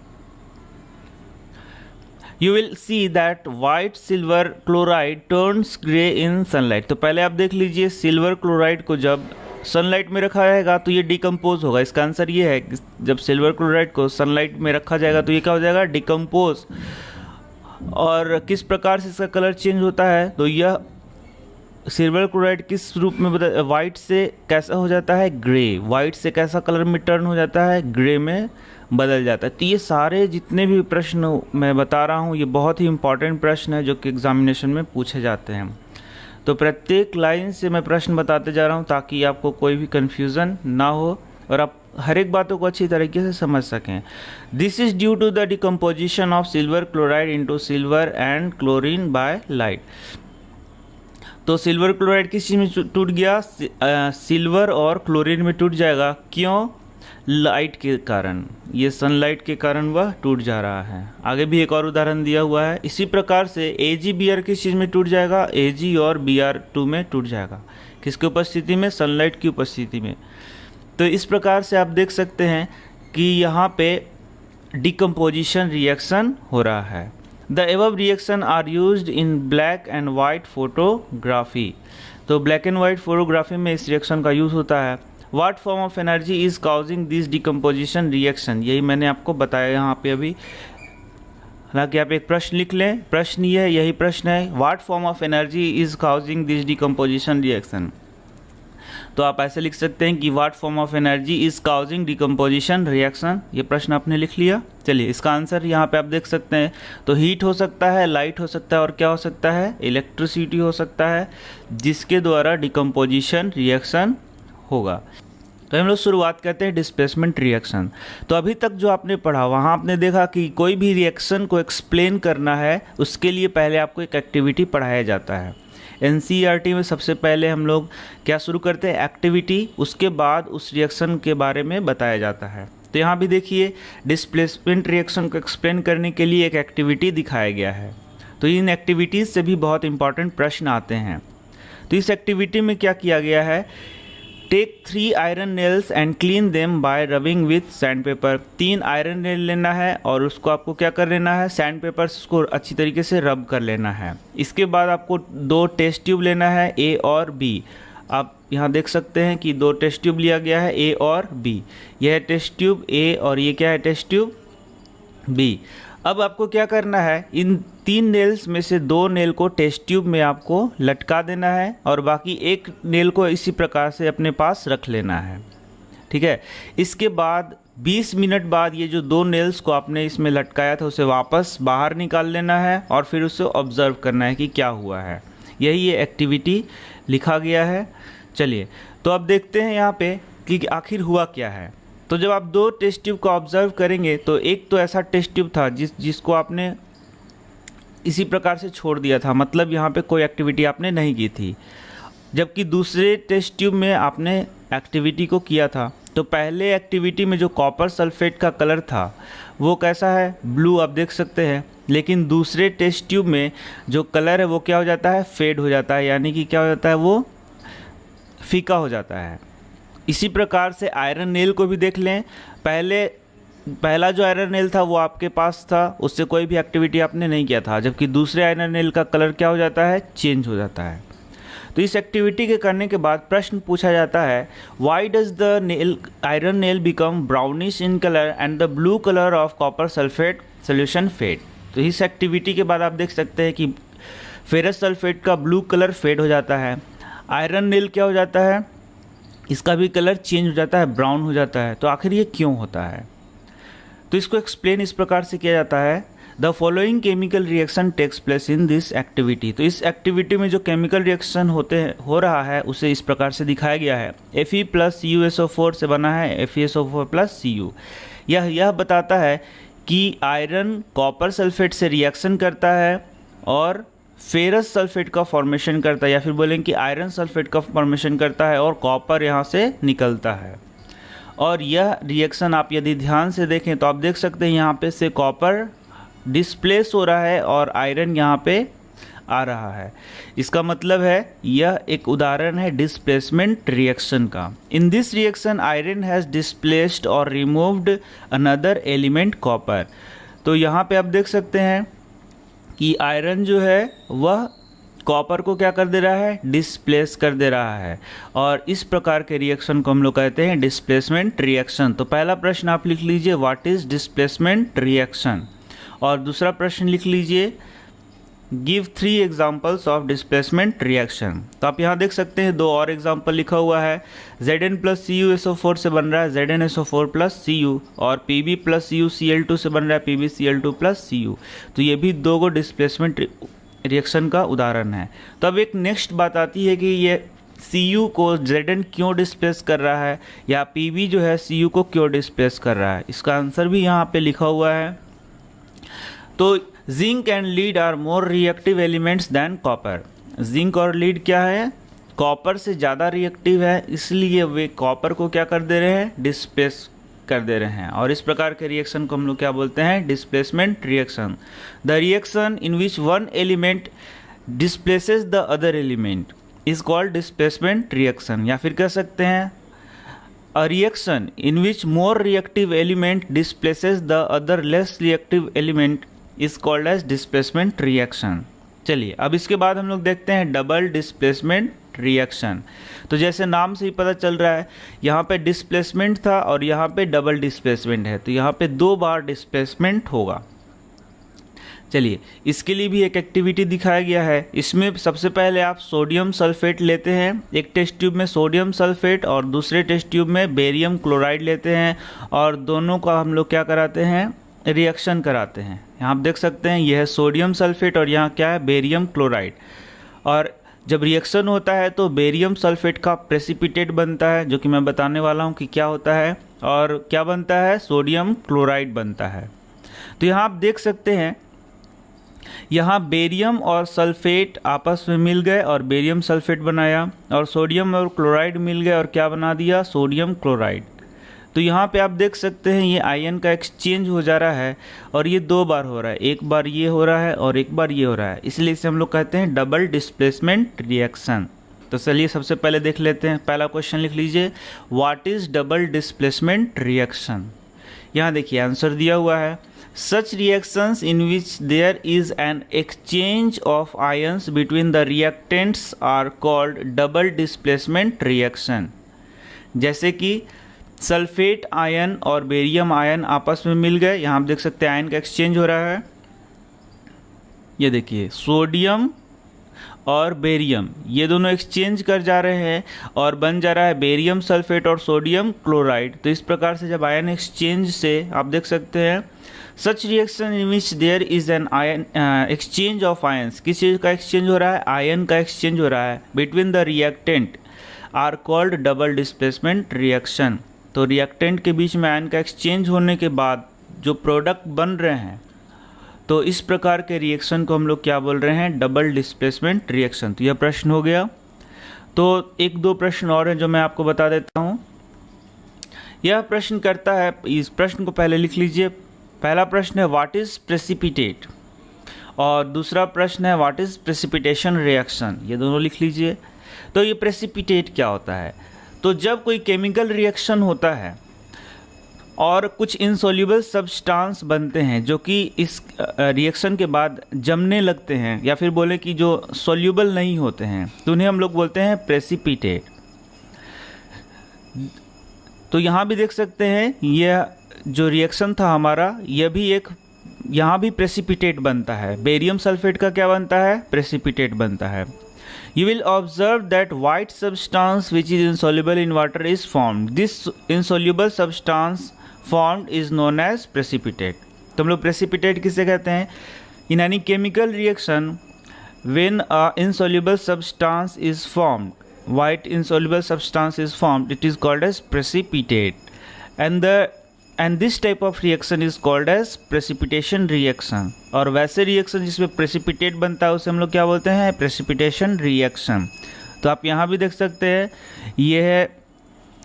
[SPEAKER 1] You will see that white silver chloride turns grey in sunlight. तो पहले आप देख लीजिए, सिल्वर क्लोराइड को जब सनलाइट में रखा जाएगा तो ये डिकम्पोज होगा। इसका आंसर ये है कि जब सिल्वर क्लोराइड को सनलाइट में रखा जाएगा तो ये क्या हो जाएगा, डिकम्पोज। और किस प्रकार से इसका कलर चेंज होता है, तो यह सिल्वर क्लोराइड किस रूप में वाइट से कैसा हो जाता है, ग्रे। वाइट से कैसा कलर में टर्न हो जाता है, ग्रे में बदल जाता है। तो ये सारे जितने भी प्रश्न मैं बता रहा हूँ ये बहुत ही इंपॉर्टेंट प्रश्न है जो कि एग्जामिनेशन में पूछे जाते हैं। तो प्रत्येक लाइन से मैं प्रश्न बताते जा रहा हूँ ताकि आपको कोई भी कन्फ्यूज़न ना हो और आप हर एक बातों को अच्छी तरीके से समझ सकें। This is due to the decomposition of silver chloride into silver and chlorine by light. तो सिल्वर क्लोराइड किस चीज़ में टूट गया, सिल्वर और क्लोरीन में टूट जाएगा। क्यों, लाइट के कारण, ये सनलाइट के कारण वह टूट जा रहा है। आगे भी एक और उदाहरण दिया हुआ है। इसी प्रकार से AgBr किस चीज़ में टूट जाएगा, Ag और Br2 में टूट जाएगा। किसकी उपस्थिति में, सनलाइट की उपस्थिति में। तो इस प्रकार से आप देख सकते हैं कि यहाँ पे डिकम्पोजिशन रिएक्शन हो रहा है। The above reaction are used in black and white photography. तो ब्लैक एंड वाइट फोटोग्राफी में इस रिएक्शन का यूज़ होता है। What form of energy is causing this decomposition reaction, यही मैंने आपको बताया यहाँ पे अभी। हालांकि आप एक प्रश्न लिख लें, प्रश्न ये है, यही प्रश्न है, What form of energy is causing this decomposition reaction। तो आप ऐसे लिख सकते हैं कि What form of energy is causing decomposition reaction, ये प्रश्न आपने लिख लिया। चलिए इसका आंसर यहाँ पे आप देख सकते हैं। तो हीट हो सकता है, लाइट हो सकता है, और क्या हो सकता है, इलेक्ट्रिसिटी हो सकता है, जिसके द्वारा डिकम्पोजिशन रिएक्शन होगा। तो हम लोग शुरुआत करते हैं डिस्प्लेसमेंट रिएक्शन। तो अभी तक जो आपने पढ़ा वहाँ आपने देखा कि कोई भी रिएक्शन को एक्सप्लेन करना है उसके लिए पहले आपको एक एक्टिविटी पढ़ाया जाता है। NCERT में सबसे पहले हम लोग क्या शुरू करते हैं, एक्टिविटी, उसके बाद उस रिएक्शन के बारे में बताया जाता है। तो यहाँ भी देखिए डिस्प्लेसमेंट रिएक्शन को एक्सप्लेन करने के लिए एक एक्टिविटी दिखाया गया है। तो इन एक्टिविटीज़ से भी बहुत इंपॉर्टेंट प्रश्न आते हैं। तो इस एक्टिविटी में क्या किया गया है, take 3 iron nails and clean them by rubbing with sandpaper. 3 iron nail लेना है और उसको आपको क्या कर लेना है, सैंड पेपर से उसको अच्छी तरीके से रब कर लेना है। इसके बाद आपको 2 टेस्ट ट्यूब लेना है, ए और बी। आप यहाँ देख सकते हैं कि 2 टेस्ट ट्यूब लिया गया है, ए और बी। यह है टेस्ट ट्यूब ए और ये क्या है, टेस्ट ट्यूब बी। अब आपको क्या करना है, इन 3 नेल्स में से 2 नेल को टेस्ट ट्यूब में आपको लटका देना है और बाकी 1 नेल को इसी प्रकार से अपने पास रख लेना है। ठीक है, इसके बाद 20 मिनट बाद ये जो 2 नेल्स को आपने इसमें लटकाया था उसे वापस बाहर निकाल लेना है और फिर उसे ऑब्ज़र्व करना है कि क्या हुआ है। यही ये एक्टिविटी लिखा गया है। चलिए, तो अब देखते हैं यहाँ पे कि आखिर हुआ क्या है। तो जब आप 2 टेस्ट ट्यूब को ऑब्ज़र्व करेंगे तो एक तो ऐसा टेस्ट ट्यूब था जिसको आपने इसी प्रकार से छोड़ दिया था, मतलब यहाँ पे कोई एक्टिविटी आपने नहीं की थी, जबकि दूसरे टेस्ट ट्यूब में आपने एक्टिविटी को किया था। तो पहले एक्टिविटी में जो कॉपर सल्फेट का कलर था वो कैसा है, ब्लू, आप देख सकते हैं। लेकिन दूसरे टेस्ट ट्यूब में जो कलर है वो क्या हो जाता है, फेड हो जाता है, यानी कि क्या हो जाता है, वो फीका हो जाता है। इसी प्रकार से आयरन नेल को भी देख लें। पहला जो आयरन नेल था वो आपके पास था, उससे कोई भी एक्टिविटी आपने नहीं किया था, जबकि दूसरे आयरन नेल का कलर क्या हो जाता है, चेंज हो जाता है। तो इस एक्टिविटी के करने के बाद प्रश्न पूछा जाता है, why does the iron nail become brownish in colour and the blue colour of copper sulphate solution fade. तो इस एक्टिविटी के बाद आप देख सकते हैं कि फेरस सल्फेट का ब्लू कलर फेड हो जाता है, आयरन नेल क्या हो जाता है, इसका भी कलर चेंज हो जाता है, ब्राउन हो जाता है। तो आखिर ये क्यों होता है, तो इसको एक्सप्लेन इस प्रकार से किया जाता है, the following chemical reaction takes place in this activity. तो इस एक्टिविटी में जो केमिकल रिएक्शन हो रहा है उसे इस प्रकार से दिखाया गया है। Fe प्लस CuSO4 से बना है FeSO4 प्लस Cu। यह बताता है कि आयरन कॉपर सल्फेट से रिएक्शन करता है और फेरस सल्फेट का फॉर्मेशन करता है, या फिर बोलें कि आयरन सल्फेट का फॉर्मेशन करता है और कॉपर यहाँ से निकलता है। और यह रिएक्शन आप यदि ध्यान से देखें तो आप देख सकते हैं यहाँ पे से कॉपर डिस्प्लेस हो रहा है और आयरन यहाँ पे आ रहा है। इसका मतलब है यह एक उदाहरण है डिस्प्लेसमेंट रिएक्शन का। इन this reaction iron has displaced और रिमूव्ड अनदर एलिमेंट कॉपर। तो यहाँ पे आप देख सकते हैं कि आयरन जो है वह कॉपर को क्या कर दे रहा है, डिस्प्लेस कर दे रहा है, और इस प्रकार के रिएक्शन को हम लोग कहते हैं डिस्प्लेसमेंट रिएक्शन। तो पहला प्रश्न आप लिख लीजिए, व्हाट इज डिस्प्लेसमेंट रिएक्शन, और दूसरा प्रश्न लिख लीजिए, give 3 examples of displacement reaction. तो आप यहाँ देख सकते हैं 2 और एग्जाम्पल लिखा हुआ है। Zn प्लस CuSO4 से बन रहा है ZnSO4 प्लस Cu, और Pb प्लस CuCl2 से बन रहा है PbCl2 प्लस Cu। तो ये भी 2 गो डिस्प्लेसमेंट रिएक्शन का उदाहरण है। तो अब एक नेक्स्ट बात आती है कि ये Cu को Zn क्यों डिस्प्लेस कर रहा है, या Pb जो है Cu को क्यों डिस्प्लेस कर रहा है। इसका आंसर भी यहाँ पे लिखा हुआ है। तो zinc and lead are more reactive elements than copper. Zinc और लीड क्या है, कॉपर से ज़्यादा रिएक्टिव है, इसलिए वे कॉपर को क्या कर दे रहे हैं, डिस्प्लेस कर दे रहे हैं। और इस प्रकार के रिएक्शन को हम लोग क्या बोलते हैं, displacement reaction. The reaction in which one element displaces the other element is called displacement reaction. या फिर कह सकते हैं a reaction in which more reactive element displaces the other less reactive element is called as displacement reaction. चलिए, अब इसके बाद हम लोग देखते हैं डबल डिस्प्लेसमेंट रिएक्शन। तो जैसे नाम से ही पता चल रहा है, यहाँ पे डिस्प्लेसमेंट था और यहाँ पे डबल डिस्प्लेसमेंट है, तो यहाँ पे 2 बार डिस्प्लेसमेंट होगा। चलिए, इसके लिए भी एक एक्टिविटी दिखाया गया है। इसमें सबसे पहले आप सोडियम सल्फेट लेते हैं, एक टेस्ट ट्यूब में सोडियम सल्फेट और दूसरे टेस्ट ट्यूब में बेरियम क्लोराइड लेते हैं, और दोनों का हम लोग क्या कराते हैं, रिएक्शन कराते हैं। यहाँ आप देख सकते हैं यह है सोडियम सल्फेट और यहाँ क्या है, बेरियम क्लोराइड। और जब रिएक्शन होता है तो बेरियम सल्फेट का प्रेसिपिटेट बनता है, जो कि मैं बताने वाला हूँ कि क्या होता है, और क्या बनता है, सोडियम क्लोराइड बनता है। तो यहाँ आप देख सकते हैं, यहाँ बेरियम और सल्फेट आपस में मिल गए और बेरियम सल्फेट बनाया, और सोडियम और क्लोराइड मिल गए और क्या बना दिया, सोडियम क्लोराइड। तो यहाँ पे आप देख सकते हैं ये आयन का एक्सचेंज हो जा रहा है, और ये 2 बार हो रहा है, एक बार ये हो रहा है और एक बार ये हो रहा है, इसलिए इसे हम लोग कहते हैं डबल डिस्प्लेसमेंट रिएक्शन। तो चलिए सबसे पहले देख लेते हैं। पहला क्वेश्चन लिख लीजिए, what is double displacement reaction. यहाँ देखिए आंसर दिया हुआ है, such reactions in which there is an exchange of ions between the reactants are called double displacement reaction. जैसे कि सल्फेट आयन और बेरियम आयन आपस में मिल गए, यहाँ आप देख सकते हैं आयन का एक्सचेंज हो रहा है। ये देखिए सोडियम और बेरियम ये दोनों एक्सचेंज कर जा रहे हैं और बन जा रहा है बेरियम सल्फेट और सोडियम क्लोराइड। तो इस प्रकार से जब आयन एक्सचेंज से आप देख सकते हैं, such reaction in which there is an ion exchange of ions, किस चीज़ का एक्सचेंज हो रहा है, आयन का एक्सचेंज हो रहा है between the reactant are called double displacement reaction. तो रिएक्टेंट के बीच में आयन का एक्सचेंज होने के बाद जो प्रोडक्ट बन रहे हैं, तो इस प्रकार के रिएक्शन को हम लोग क्या बोल रहे हैं, डबल डिस्प्लेसमेंट रिएक्शन। तो यह प्रश्न हो गया। तो एक दो प्रश्न और हैं जो मैं आपको बता देता हूँ। यह प्रश्न करता है, इस प्रश्न को पहले लिख लीजिए। पहला प्रश्न है व्हाट इज़ प्रेसिपिटेट और दूसरा प्रश्न है व्हाट इज़ प्रेसिपिटेशन रिएक्शन। ये दोनों लिख लीजिए। तो ये प्रेसिपिटेट क्या होता है, तो जब कोई केमिकल रिएक्शन होता है और कुछ इनसोल्यूबल सब्सटेंस बनते हैं जो कि इस रिएक्शन के बाद जमने लगते हैं या फिर बोले कि जो सोल्यूबल नहीं होते हैं, तो उन्हें हम लोग बोलते हैं प्रेसिपिटेट। तो यहाँ भी देख सकते हैं यह जो रिएक्शन था हमारा, यह भी एक यहाँ भी प्रेसिपिटेट बनता है। बेरियम सल्फेट का क्या बनता है, प्रेसिपिटेट बनता है। You will observe that white substance which is insoluble in water is formed. This insoluble substance formed is known as precipitate. तो हम लोग precipitate किसे कहते हैं, in any chemical reaction when a insoluble substance is formed, white insoluble substance is formed, it is called as precipitate. And this type of reaction is called as precipitation reaction. और वैसे रिएक्शन जिसमें प्रेसिपिटेट बनता है उसे हम लोग क्या बोलते हैं, प्रेसिपिटेशन रिएक्शन। तो आप यहाँ भी देख सकते हैं, ये है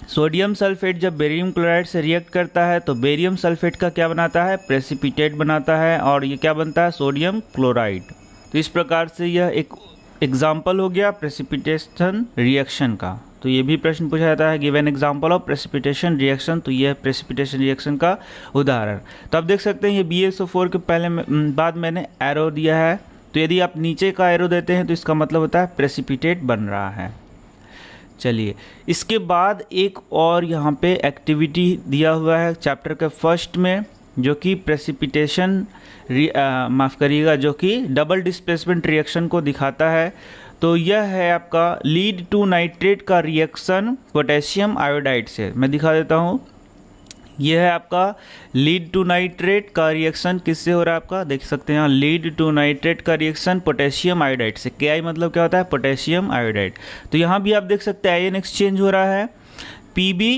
[SPEAKER 1] सोडियम सल्फेट जब बेरियम क्लोराइड से रिएक्ट करता है तो बेरियम सल्फेट का क्या बनाता है, प्रेसिपिटेट बनाता है, और ये क्या बनता है, सोडियम क्लोराइड। तो इस प्रकार से यह एक एग्जाम्पल हो गया प्रेसिपिटेशन रिएक्शन का। तो ये भी प्रश्न पूछा जाता है, give an example of precipitation reaction. तो यह प्रेसिपिटेशन रिएक्शन का उदाहरण। तो आप देख सकते हैं ये BaSO4 के बाद मैंने एरो दिया है। तो यदि आप नीचे का एरो देते हैं तो इसका मतलब होता है प्रेसिपिटेट बन रहा है। चलिए इसके बाद एक और यहाँ पे एक्टिविटी दिया हुआ है चैप्टर के फर्स्ट में, जो कि प्रेसिपिटेशन माफ़ करिएगा, जो कि डबल डिस्प्लेसमेंट रिएक्शन को दिखाता है। तो यह है आपका लीड टू नाइट्रेट का रिएक्शन पोटेशियम आयोडाइड से। मैं दिखा देता हूँ, यह है आपका लीड टू नाइट्रेट का रिएक्शन किससे हो रहा है, आपका देख सकते हैं यहाँ लीड टू नाइट्रेट का रिएक्शन पोटेशियम आयोडाइड से। Ki मतलब क्या होता है, पोटेशियम आयोडाइड। तो यहाँ भी आप देख सकते हैं आयन एक्सचेंज हो रहा है, Pb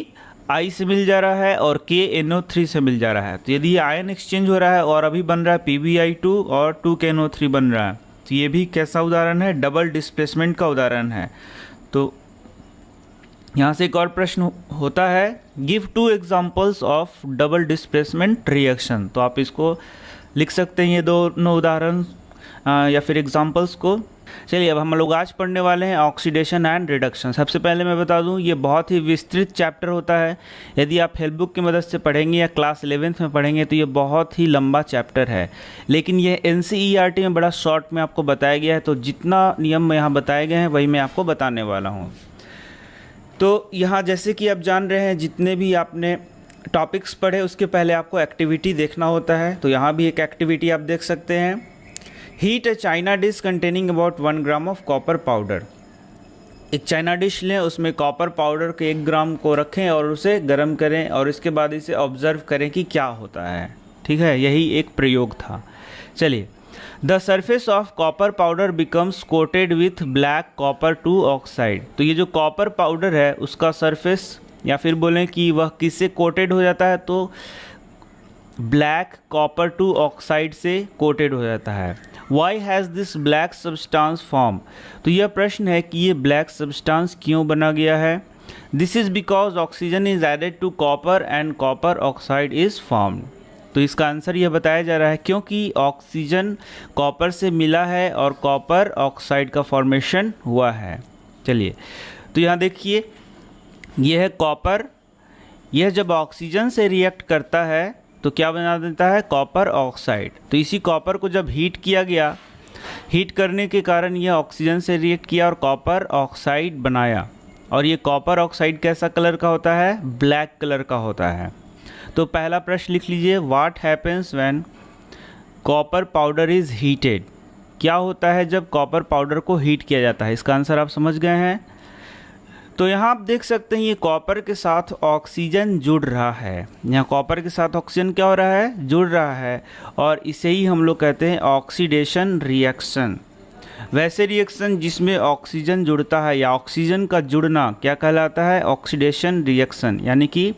[SPEAKER 1] I से मिल जा रहा है और KNO3 से मिल जा रहा है। तो यदि आयन एक्सचेंज हो रहा है और अभी बन रहा है PbI2 और 2KNO3 बन रहा है, तो ये भी कैसा उदाहरण है, डबल डिस्प्लेसमेंट का उदाहरण है। तो यहाँ से एक और प्रश्न होता है, give 2 examples of double displacement reaction. तो आप इसको लिख सकते हैं ये दोनों उदाहरण या फिर एग्जांपल्स को। चलिए अब हम लोग आज पढ़ने वाले हैं ऑक्सीडेशन एंड रिडक्शन। सबसे पहले मैं बता दूं ये बहुत ही विस्तृत चैप्टर होता है। यदि आप हेल्प बुक की मदद से पढ़ेंगे या क्लास 11th में पढ़ेंगे तो ये बहुत ही लंबा चैप्टर है, लेकिन ये NCERT में बड़ा शॉर्ट में आपको बताया गया है। तो जितना नियम यहाँ बताए गए हैं वही मैं आपको बताने वाला हूँ। तो यहाँ जैसे कि आप जान रहे हैं, जितने भी आपने टॉपिक्स पढ़े उसके पहले आपको एक्टिविटी देखना होता है। तो यहाँ भी एक एक्टिविटी आप देख सकते हैं, heat a China dish containing about 1 gram of copper powder. एक चाइना डिश लें, उसमें कॉपर पाउडर के 1 ग्राम को रखें और उसे गर्म करें और इसके बाद इसे ऑब्जर्व करें कि क्या होता है। ठीक है, यही एक प्रयोग था। चलिए, the surface of copper powder becomes coated with black copper 2 oxide. तो ये जो कॉपर पाउडर है उसका सरफेस या फिर बोलें कि वह किससे कोटेड हो जाता है, तो ब्लैक कॉपर 2 ऑक्साइड से कोटेड हो जाता है। Why has this black substance form. तो यह प्रश्न है कि ये ब्लैक सब्सटेंस क्यों बना गया है। This is because oxygen is added to copper and copper oxide is formed. तो इसका आंसर यह बताया जा रहा है क्योंकि ऑक्सीजन कॉपर से मिला है और कॉपर ऑक्साइड का फॉर्मेशन हुआ है। चलिए, तो यहाँ देखिए, ये है कॉपर। यह जब ऑक्सीजन से रिएक्ट करता है तो क्या बना देता है, कॉपर ऑक्साइड। तो इसी कॉपर को जब हीट किया गया, हीट करने के कारण यह ऑक्सीजन से रिएक्ट किया और कॉपर ऑक्साइड बनाया। और ये कॉपर ऑक्साइड कैसा कलर का होता है, ब्लैक कलर का होता है। तो पहला प्रश्न लिख लीजिए, what happens when copper powder is heated. क्या होता है जब कॉपर पाउडर को हीट किया जाता है। इसका आंसर आप समझ गए हैं। तो यहाँ आप देख सकते हैं ये कॉपर के साथ ऑक्सीजन जुड़ रहा है। यहाँ कॉपर के साथ ऑक्सीजन क्या हो रहा है, जुड़ रहा है, और इसे ही हम लोग कहते हैं ऑक्सीडेशन रिएक्शन। वैसे रिएक्शन जिसमें ऑक्सीजन जुड़ता है या ऑक्सीजन का जुड़ना क्या कहलाता है, ऑक्सीडेशन रिएक्शन, यानी कि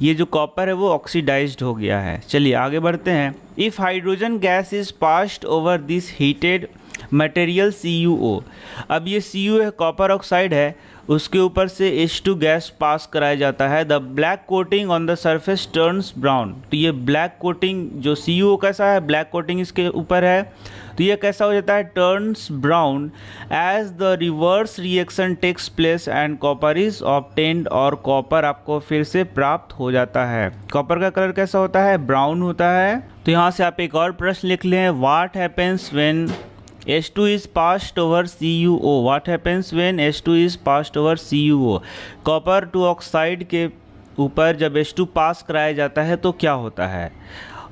[SPEAKER 1] ये जो कॉपर है वो ऑक्सीडाइज्ड हो गया है। चलिए आगे बढ़ते हैं। If hydrogen gas is passed over this heated material CuO। अब ये Cu है, कॉपर ऑक्साइड है, उसके ऊपर से H2 गैस पास कराया जाता है। The black coating on the surface turns brown. तो ये ब्लैक कोटिंग जो CuO कैसा है, ब्लैक कोटिंग इसके ऊपर है, तो ये कैसा हो जाता है, turns brown as the reverse reaction takes place and copper is obtained. और कॉपर आपको फिर से प्राप्त हो जाता है। कॉपर का कलर कैसा होता है, ब्राउन होता है। तो यहाँ से आप एक और प्रश्न लिख लें, what happens when H2 is passed over CuO। What happens when H2 is passed over CuO? Copper two oxide के ऊपर जब H2 पास कराया जाता है तो क्या होता है।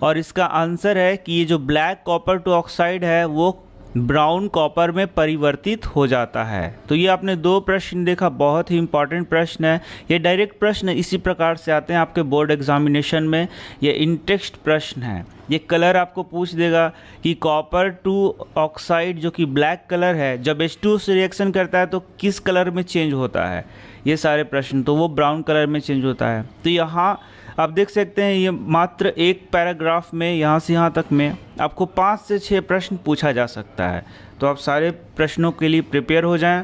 [SPEAKER 1] और इसका आंसर है कि ये जो ब्लैक कॉपर टू ऑक्साइड है वो ब्राउन कॉपर में परिवर्तित हो जाता है। तो ये आपने दो प्रश्न देखा, बहुत ही इंपॉर्टेंट प्रश्न है। ये डायरेक्ट प्रश्न इसी प्रकार से आते हैं आपके बोर्ड एग्जामिनेशन में। ये इन टेक्स्ट प्रश्न है। ये कलर आपको पूछ देगा कि कॉपर टू ऑक्साइड जो कि ब्लैक कलर है, जब H2 से रिएक्शन करता है तो किस कलर में चेंज होता है। ये सारे प्रश्न, तो वो ब्राउन कलर में चेंज होता है। तो यहाँ आप देख सकते हैं ये मात्र एक पैराग्राफ में यहाँ से यहाँ तक में आपको 5 से 6 प्रश्न पूछा जा सकता है। तो आप सारे प्रश्नों के लिए प्रिपेयर हो जाएं।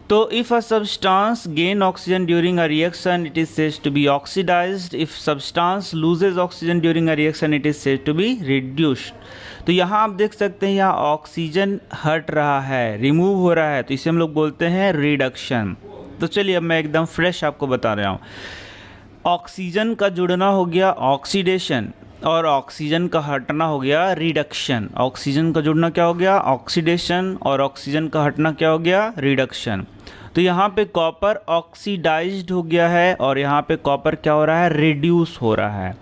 [SPEAKER 1] तो if a substance gain oxygen during a reaction it is said to be oxidised. If substance loses oxygen during a reaction it is said to be reduced. तो यहाँ आप देख सकते हैं यहाँ ऑक्सीजन हट रहा है, रिमूव हो रहा है, तो इसे हम लोग बोलते हैं रिडक्शन। तो चलिए अब मैं एकदम फ्रेश आपको बता रहा हूँ। ऑक्सीजन का जुड़ना हो गया ऑक्सीडेशन और ऑक्सीजन का हटना हो गया रिडक्शन। ऑक्सीजन का जुड़ना क्या हो गया, ऑक्सीडेशन, और ऑक्सीजन का हटना क्या हो गया, रिडक्शन। तो यहाँ पे कॉपर ऑक्सीडाइज्ड हो गया है और यहाँ पे कॉपर क्या हो रहा है, रिड्यूस हो रहा है।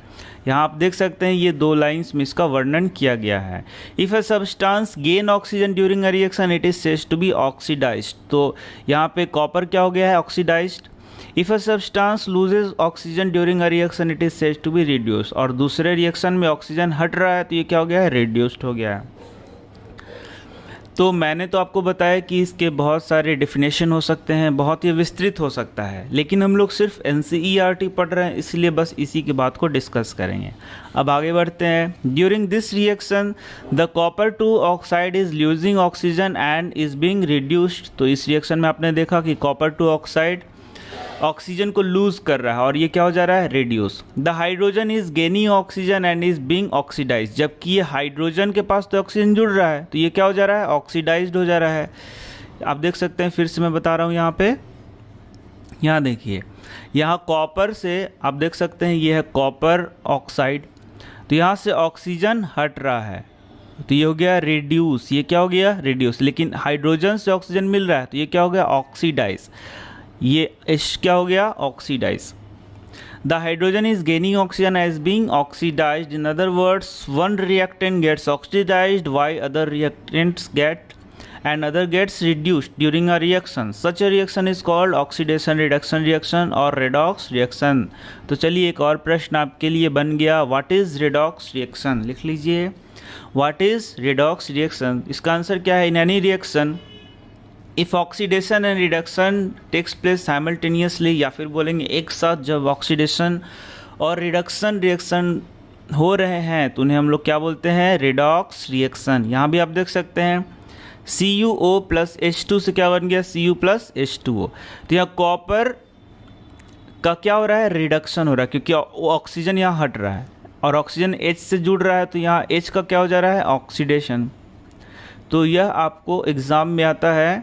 [SPEAKER 1] यहाँ आप देख सकते हैं ये 2 लाइंस में इसका वर्णन किया गया है। If a substance gain oxygen during a reaction it is said to be oxidised. तो यहाँ पे कॉपर क्या हो गया है, oxidised. If a substance loses oxygen during a reaction it is said to be reduce. और दूसरे रिएक्शन में ऑक्सीजन हट रहा है तो ये क्या हो गया है, रिड्यूस्ड हो गया है। तो मैंने तो आपको बताया कि इसके बहुत सारे डेफिनेशन हो सकते हैं, बहुत ही विस्तृत हो सकता है, लेकिन हम लोग सिर्फ NCERT पढ़ रहे हैं इसलिए बस इसी की बात को डिस्कस करेंगे। अब आगे बढ़ते हैं। During this reaction the copper two oxide is losing oxygen and is being reduced. तो इस रिएक्शन में आपने देखा कि कॉपर टू ऑक्साइड ऑक्सीजन को लूज कर रहा है और ये क्या हो जा रहा है, reduce. The hydrogen is gaining oxygen and is being oxidised. जबकि ये हाइड्रोजन के पास तो ऑक्सीजन जुड़ रहा है तो ये क्या हो जा रहा है, ऑक्सीडाइज्ड हो जा रहा है। आप देख सकते हैं, फिर से मैं बता रहा हूँ यहाँ पे, यहाँ देखिए, यहाँ कॉपर से आप देख सकते हैं ये है कॉपर ऑक्साइड, तो यहाँ से ऑक्सीजन हट रहा है तो ये हो गया रिड्यूस। ये क्या हो गया, रिड्यूस। लेकिन हाइड्रोजन से ऑक्सीजन मिल रहा है तो ये क्या हो गया, ऑक्सीडाइज। ये H क्या हो गया, oxidise. The hydrogen is gaining oxygen as being oxidised. In other words one reactant gets oxidised while other reactants get and other gets reduced during a reaction. Such a reaction is called oxidation reduction reaction or redox reaction. तो चलिए एक और प्रश्न आपके लिए बन गया, what is redox reaction? लिख लीजिए, what is redox reaction? इसका आंसर क्या है, in any reaction if oxidation and reduction takes place simultaneously, या फिर बोलेंगे एक साथ जब ऑक्सीडेशन और रिडक्शन रिएक्शन हो रहे हैं तो उन्हें हम लोग क्या बोलते हैं, रिडॉक्स रिएक्शन। यहाँ भी आप देख सकते हैं CuO प्लस H2 से क्या बन गया, Cu प्लस H2O। तो यहाँ कॉपर का क्या हो रहा है, रिडक्शन हो रहा है क्योंकि ऑक्सीजन यहाँ हट रहा है और ऑक्सीजन H से जुड़ रहा है तो यहाँ H का क्या हो जा रहा है, ऑक्सीडेशन। तो यह आपको एग्ज़ाम में आता है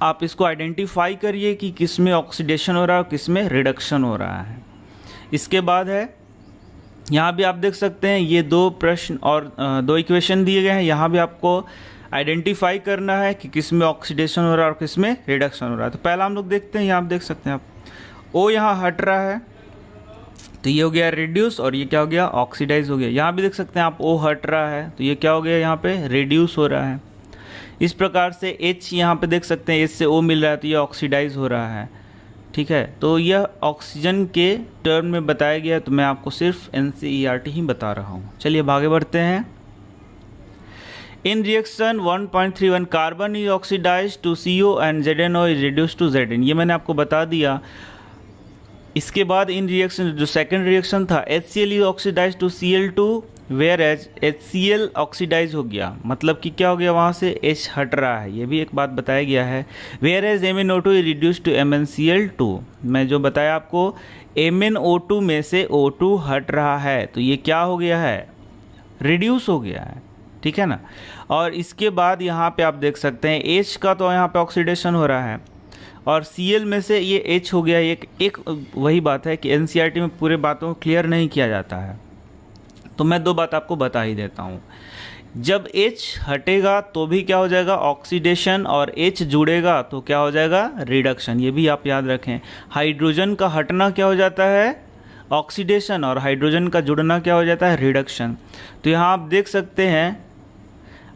[SPEAKER 1] आप इसको आइडेंटिफाई करिए कि किस में ऑक्सीडेशन हो रहा है और किस में रिडक्शन हो रहा है। इसके बाद है, यहाँ भी आप देख सकते हैं ये दो प्रश्न और दो इक्वेशन दिए गए हैं। यहाँ भी आपको आइडेंटिफाई करना है कि किस में ऑक्सीडेशन हो रहा है और किस में रिडक्शन हो रहा है। तो पहला हम लोग देखते हैं, यहाँ आप देख सकते हैं आप ओ यहाँ हट रहा है तो ये हो गया रिड्यूस, और ये क्या हो गया, ऑक्सीडाइज हो गया। यहाँ भी देख सकते हैं आप ओ हट रहा है तो ये क्या हो गया, यहाँ पे रिड्यूस हो रहा है। इस प्रकार से H यहाँ पे देख सकते हैं H से O मिल रहा है तो ये ऑक्सीडाइज हो रहा है। ठीक है, तो यह ऑक्सीजन के टर्म में बताया गया, तो मैं आपको सिर्फ NCERT ही बता रहा हूँ। चलिए अब आगे बढ़ते हैं। In reaction 1.31 carbon is oxidise to CO and ZnO is reduce to Zn, ये मैंने आपको बता दिया। इसके बाद इन रिएक्शन जो सेकंड रिएक्शन था HCl is oxidise to Cl2 whereas HCl oxidise हो गया, मतलब कि क्या हो गया, वहाँ से H हट रहा है, ये भी एक बात बताया गया है। Where as MnO2 is reduce to MnCl2, मैं जो बताया आपको MnO2 में से O2 हट रहा है तो ये क्या हो गया है, रिड्यूस हो गया है। ठीक है ना। और इसके बाद यहाँ पे आप देख सकते हैं H का तो यहाँ पे ऑक्सीडेशन हो रहा है और Cl में से ये H हो गया। एक वही बात है कि NCERT में पूरे बातों को क्लियर नहीं किया जाता है, तो मैं दो बात आपको बता ही देता हूँ। जब H हटेगा तो भी क्या हो जाएगा, ऑक्सीडेशन, और H जुड़ेगा तो क्या हो जाएगा, रिडक्शन। ये भी आप याद रखें। हाइड्रोजन का हटना क्या हो जाता है, ऑक्सीडेशन, और हाइड्रोजन का जुड़ना क्या हो जाता है, रिडक्शन। तो यहाँ आप देख सकते हैं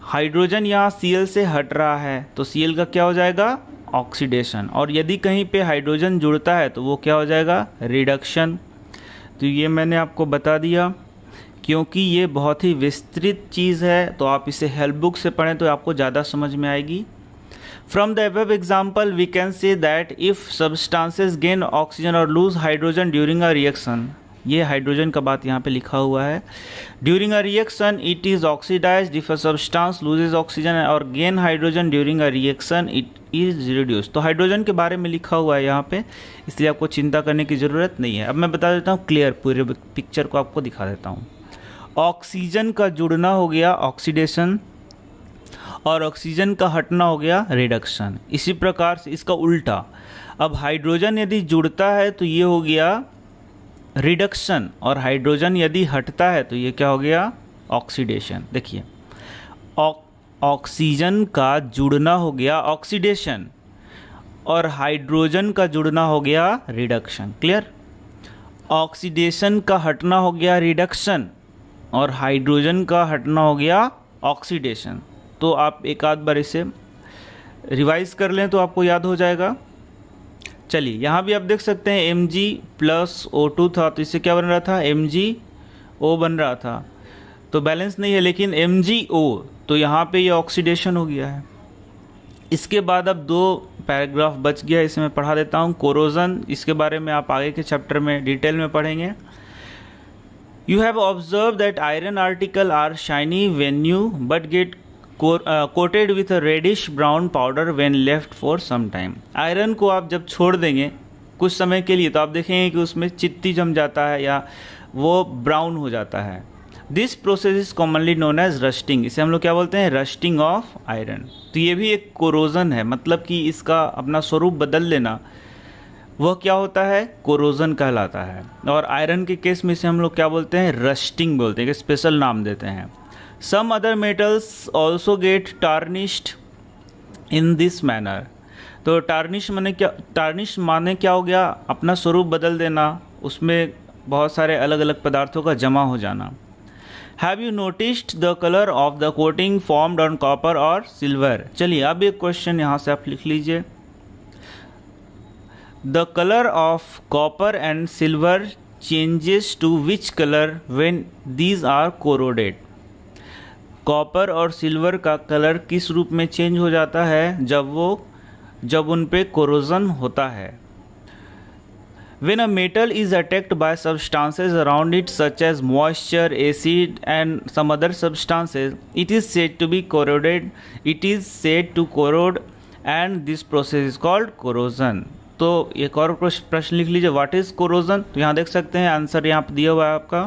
[SPEAKER 1] हाइड्रोजन यहाँ Cl से हट रहा है तो Cl का क्या हो जाएगा, ऑक्सीडेशन, और यदि कहीं पे हाइड्रोजन जुड़ता है तो वो क्या हो जाएगा, रिडक्शन। तो ये मैंने आपको बता दिया क्योंकि ये बहुत ही विस्तृत चीज़ है, तो आप इसे हेल्प बुक से पढ़ें तो आपको ज़्यादा समझ में आएगी। From the above example we can say that if substances gain oxygen और lose hydrogen during a reaction, ये हाइड्रोजन का बात यहाँ पे लिखा हुआ है। During a reaction it is oxidised if a substance loses oxygen और gain hydrogen during a reaction it is reduce. तो हाइड्रोजन के बारे में लिखा हुआ है यहाँ पे, इसलिए आपको चिंता करने की ज़रूरत नहीं है। अब मैं बता देता हूँ क्लियर, पूरे पिक्चर को आपको दिखा देता हूँ। ऑक्सीजन का जुड़ना हो गया ऑक्सीडेशन और ऑक्सीजन का हटना हो गया रिडक्शन। इसी प्रकार से इसका उल्टा, अब हाइड्रोजन यदि जुड़ता है तो ये हो गया रिडक्शन, और हाइड्रोजन यदि हटता है तो ये क्या हो गया, ऑक्सीडेशन। देखिए ऑक्सीजन का जुड़ना हो गया ऑक्सीडेशन और हाइड्रोजन का जुड़ना हो गया रिडक्शन। क्लियर। ऑक्सीडेशन का हटना हो गया रिडक्शन और हाइड्रोजन का हटना हो गया ऑक्सीडेशन। तो आप एक आध बार इसे रिवाइज कर लें तो आपको याद हो जाएगा। चलिए यहाँ भी आप देख सकते हैं Mg प्लस O2 था तो इससे क्या बन रहा था, MgO बन रहा था, तो बैलेंस नहीं है, लेकिन MgO तो यहाँ पे ये ऑक्सीडेशन हो गया है। इसके बाद अब दो पैराग्राफ बच गया, इसे मैं पढ़ा देता हूँ। कोरोजन, इसके बारे में आप आगे के चैप्टर में डिटेल में पढ़ेंगे। You have observed that iron articles are shiny when new but get coated with a reddish brown powder when left for some time। Iron को आप जब छोड़ देंगे कुछ समय के लिए तो आप देखेंगे कि उसमें चित्ती जम जाता है या वो ब्राउन हो जाता है। This process is commonly known as rusting, इसे हम लोग क्या बोलते हैं, रस्टिंग ऑफ आयरन। तो ये भी एक कोरोजन है, मतलब कि इसका अपना स्वरूप बदल लेना, वह क्या होता है, कोरोजन कहलाता है। और आयरन के केस में इसे हम लोग क्या बोलते हैं, रस्टिंग बोलते हैं, स्पेशल नाम देते हैं। Some other metals also get tarnished in this manner. तो टार्निश माने क्या हो गया, अपना स्वरूप बदल देना, उसमें बहुत सारे अलग अलग पदार्थों का जमा हो जाना। Have you noticed the colour of the coating formed on copper और सिल्वर। चलिए अब एक क्वेश्चन यहाँ से आप लिख लीजिए। The color of copper and silver changes to which color when these are corroded? Copper और सिल्वर का कलर किस रूप में चेंज हो जाता है जब उन पे कोरोजन होता है। When a metal is attacked by substances around it such as moisture, acid and some other substances, it is said to be corroded. It is said to corrode and this process is called corrosion। तो एक और प्रश्न लिख लीजिए, व्हाट इज़ कोरोजन। तो यहाँ देख सकते हैं आंसर यहाँ पर दिया हुआ है आपका,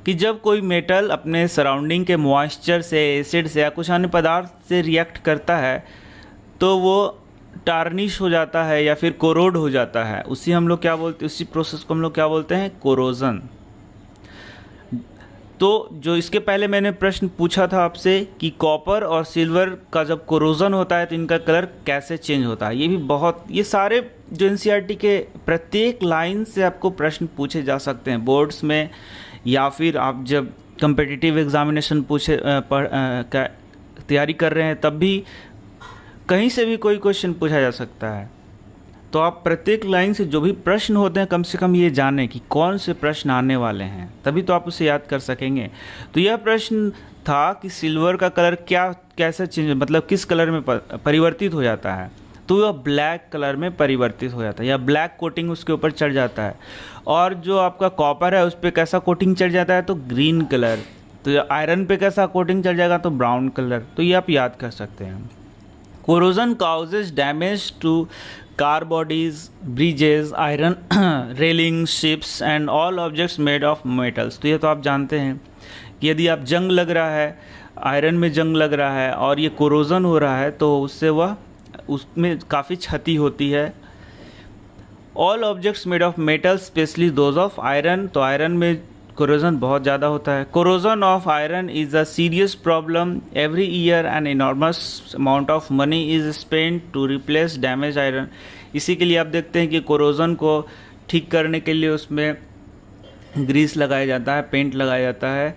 [SPEAKER 1] कि जब कोई मेटल अपने सराउंडिंग के मॉइस्चर से, एसिड से या कुछ अन्य पदार्थ से रिएक्ट करता है तो वो टार्निश हो जाता है या फिर कोरोड हो जाता है, उसी हम लोग क्या बोलते हैं, उसी प्रोसेस को हम लोग क्या बोलते हैं, कोरोजन। तो जो इसके पहले मैंने प्रश्न पूछा था आपसे कि कॉपर और सिल्वर का जब कोरोजन होता है तो इनका कलर कैसे चेंज होता है, ये भी बहुत, ये सारे जो एनसीईआरटी के प्रत्येक लाइन से आपको प्रश्न पूछे जा सकते हैं बोर्ड्स में, या फिर आप जब कम्पिटिटिव एग्जामिनेशन तैयारी कर रहे हैं तब भी कहीं से भी कोई क्वेश्चन पूछा जा सकता है। तो आप प्रत्येक लाइन से जो भी प्रश्न होते हैं कम से कम ये जानें कि कौन से प्रश्न आने वाले हैं, तभी तो आप उसे याद कर सकेंगे। तो यह प्रश्न था कि सिल्वर का कलर कैसे चेंज, मतलब किस कलर में परिवर्तित हो जाता है, तो वह ब्लैक कलर में परिवर्तित हो जाता है या ब्लैक कोटिंग उसके ऊपर चढ़ जाता है। और जो आपका कॉपर है उस पर कैसा कोटिंग चढ़ जाता है, तो ग्रीन कलर। तो आयरन पे कैसा कोटिंग चढ़ जाएगा, तो ब्राउन कलर। तो ये आप याद कर सकते हैं। Corrosion causes damage to car bodies, bridges, iron railing, ships and all objects made of metals. तो ये तो आप जानते हैं कि यदि आप जंग लग रहा है, आयरन में जंग लग रहा है और ये कोरोजन हो रहा है तो उससे वह उसमें काफ़ी क्षति होती है। All objects made of metal specially those of iron. तो आयरन में कोरोजन बहुत ज़्यादा होता है। Corrosion of iron is a serious problem. Every year an enormous amount of money is spend to replace damage iron. इसी के लिए आप देखते हैं कि कोरोजन को ठीक करने के लिए उसमें ग्रीस लगाया जाता है, पेंट लगाया जाता है।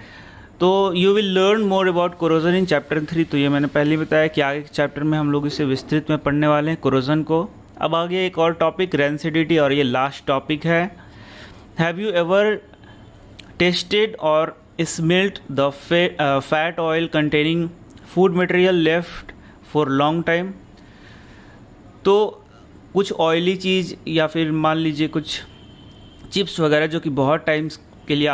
[SPEAKER 1] तो you will learn more about corrosion in chapter 3। तो ये मैंने पहले बताया कि आगे के चैप्टर में हम लोग इसे विस्तृत में पढ़ने वाले हैं कोरोजन को। अब आगे एक और टॉपिक रेंसिडिटी, और ये लास्ट टॉपिक है। हैव यू एवर टेस्टेड और smelt the fat oil containing food material left for long time. तो कुछ ऑयली चीज़ या फिर मान लीजिए कुछ चिप्स वगैरह जो कि बहुत टाइम के लिए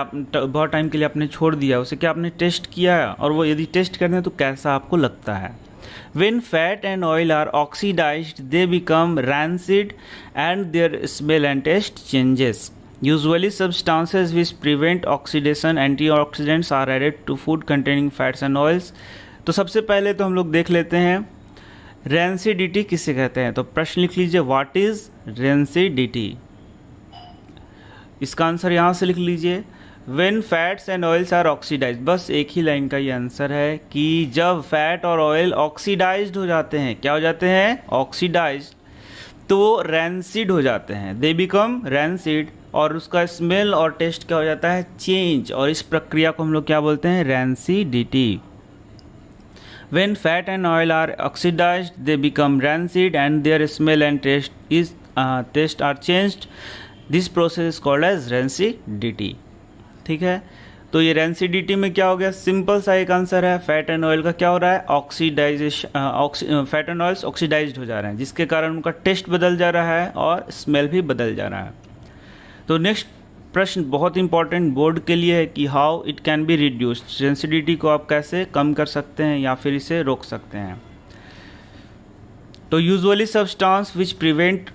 [SPEAKER 1] आपने छोड़ दिया, उसे क्या आपने टेस्ट किया है, और वो यदि टेस्ट करते हैं तो कैसा आपको लगता है। When fat and oil are oxidized, they become rancid and their smell and taste changes. Usually substances which prevent oxidation, antioxidants are added to food containing fats and oils. तो सबसे पहले तो हम लोग देख लेते हैं रेंसिडिटी किसे कहते हैं। तो प्रश्न लिख लीजिए, व्हाट इज रेंसिडिटी। इसका आंसर यहाँ से लिख लीजिए, When fats and oils are oxidized। बस एक ही लाइन का ये आंसर है कि जब फैट और ऑयल ऑक्सीडाइज्ड हो जाते हैं, क्या हो जाते हैं, ऑक्सीडाइज्ड, तो वो रैंसिड हो जाते हैं, दे बिकम रैंसिड, और उसका स्मेल और टेस्ट क्या हो जाता है, चेंज, और इस प्रक्रिया को हम लोग क्या बोलते हैं, rancidity. When fat and oil are oxidized, they become rancid and their smell and taste are changed. This process is called as rancidity। ठीक है, तो ये रेंसिडिटी में क्या हो गया, सिंपल सा एक आंसर है, फैट एंड ऑयल का क्या हो रहा है, oxidisation, fat and oils oxidised हो जा रहे हैं, जिसके कारण उनका टेस्ट बदल जा रहा है और स्मेल भी बदल जा रहा है। तो नेक्स्ट प्रश्न बहुत इंपॉर्टेंट बोर्ड के लिए है कि how it can be reduced. Rancidity को आप कैसे कम कर सकते हैं या फिर इसे रोक सकते हैं। तो usually substance which prevent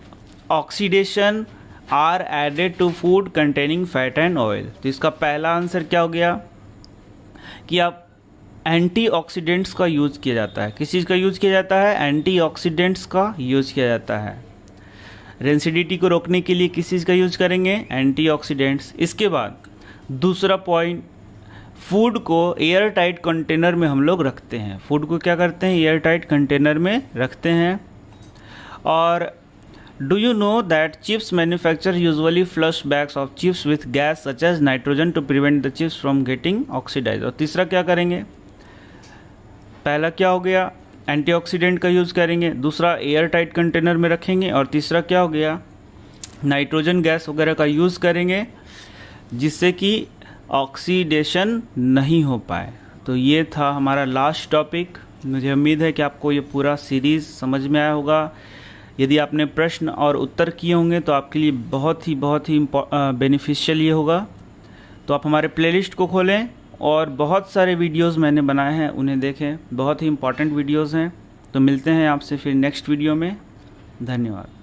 [SPEAKER 1] oxidation are added to food containing fat and oil. तो इसका पहला आंसर क्या हो गया कि आप एंटीऑक्सीडेंट्स का यूज़ किया जाता है। किस चीज़ का यूज़ किया जाता है, एंटीऑक्सीडेंट्स का यूज़ किया जाता है। रेंसिडिटी को रोकने के लिए किस चीज़ का यूज़ करेंगे, एंटीऑक्सीडेंट्स। इसके बाद दूसरा पॉइंट, फूड को एयर टाइट कंटेनर में हम लोग रखते हैं। फूड को क्या करते हैं, एयर टाइट कंटेनर में रखते हैं। और Do you know that chips manufacturer usually flush bags of chips with gas such as nitrogen to prevent the chips from getting oxidized। और तीसरा क्या करेंगे, पहला क्या हो गया, एंटीऑक्सीडेंट का यूज़ करेंगे, दूसरा एयर टाइट कंटेनर में रखेंगे, और तीसरा क्या हो गया, नाइट्रोजन गैस वगैरह का यूज़ करेंगे जिससे कि ऑक्सीडेशन नहीं हो पाए। तो ये था हमारा लास्ट टॉपिक। मुझे उम्मीद है कि आपको ये पूरा सीरीज़ समझ में आया होगा। यदि आपने प्रश्न और उत्तर किए होंगे तो आपके लिए बहुत ही बेनिफिशियल ये होगा। तो आप हमारे प्लेलिस्ट को खोलें और बहुत सारे वीडियोस मैंने बनाए हैं, उन्हें देखें, बहुत ही इंपॉर्टेंट वीडियोस हैं। तो मिलते हैं आपसे फिर नेक्स्ट वीडियो में। धन्यवाद।